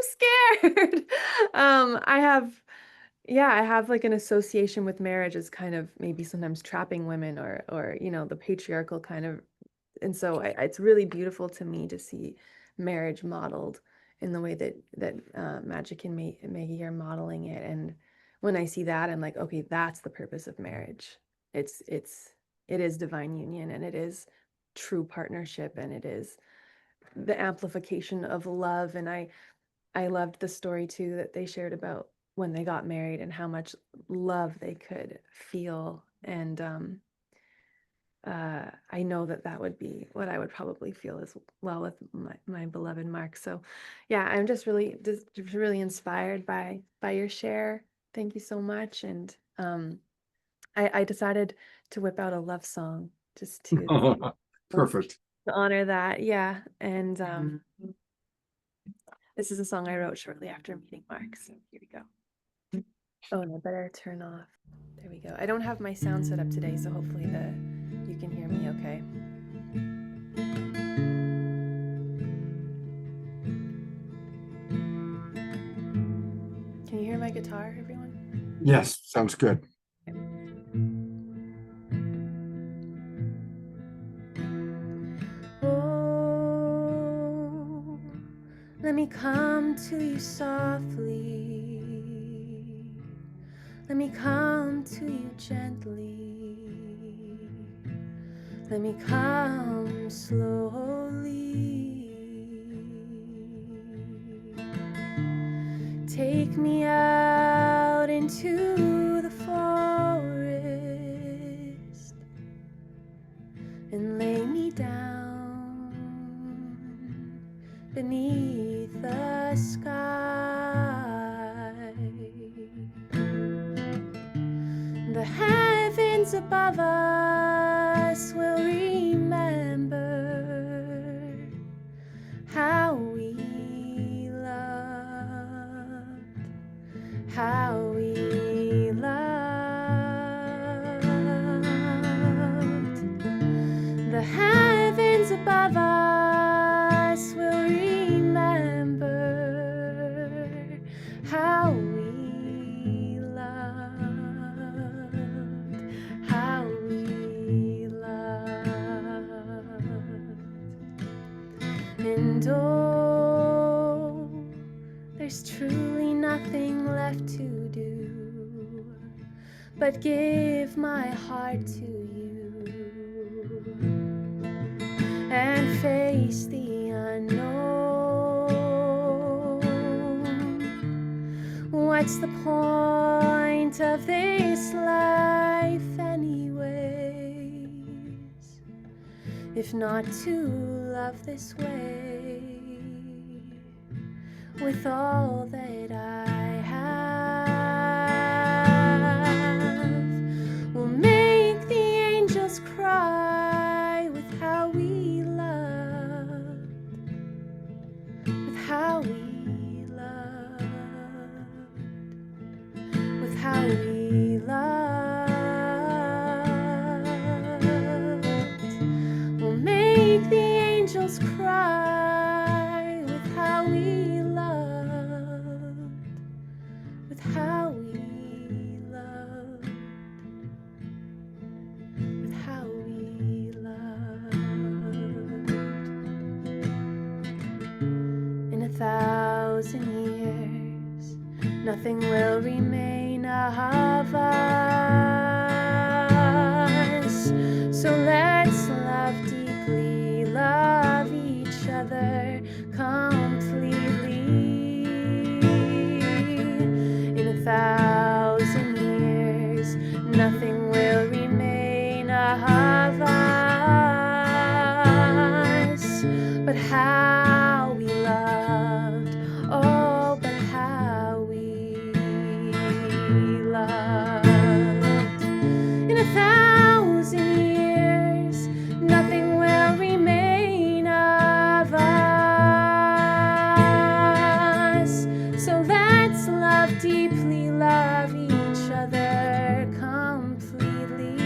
scared. I have like an association with marriage as kind of maybe sometimes trapping women or the patriarchal kind of. And so it's really beautiful to me to see marriage modeled in the way that Magick and Maggie are modeling it. And when I see that, I'm like, okay, that's the purpose of marriage. It's it is divine union, and it is true partnership, and it is the amplification of love. And I loved the story too that they shared about when they got married and how much love they could feel. And I know that that would be what I would probably feel as well with my beloved Mark. So yeah, I'm just really inspired by your share. Thank you so much. And I decided to whip out a love song just to Perfect. honor that. Yeah. And this is a song I wrote shortly after meeting Mark. So here we go. Oh, and I better turn off. There we go. I don't have my sound set up today, so hopefully you can hear me okay. Can you hear my guitar, everyone? Yes, sounds good. Oh, let me come to you softly. Let me come to you gently. Let me come slowly. Take me out into the forest and lay me down beneath the sky. The heavens above us will remember how we loved, how we loved. The heavens above us will remember how we loved, how we loved. And oh, there's truly nothing left to do but give my heart to you and face the unknown. What's the point of this life anyways, if not to love this way with all that I have? We'll make the angels cry with how we loved, with how we loved, with how we loved. We'll make the angels cry with how we loved, with how we loved, with how we loved. In 1,000 years, nothing will remain of us. So let's love deeply, love each other completely. In 1,000 years, nothing will remain of us but how we loved. Oh, but how we loved. In 1,000 years, nothing will remain of us. So let's love deeply, love each other completely.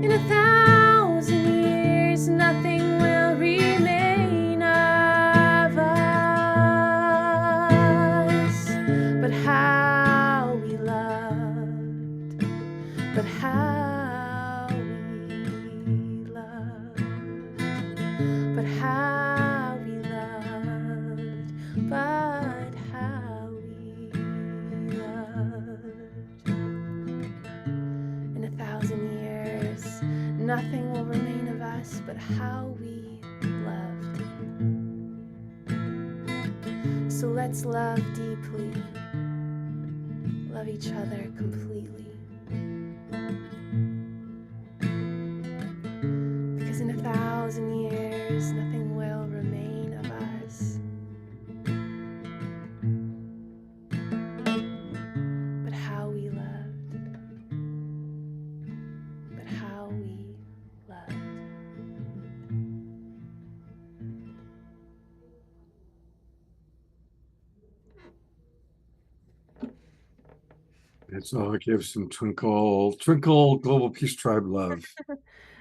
In 1,000 years, nothing will remain of us but how we loved, but how we loved, but how we loved, but how we loved. nothing will remain of us but how we loved. So let's love deeply, love each other completely. Because in 1,000 years, nothing will remain of us but how we loved, but how we loved. It's all gives some twinkle, twinkle, global peace tribe love.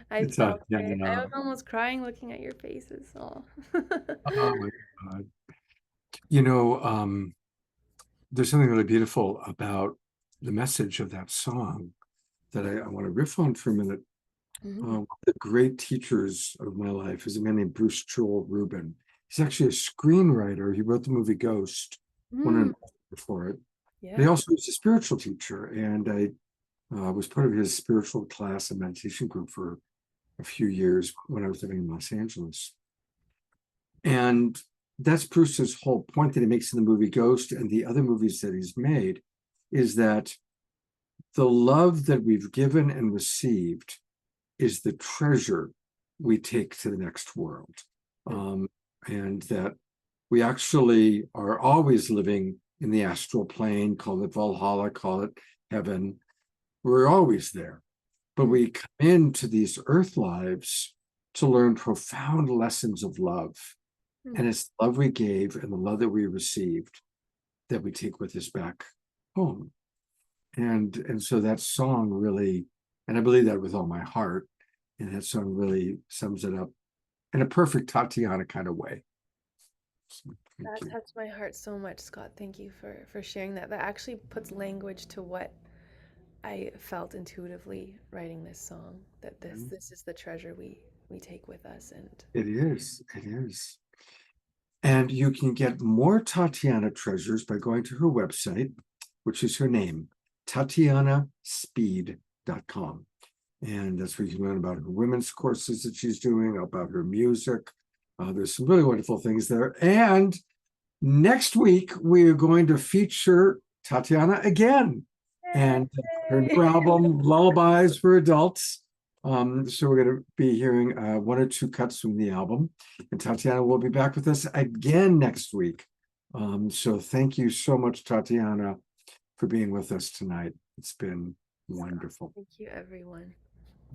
I It's felt it. I Tatiana. was almost crying looking at your faces. Oh. Oh my God. You know, there's something really beautiful about the message of that song that I want to riff on for a minute. One of the great teachers of my life is a man named Bruce Joel Rubin. He's actually a screenwriter. He wrote the movie Ghost, won an Oscar for it. But he Yeah. also was a spiritual teacher, and I was part of his spiritual class and meditation group for a few years when I was living in Los Angeles. And that's Bruce's whole point that he makes in the movie Ghost and the other movies that he's made, is that the love that we've given and received is the treasure we take to the next world. And that we actually are always living in the astral plane, call it Valhalla, call it heaven. We're always there. But we come into these earth lives to learn profound lessons of love. And it's the love we gave and the love that we received that we take with us back home. And so that song really, and I believe that with all my heart, and that song really sums it up in a perfect Tatiana kind of way. So, thank you. That touched my heart so much, Scott. Thank you for sharing that. That actually puts language to what I felt intuitively writing this song. That this is the treasure we take with us, and It is. And you can get more Tatiana treasures by going to her website, which is her name, TatianaSpeed.com. And that's where you can learn about her women's courses that she's doing, about her music. There's some really wonderful things there. And next week, we are going to feature Tatiana again. And her new album, Lullabies for Adults. So we're going to be hearing one or two cuts from the album. And Tatiana will be back with us again next week. So thank you so much, Tatiana, for being with us tonight. It's been wonderful. thank you, everyone.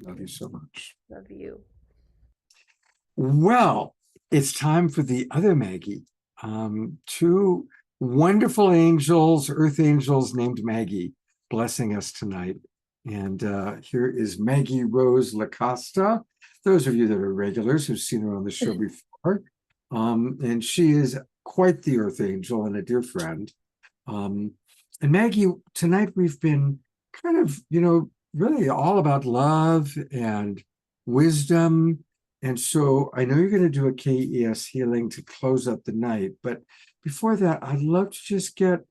Love you so much. Love you. Well, it's time for the other Maggie. Two wonderful angels, earth angels named Maggie, blessing us tonight. And here is Maggie Rose La Costa. Those of you that are regulars who've seen her on the show before. And she is quite the earth angel and a dear friend. And Maggie, tonight we've been kind of, really all about love and wisdom. And so I know you're going to do a KES healing to close up the night. But before that, I'd love to just get,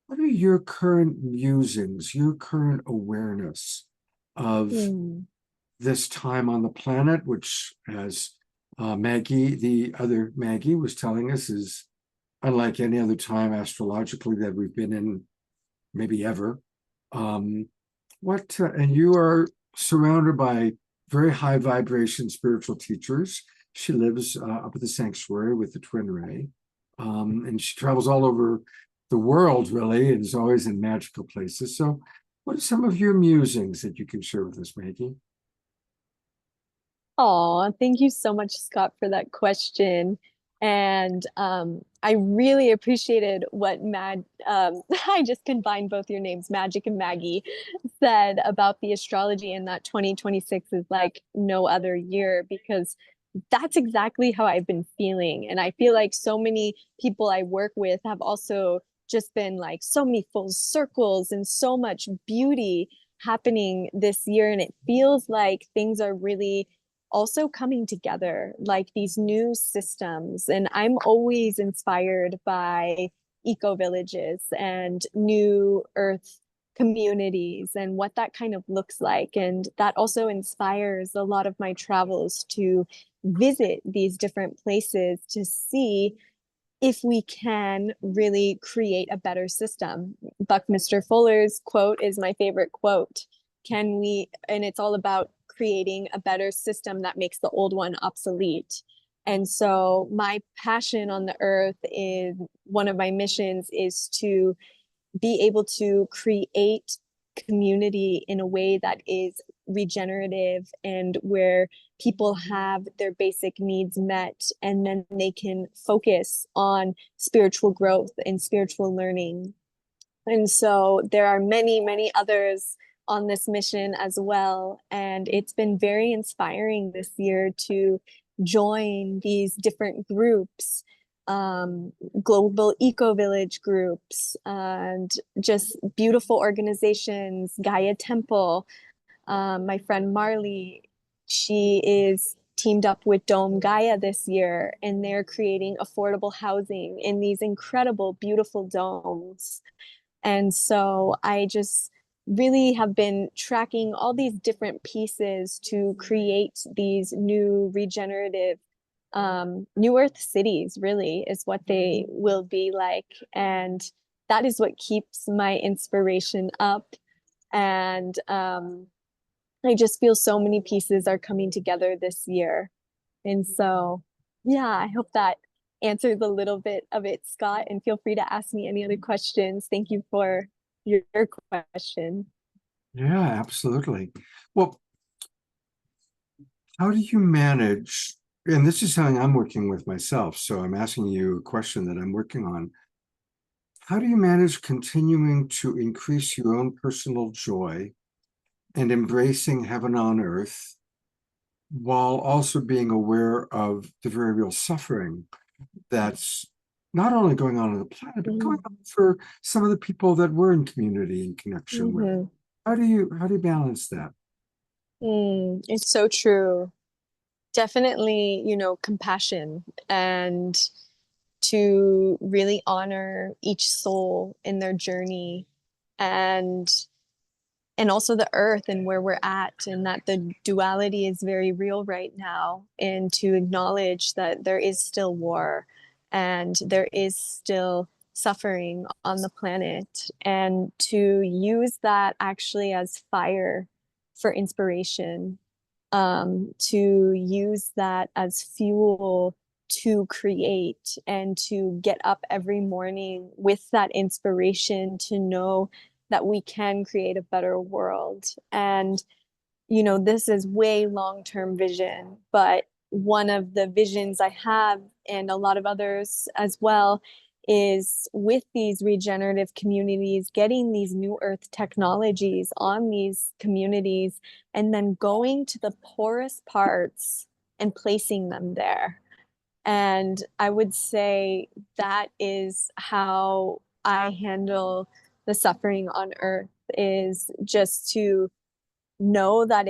what are your current musings, your current awareness of this time on the planet, which, as Maggie, the other Maggie, was telling us, is unlike any other time astrologically that we've been in, maybe ever. And you are surrounded by very high vibration spiritual teachers. She lives up at the sanctuary with the Twin Ray, and she travels all over the world, really, and is always in magical places. So what are some of your musings that you can share with us, Maggie? Oh, thank you so much, Scott, for that question. And I really appreciated what I just combined both your names, Magick and Maggie, said about the astrology, and that 2026 is like no other year, because that's exactly how I've been feeling. And I feel like so many people I work with have also just been like so many full circles and so much beauty happening this year. And it feels like things are really also coming together, like these new systems. And I'm always inspired by eco villages and new earth communities and what that kind of looks like. And that also inspires a lot of my travels to visit these different places to see if we can really create a better system. Buckminster Fuller's quote is my favorite quote. Can we, and it's all about creating a better system that makes the old one obsolete. And so my passion on the earth is, one of my missions is to be able to create community in a way that is regenerative and where people have their basic needs met, and then they can focus on spiritual growth and spiritual learning. And so there are many, many others on this mission as well. And it's been very inspiring this year to join these different groups, global eco-village groups, and just beautiful organizations. Gaia Temple, my friend Marley, she is teamed up with Dome Gaia this year, and they're creating affordable housing in these incredible, beautiful domes. And so I just really have been tracking all these different pieces to create these new regenerative new earth cities, really is what they will be like. And that is what keeps my inspiration up. And I just feel so many pieces are coming together this year. And so, yeah, I hope that answers a little bit of it, Scott, and feel free to ask me any other questions. Thank you for your question. Yeah, absolutely. Well, how do you manage, and this is something I'm working with myself, so I'm asking you a question that I'm working on. How do you manage continuing to increase your own personal joy and embracing heaven on earth while also being aware of the very real suffering that's not only going on the planet, but going on for some of the people that we're in community and connection with? How do you balance that? It's so true. Definitely, you know, compassion, and to really honor each soul in their journey, and also the earth and where we're at, and that the duality is very real right now, and to acknowledge that there is still war and there is still suffering on the planet, and to use that actually as fire for inspiration, to use that as fuel to create, and to get up every morning with that inspiration to know that we can create a better world. And, you know, this is way long-term vision, but one of the visions I have, and a lot of others as well, is with these regenerative communities, getting these new earth technologies on these communities, and then going to the poorest parts and placing them there. And I would say that is how I handle the suffering on earth, is just to know that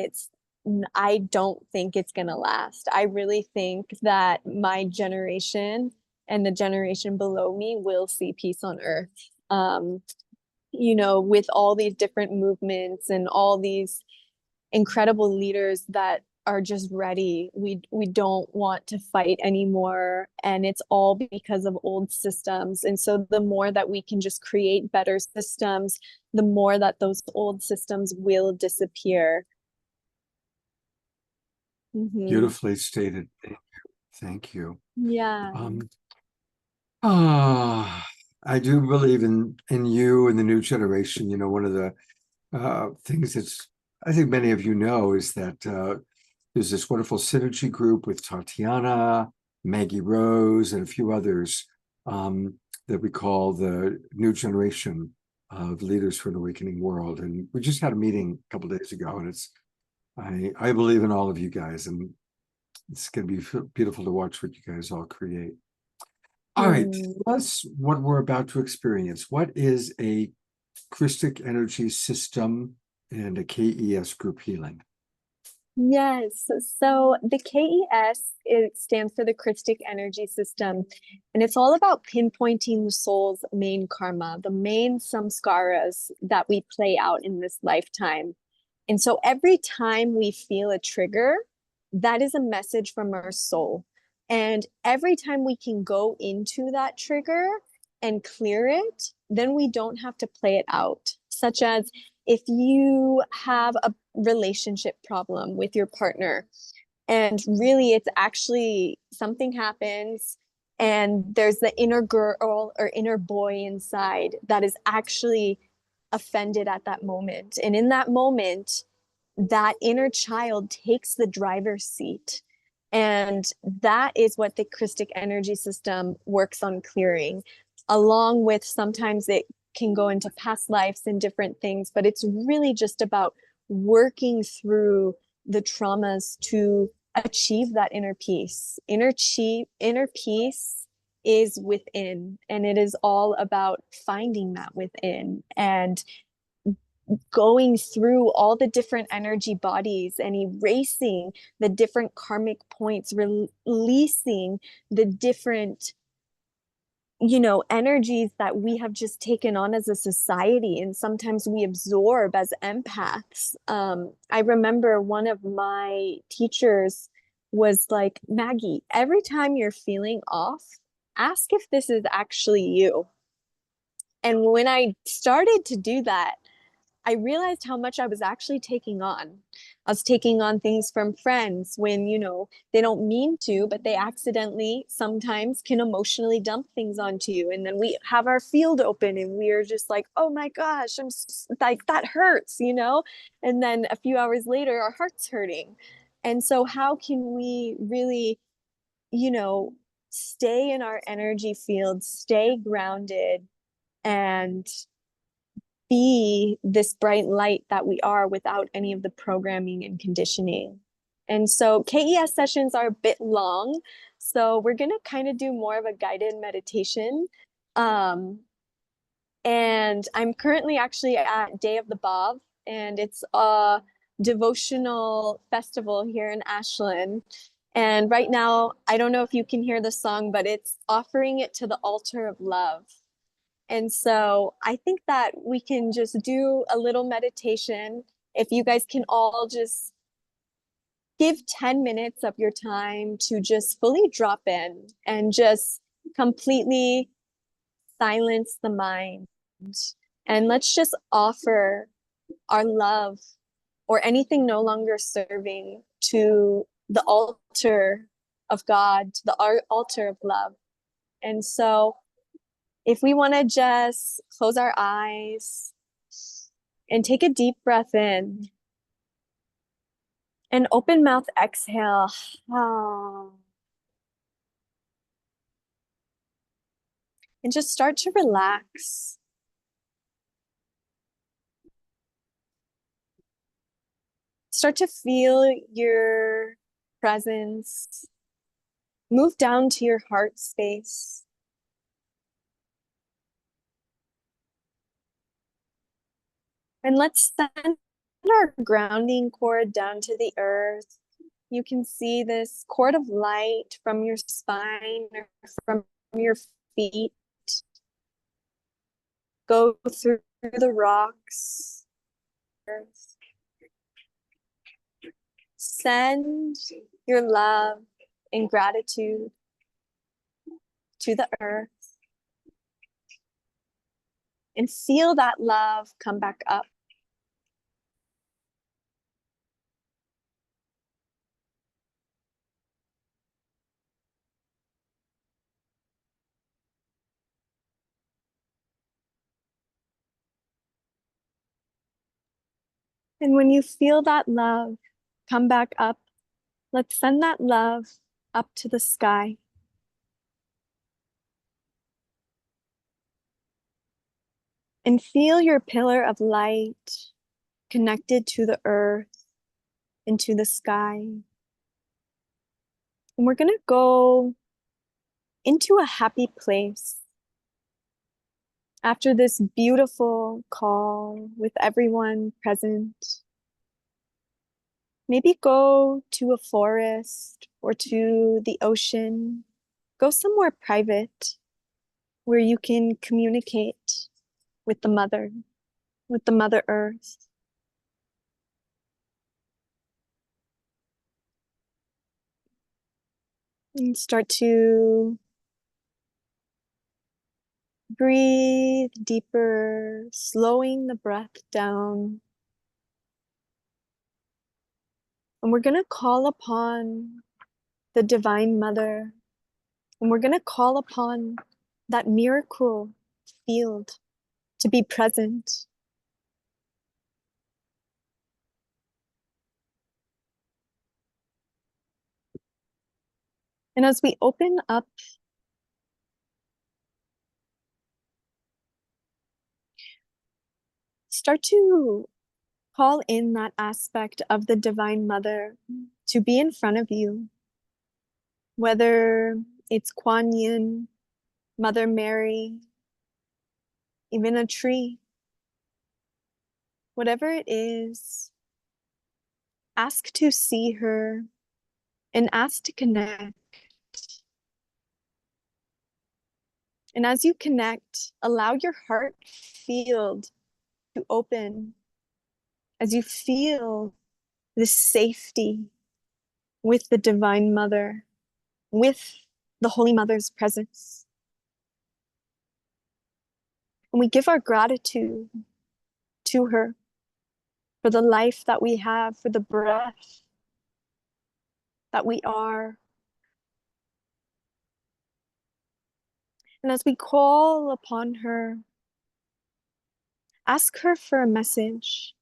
I don't think it's going to last. I really think that my generation and the generation below me will see peace on earth. You know, with all these different movements and all these incredible leaders that are just ready. We don't want to fight anymore, and it's all because of old systems. And so the more that we can just create better systems, the more that those old systems will disappear. Beautifully stated. Thank you. Yeah. I do believe in you and the new generation. You know, one of the things that's, I think many of you know, is that there's this wonderful synergy group with Tatiana, Maggie Rose, and a few others that we call the new generation of leaders for an awakening world. And we just had a meeting a couple of days ago, and I believe in all of you guys, and it's going to be beautiful to watch what you guys all create. All right, that's what we're about to experience. What is a Christic energy system and a KES group healing? Yes. So the KES, it stands for the Christic Energy System, and it's all about pinpointing the soul's main karma, the main samskaras that we play out in this lifetime. And so every time we feel a trigger, that is a message from our soul. And every time we can go into that trigger and clear it, then we don't have to play it out. Such as if you have a relationship problem with your partner, and really it's actually something happens, and there's the inner girl or inner boy inside that is actually offended at that moment. And in that moment, that inner child takes the driver's seat. And that is what the Christic Energy System works on clearing, along with sometimes it can go into past lives and different things, but it's really just about working through the traumas to achieve that inner peace. Inner peace is within, and it is all about finding that within and going through all the different energy bodies and erasing the different karmic points, releasing the different energies that we have just taken on as a society, and sometimes we absorb as empaths. I remember one of my teachers was like, Maggie, every time you're feeling off, ask if this is actually you. And when I started to do that, I realized how much I was actually taking on. I was taking on things from friends when, they don't mean to, but they accidentally sometimes can emotionally dump things onto you. And then we have our field open and we are just like, oh my gosh, I'm like, that hurts, And then a few hours later, our heart's hurting. And so how can we really, stay in our energy field, stay grounded, and be this bright light that we are without any of the programming and conditioning? And so KES sessions are a bit long, so we're going to kind of do more of a guided meditation. And I'm currently actually at Day of the Bob, and it's a devotional festival here in Ashland. And right now, I don't know if you can hear the song, but it's offering it to the altar of love. And so I think that we can just do a little meditation. If you guys can all just give 10 minutes of your time to just fully drop in and just completely silence the mind. And let's just offer our love or anything no longer serving to the altar of God, to the altar of love. And so if we want to just close our eyes and take a deep breath in and open mouth exhale. And just start to relax. Start to feel your presence move down to your heart space. And let's send our grounding cord down to the earth. You can see this cord of light from your spine or from your feet go through the rocks. Send your love and gratitude to the earth and feel that love come back up. And when you feel that love come back up, let's send that love up to the sky. And feel your pillar of light connected to the earth and to the sky. And we're going to go into a happy place after this beautiful call with everyone present. Maybe go to a forest or to the ocean. Go somewhere private where you can communicate with the Mother Earth. And start to breathe deeper, slowing the breath down. And we're going to call upon the Divine Mother. And we're going to call upon that miracle field to be present. And as we open up, start to call in that aspect of the Divine Mother to be in front of you, whether it's Kuan Yin, Mother Mary, even a tree, whatever it is, ask to see her and ask to connect. And as you connect, allow your heart field to open as you feel this safety with the Divine Mother, with the Holy Mother's presence. And we give our gratitude to her for the life that we have, for the breath that we are. And as we call upon her, ask her for a message.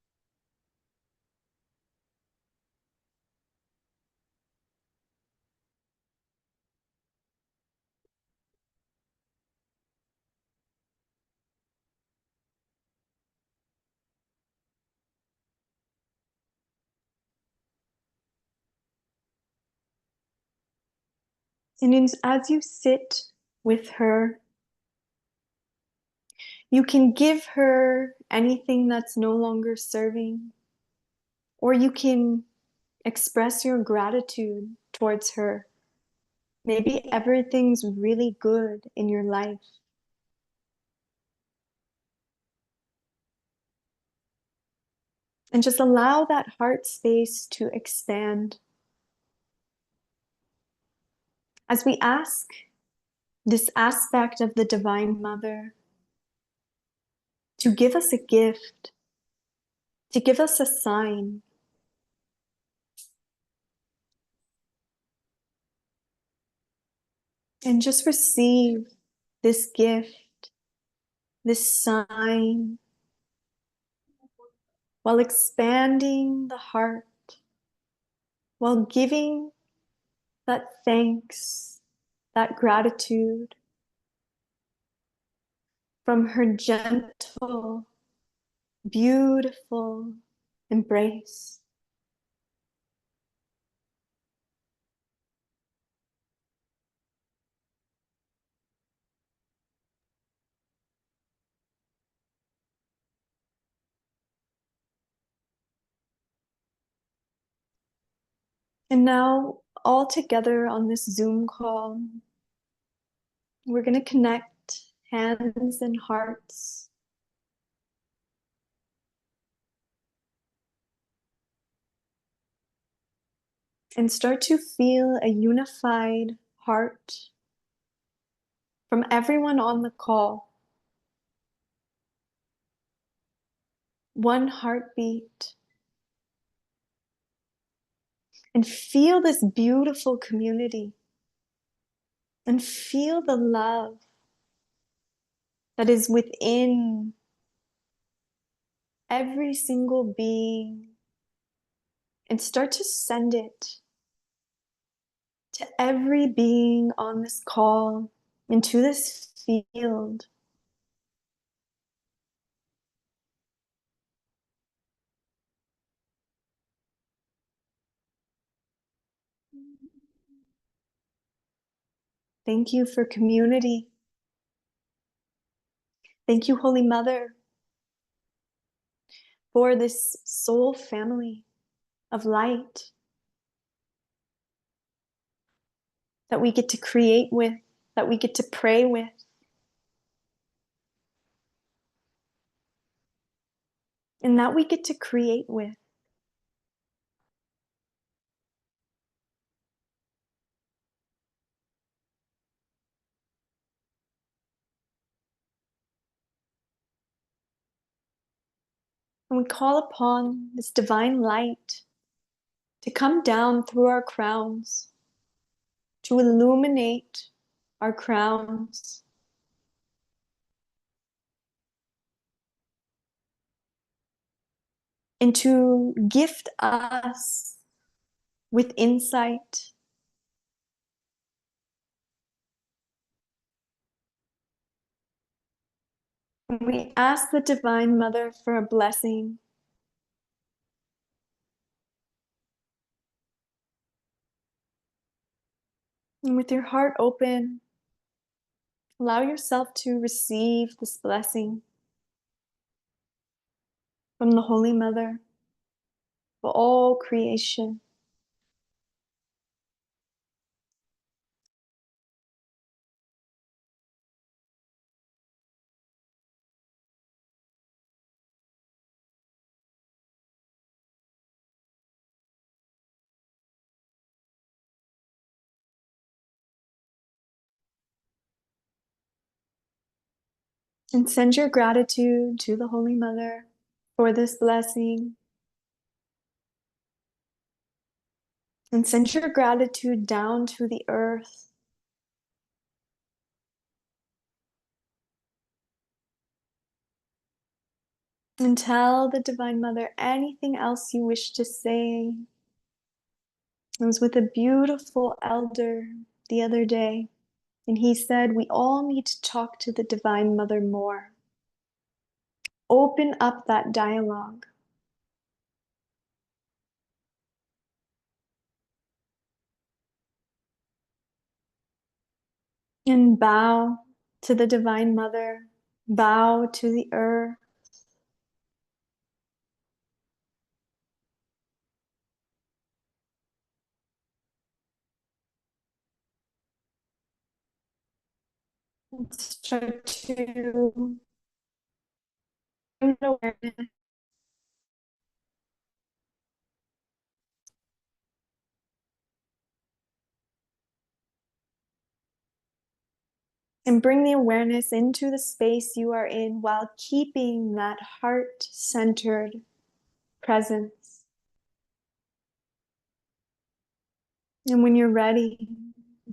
And as you sit with her, you can give her anything that's no longer serving, or you can express your gratitude towards her. Maybe everything's really good in your life. And just allow that heart space to expand. As we ask this aspect of the Divine Mother to give us a gift, to give us a sign. And just receive this gift, this sign, while expanding the heart, while giving that thanks, that gratitude from her gentle, beautiful embrace. And now, all together on this Zoom call, we're going to connect hands and hearts. And start to feel a unified heart from everyone on the call. One heartbeat. And feel this beautiful community. And feel the love that is within every single being. And start to send it to every being on this call, into this field. Thank you for community. Thank you, Holy Mother, for this soul family of light that we get to create with, that we get to pray with. And that we get to create with. And we call upon this divine light to come down through our crowns, to illuminate our crowns, and to gift us with insight. And we ask the Divine Mother for a blessing. And with your heart open, allow yourself to receive this blessing from the Holy Mother for all creation. And send your gratitude to the Holy Mother for this blessing. And send your gratitude down to the earth. And tell the Divine Mother anything else you wish to say. I was with a beautiful elder the other day, and he said we all need to talk to the Divine Mother more. Open up that dialogue. And bow to the Divine Mother, bow to the earth. And start to bring awareness and bring the awareness into the space you are in while keeping that heart-centered presence. And when you're ready,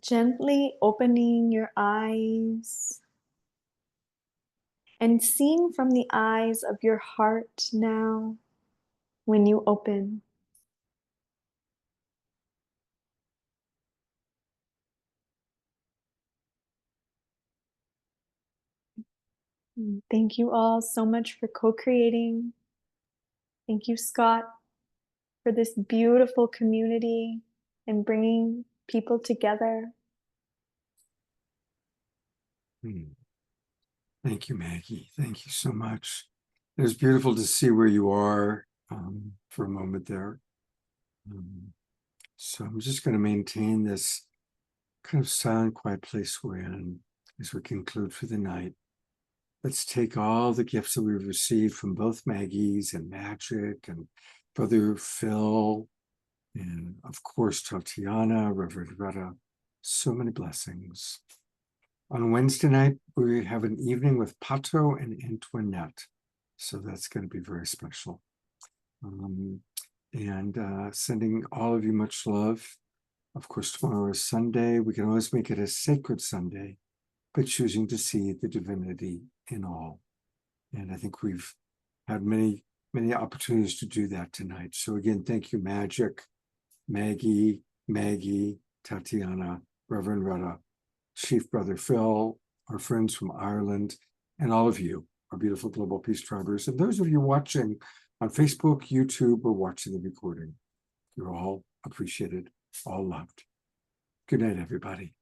gently opening your eyes and seeing from the eyes of your heart now when you open. Thank you all so much for co-creating. Thank you, Scott, for this beautiful community and bringing people together. Thank you, Maggie. Thank you so much. It was beautiful to see where you are for a moment there. So I'm just going to maintain this kind of silent, quiet place we're in as we conclude for the night. Let's take all the gifts that we've received from both Maggie's and Magick and Brother Phil, and of course, Tatiana, Reverend Rhetta. So many blessings. On Wednesday night, we have an evening with Pato and Antoinette. So that's going to be very special. Sending all of you much love. Of course, tomorrow is Sunday. We can always make it a sacred Sunday by choosing to see the divinity in all. And I think we've had many, many opportunities to do that tonight. So again, thank you, Magick, Maggie, Tatiana, Reverend Rhetta, Chief Brother Phil, our friends from Ireland, and all of you, our beautiful Global Peace Tribers, and those of you watching on Facebook, YouTube, or watching the recording. You're all appreciated, all loved. Good night, everybody.